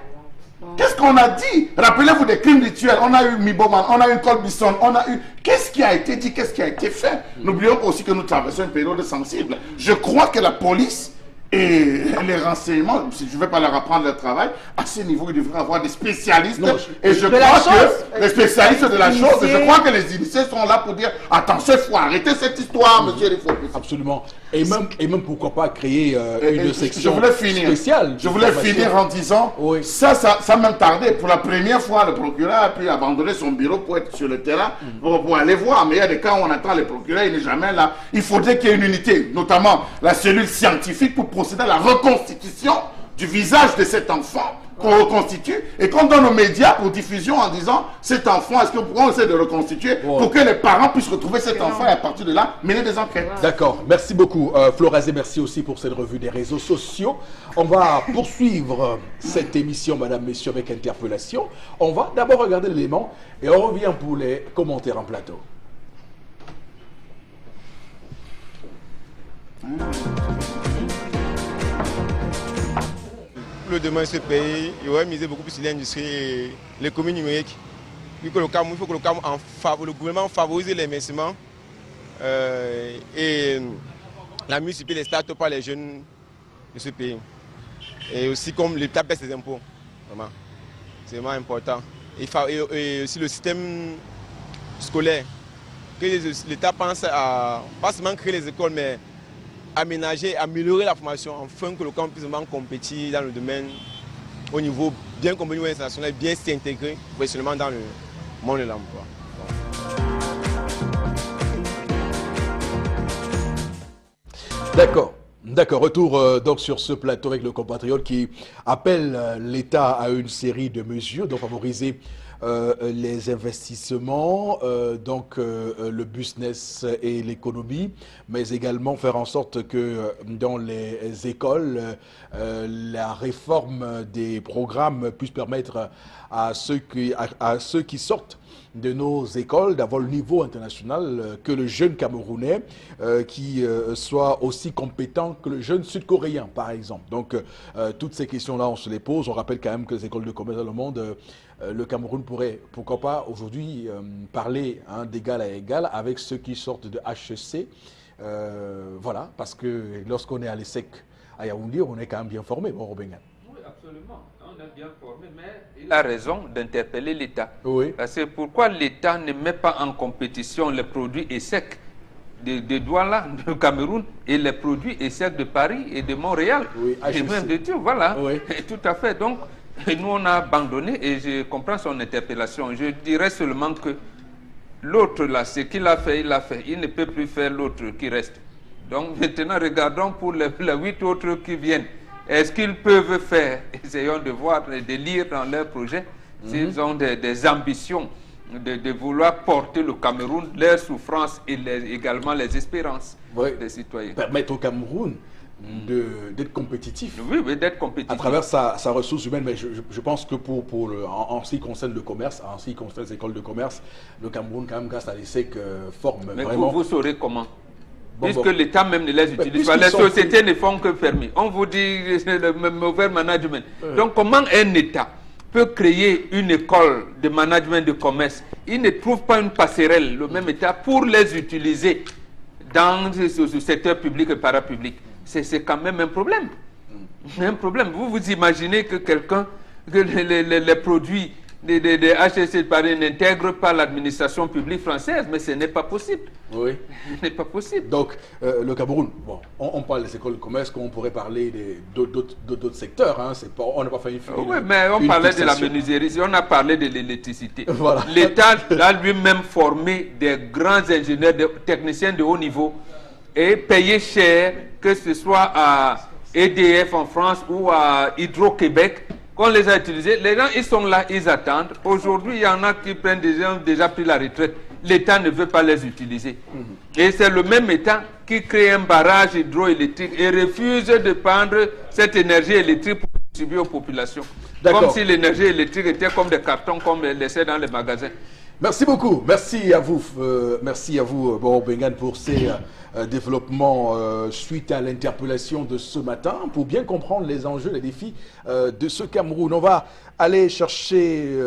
Qu'est-ce qu'on a dit? Rappelez-vous des crimes rituels. On a eu Miboman, on a eu Colbison, on a eu... Qu'est-ce qui a été dit? Qu'est-ce qui a été fait? N'oublions aussi que nous traversons une période sensible. Je crois que la police et les renseignements, je ne vais pas leur apprendre leur travail, à ce niveau, ils devraient avoir des spécialistes. Et je crois que les spécialistes de la chose, je crois que les initiés sont là pour dire attention, il faut arrêter cette histoire, monsieur Eric Fopusi. Absolument. Et même pourquoi pas créer une section spéciale. Je voulais finir en disant, oui. ça m'a tardé. Pour la première fois, le procureur a pu abandonner son bureau pour être sur le terrain, pour aller voir. Mais il y a des cas où on attend le procureur, il n'est jamais là. Il faudrait qu'il y ait une unité, notamment la cellule scientifique, pour procéder à la reconstitution du visage de cet enfant qu'on reconstitue et qu'on donne aux médias pour diffusion en disant cet enfant, est-ce qu'on pourra essayer de reconstituer pour que les parents puissent retrouver cet enfant et à partir de là mener des enquêtes. D'accord, merci beaucoup Florazé, merci aussi pour cette revue des réseaux sociaux. On va poursuivre cette émission, madame, messieurs, avec interpellation. On va d'abord regarder l'élément et on revient pour les commentaires en plateau. Le demain de ce pays, il aurait misé beaucoup plus sur l'industrie et l'économie numérique. Vu que il faut que le gouvernement favorise l'investissement et la multiplier les startups par les jeunes de ce pays. Et aussi comme l'État baisse ses impôts, vraiment. C'est vraiment important. Et aussi le système scolaire, que l'État pense à pas seulement créer les écoles, mais aménager, améliorer la formation afin que le camp puisse vraiment compétir dans le domaine au niveau bien compétitif international, bien s'intégrer professionnellement dans le monde de l'emploi. D'accord. Retour donc sur ce plateau avec le compatriote qui appelle l'État à une série de mesures pour favoriser les investissements, le business et l'économie, mais également faire en sorte que dans les écoles, la réforme des programmes puisse permettre à ceux qui sortent de nos écoles d'avoir le niveau international, que le jeune Camerounais qui soit aussi compétent que le jeune Sud-Coréen, par exemple. Donc, toutes ces questions-là, on se les pose. On rappelle quand même que les écoles de commerce dans le monde, le Cameroun pourrait, pourquoi pas, aujourd'hui, parler d'égal à égal avec ceux qui sortent de HEC. Voilà, parce que lorsqu'on est à l'ESSEC à Yaoundé, on est quand même bien formé, bon, Robin. Oui, absolument. On est bien formé, mais il a raison d'interpeller l'État. Oui. Parce que pourquoi l'État ne met pas en compétition les produits ESSEC de Douala, du Cameroun, et les produits ESSEC de Paris et de Montréal, et même de Dieu, voilà, oui. Tout à fait. Donc, nous, on a abandonné, et je comprends son interpellation. Je dirais seulement que l'autre, là, ce qu'il a fait, il l'a fait. Il ne peut plus faire l'autre qui reste. Donc, maintenant, regardons pour les 8 autres qui viennent. Est-ce qu'ils peuvent faire? Essayons de voir, de lire dans leur projet, s'ils ont des ambitions de vouloir porter le Cameroun, leurs souffrances et également les espérances des citoyens. Permettre au Cameroun d'être compétitif. Oui, d'être compétitif. À travers sa ressource humaine, mais je pense que en ce qui concerne le commerce, en ce qui concerne les écoles de commerce, le Cameroun, quand même, grâce à l'ESSEC, forme mais vraiment... vous saurez comment? Puisque l'État même ne les utilise pas, les sociétés ne font que fermer. On vous dit le mauvais management. Donc comment un État peut créer une école de management de commerce? Il ne trouve pas une passerelle, le même État, pour les utiliser dans ce secteur public et parapublic. C'est quand même un problème. Un problème. Vous imaginez que quelqu'un, que les produits de HEC de Paris n'intègrent pas l'administration publique française, mais ce n'est pas possible. Oui. Ce n'est pas possible. Donc, le Cameroun, bon, on parle des écoles de commerce, comme on pourrait parler d'autres secteurs. Hein, on n'a pas fait oui, mais on parlait de la menuiserie, on a parlé de l'électricité. Voilà. L'État a lui-même formé des grands ingénieurs, des techniciens de haut niveau et payé cher, que ce soit à EDF en France ou à Hydro-Québec. Qu'on les a utilisés, les gens ils sont là, ils attendent. Aujourd'hui, il y en a qui prennent déjà pris la retraite. l'État ne veut pas les utiliser. Et c'est le même État qui crée un barrage hydroélectrique et refuse de prendre cette énergie électrique pour distribuer aux populations. Comme si l'énergie électrique était comme des cartons qu'on laissait dans les magasins. Merci beaucoup. Merci à vous, Boro Bengan, pour ces développements suite à l'interpellation de ce matin, pour bien comprendre les enjeux, les défis de ce Cameroun. On va aller chercher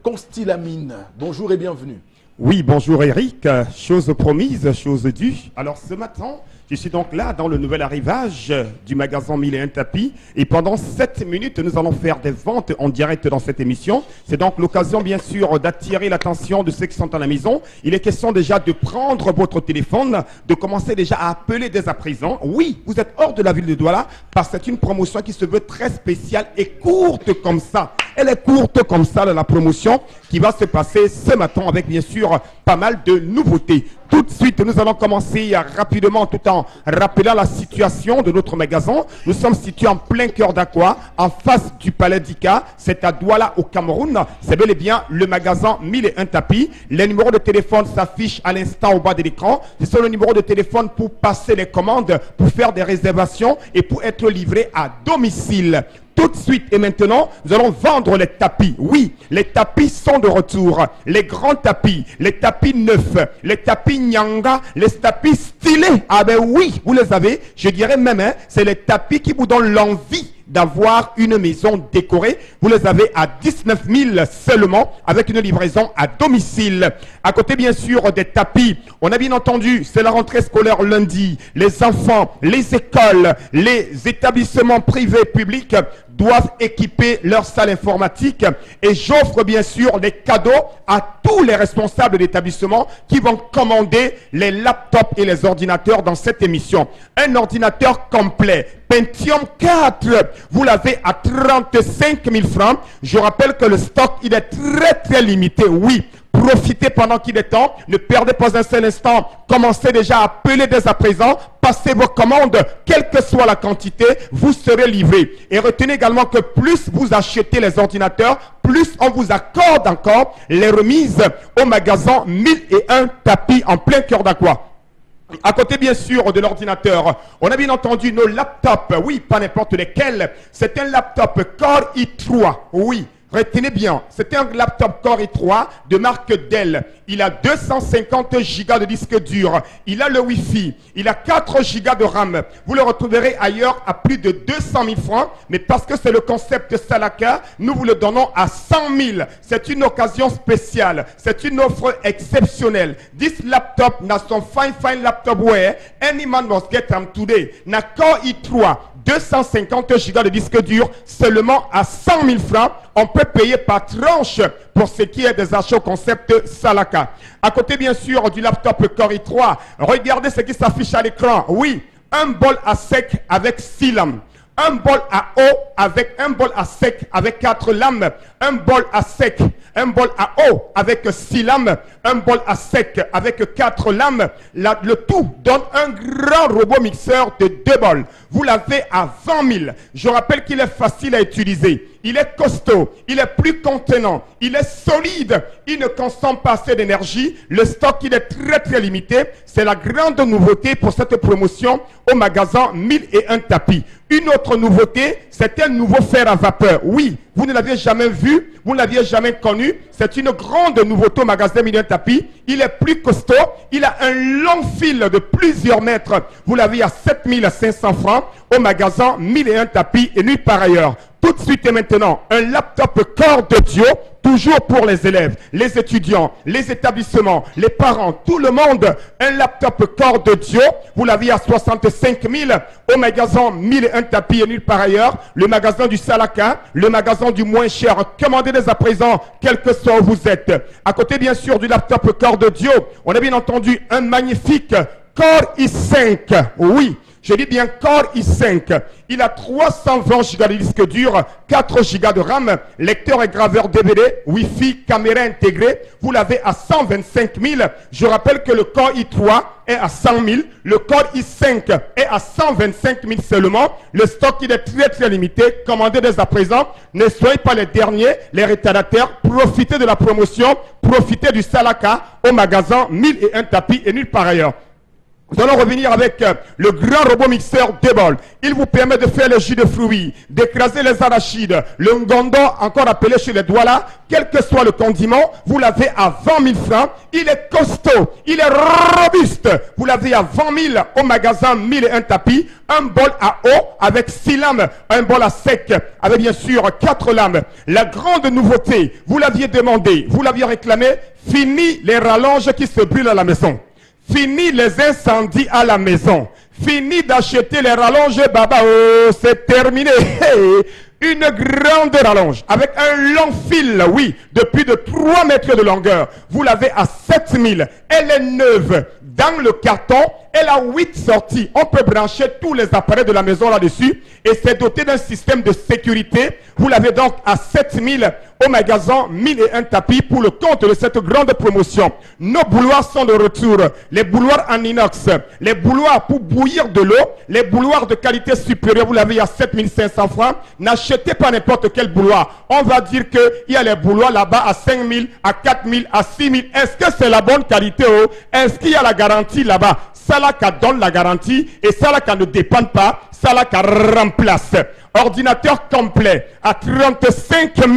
Consti Lamine. Bonjour et bienvenue. Oui, bonjour Eric. Chose promise, chose due. Alors ce matin, je suis donc là dans le nouvel arrivage du magasin Mille et un tapis. Et pendant 7 minutes, nous allons faire des ventes en direct dans cette émission. C'est donc l'occasion, bien sûr, d'attirer l'attention de ceux qui sont à la maison. Il est question déjà de prendre votre téléphone, de commencer déjà à appeler dès à présent. Oui, vous êtes hors de la ville de Douala parce que c'est une promotion qui se veut très spéciale et courte comme ça. Elle est courte comme ça, la promotion qui va se passer ce matin avec, bien sûr, pas mal de nouveautés. Tout de suite, nous allons commencer rapidement tout en rappelant la situation de notre magasin. Nous sommes situés en plein cœur d'Aqua, en face du palais d'Ika. C'est à Douala au Cameroun. C'est bel et bien le magasin Mille et un tapis. Les numéros de téléphone s'affichent à l'instant au bas de l'écran. Ce sont les numéros de téléphone pour passer les commandes, pour faire des réservations et pour être livré à domicile. Tout de suite et maintenant, nous allons vendre les tapis. Oui, les tapis sont de retour. Les grands tapis, les tapis neufs, les tapis nyanga, les tapis stylés. Ah ben oui, vous les avez. Je dirais même, hein, c'est les tapis qui vous donnent l'envie d'avoir une maison décorée. Vous les avez à 19 000 seulement avec une livraison à domicile. À côté bien sûr des tapis, on a bien entendu, c'est la rentrée scolaire lundi. Les enfants, les écoles, les établissements privés publics doivent équiper leur salle informatique et j'offre bien sûr des cadeaux à tous les responsables d'établissement qui vont commander les laptops et les ordinateurs dans cette émission. Un ordinateur complet, Pentium 4, vous l'avez à 35 000 francs. Je rappelle que le stock, il est très limité, oui. Profitez pendant qu'il est temps, ne perdez pas un seul instant, commencez déjà à appeler dès à présent, passez vos commandes, quelle que soit la quantité, vous serez livré. Et retenez également que plus vous achetez les ordinateurs, plus on vous accorde encore les remises au magasin Mille et un tapis en plein cœur d'Aqua. À côté bien sûr de l'ordinateur, on a bien entendu nos laptops, oui, pas n'importe lesquels, c'est un laptop Core i3, oui. Retenez bien, c'est un laptop Core i3 de marque Dell. Il a 250 Go de disque dur. Il a le Wi-Fi. Il a 4 Go de RAM. Vous le retrouverez ailleurs à plus de 200 000 francs. Mais parce que c'est le concept Salaka, nous vous le donnons à 100 000. C'est une occasion spéciale. C'est une offre exceptionnelle. This laptop n'a son fine laptop wear. Any man must get them today. N'a Core i3. 250 Go de disque dur seulement à 100 000 francs. On peut payer par tranche pour ce qui est des achats au concept Salaka. À côté bien sûr du laptop Core i3, regardez ce qui s'affiche à l'écran. Oui, un bol à sec avec 6 lames. Un bol à eau avec un bol à sec avec 4 lames. Un bol à sec, un bol à eau avec 6 lames. Un bol à sec avec 4 lames. Le tout donne un grand robot mixeur de 2 bols. Vous l'avez à 20 000. Je rappelle qu'il est facile à utiliser. Il est costaud, il est plus contenant, il est solide, il ne consomme pas assez d'énergie. Le stock, il est très limité. C'est la grande nouveauté pour cette promotion au magasin Mille et un tapis. Une autre nouveauté, c'est un nouveau fer à vapeur. Oui, vous ne l'aviez jamais vu, vous ne l'aviez jamais connu. C'est une grande nouveauté au magasin Mille et un tapis. Il est plus costaud, il a un long fil de plusieurs mètres. Vous l'avez à 7 500 francs au magasin Mille et un tapis et nulle part ailleurs. Tout de suite et maintenant, un laptop Core d'audio, toujours pour les élèves, les étudiants, les établissements, les parents, tout le monde. Un laptop Core d'audio, vous l'avez à 65 000 au magasin Mille et un tapis et nulle part ailleurs. Le magasin du Salaka, le magasin du moins cher. Commandez dès à présent, quel que soit où vous êtes. À côté bien sûr du laptop Core d'audio, on a bien entendu un magnifique Core i5. Oui. Je dis bien Core i5. Il a 320 Go de disque dur, 4 Go de RAM, lecteur et graveur DVD, Wi-Fi, caméra intégrée. Vous l'avez à 125 000. Je rappelle que le Core i3 est à 100 000. Le Core i5 est à 125 000 seulement. Le stock il est très limité. Commandez dès à présent. Ne soyez pas les derniers, les retardataires. Profitez de la promotion. Profitez du Salaka au magasin 1001 tapis et nulle part ailleurs. Nous allons revenir avec le grand robot mixeur Debol. Il vous permet de faire le jus de fruits, d'écraser les arachides, le ngondo, encore appelé chez les Douala, quel que soit le condiment, vous l'avez à 20 000 francs. Il est costaud, il est robuste. Vous l'avez à 20 000 au magasin 1001 tapis. Un bol à eau avec 6 lames, un bol à sec avec bien sûr 4 lames. La grande nouveauté, vous l'aviez demandé, vous l'aviez réclamé, fini les rallonges qui se brûlent à la maison. Fini les incendies à la maison. Fini d'acheter les rallonges, baba. Oh, c'est terminé. Une grande rallonge avec un long fil, oui, de plus de 3 mètres de longueur. Vous l'avez à 7 000. Elle est neuve. Dans le carton, elle a 8 sorties. On peut brancher tous les appareils de la maison là-dessus. Et c'est doté d'un système de sécurité. Vous l'avez donc à 7 000 au magasin 1001 tapis pour le compte de cette grande promotion. Nos bouilloires sont de retour. Les bouilloires en inox, les bouilloires pour bouillir de l'eau, les bouilloires de qualité supérieure, vous l'avez à 7 500 francs. N'achetez pas n'importe quel bouilloire. On va dire qu'il y a les bouilloires là-bas à 5 000, à 4 000, à 6 000. Est-ce que c'est la bonne qualité? Est-ce qu'il y a la garantie là-bas? Salaka donne la garantie et Salaka ne dépend pas. Salaka remplace. Ordinateur complet à 35 000.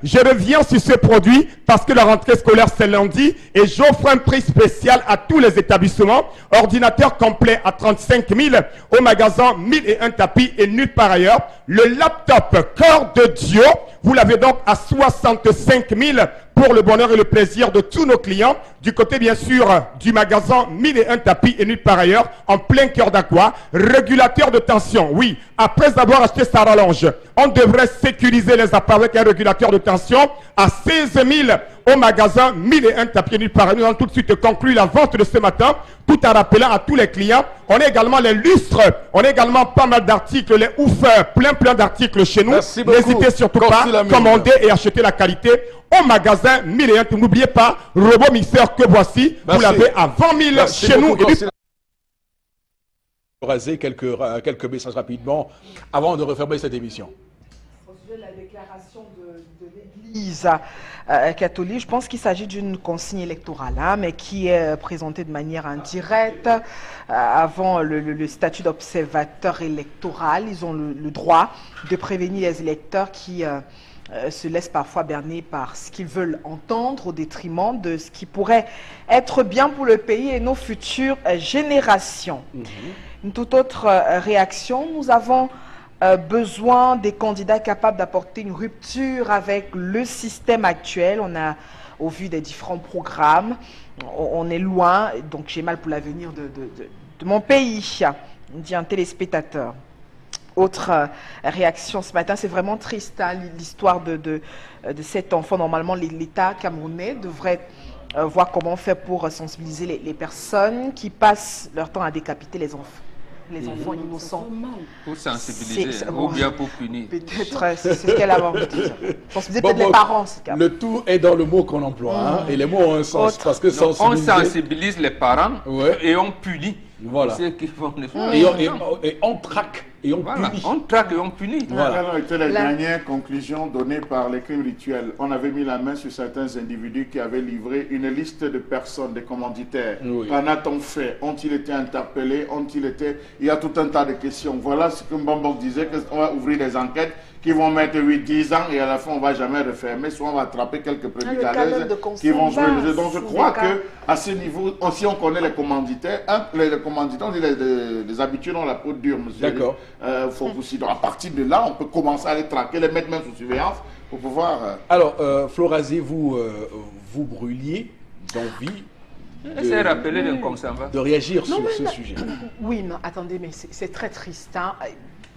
Je reviens sur ce produit parce que la rentrée scolaire c'est lundi et j'offre un prix spécial à tous les établissements. Ordinateur complet à 35 000 au magasin 1001 tapis et nulle part ailleurs. Le laptop Corps de Dieu, vous l'avez donc à 65 000 pour le bonheur et le plaisir de tous nos clients. Du côté bien sûr du magasin 1001 tapis et nulle part ailleurs, en plein cœur d'Aqua. Régulateur de tension, oui. Après avoir acheté sa rallonge, on devrait sécuriser les appareils avec un régulateur de tension à 16 000 au magasin 1001 tapis et nulle part ailleurs. Nous allons tout de suite conclure la vente de ce matin, tout en rappelant à tous les clients. On a également les lustres, on a également pas mal d'articles, les oufers, plein d'articles chez nous. N'hésitez surtout pas à commander et acheter la qualité au magasin 1001. N'oubliez pas, robot mixeur que voici, vous l'avez à 20 000 chez nous. Raser quelques messages rapidement avant de refermer cette émission. Au sujet de la déclaration de l'Église catholique, je pense qu'il s'agit d'une consigne électorale, mais qui est présentée de manière indirecte. Avant le statut d'observateur électoral, ils ont le droit de prévenir les électeurs qui se laissent parfois berner par ce qu'ils veulent entendre au détriment de ce qui pourrait être bien pour le pays et nos futures générations. Une toute autre réaction, nous avons besoin des candidats capables d'apporter une rupture avec le système actuel. On a, au vu des différents programmes, on est loin, donc j'ai mal pour l'avenir de mon pays, dit un téléspectateur. Autre réaction ce matin, c'est vraiment triste, l'histoire de cet enfant. Normalement, l'État camerounais devrait voir comment faire pour sensibiliser les personnes qui passent leur temps à décapiter les enfants. Les enfants innocents. Pour sensibiliser, ou bien pour punir. Peut-être, c'est ce qu'elle a envie de dire. Sensibiliser peut-être les parents. Le tout est dans le mot qu'on emploie, et les mots ont un sens. Parce que on sensibilise les parents et on punit. Voilà. Ceux qui vont les faire. Et on traque et on punit. On traque et on punit. Voilà. Quelles ont été les dernières conclusions données par les crimes rituels? On avait mis la main sur certains individus qui avaient livré une liste de personnes, des commanditaires. Qu'en a-t-on fait? Ont-ils été interpellés? Ont-ils été... Il y a tout un tas de questions. Voilà ce que Mbambok disait, qu'on va ouvrir des enquêtes qui vont mettre 8-10 ans et à la fin on ne va jamais refermer, soit on va attraper quelques prédicateurs qui vont jouer le jeu. Donc je crois qu'à ce niveau, si on connaît les commanditaires, on dit les habitués dans la peau dure, monsieur. D'accord. Donc à partir de là, on peut commencer à les traquer, les mettre même sous surveillance pour pouvoir... Alors, Florazé, vous brûliez d'envie de réagir sur ce sujet. Oui, non, attendez, mais c'est très triste.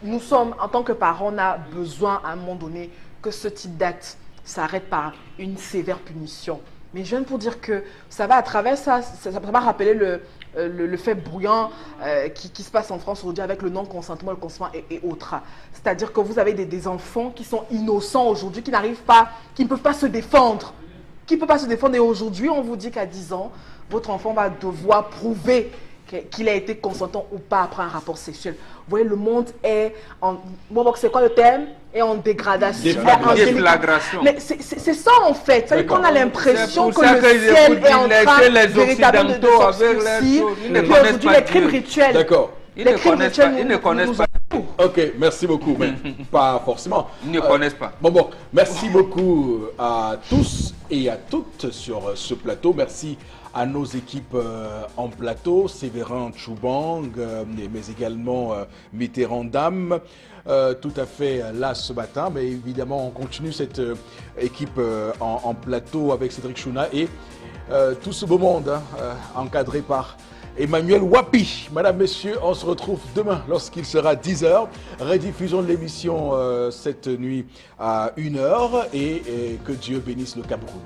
Nous sommes, en tant que parents, on a besoin à un moment donné que ce type d'acte s'arrête par une sévère punition. Mais je viens pour dire que, vous savez, à travers ça m'a rappelé le fait brouillant qui se passe en France aujourd'hui avec le non-consentement, le consentement et autres. C'est-à-dire que vous avez des enfants qui sont innocents aujourd'hui, qui n'arrivent pas, qui ne peuvent pas se défendre. Qui ne peut pas se défendre. Et aujourd'hui, on vous dit qu'à 10 ans, votre enfant va devoir prouver qu'il a été consentant ou pas après un rapport sexuel. Vous voyez, le monde est en... Bon, c'est quoi le terme? Est en dégradation. Déflagration. Mais c'est ça en fait. C'est qu'on a l'impression que le que ciel est en train les véritablement de s'obscurcir. Et puis aujourd'hui, les crimes rituels. D'accord. Ils ne connaissent pas. Ok, merci beaucoup, mais pas forcément. Ils ne connaissent pas. Bon, merci beaucoup à tous et à toutes sur ce plateau. Merci à nos équipes en plateau, Séverin Choubang, mais également Mitterrand Dame, tout à fait là ce matin. Mais évidemment, on continue cette équipe en plateau avec Cédric Chouna et tout ce beau monde encadré par Emmanuel Wapi. Madame, messieurs, on se retrouve demain lorsqu'il sera 10h. Rediffusion de l'émission cette nuit à 1h et que Dieu bénisse le Cameroun.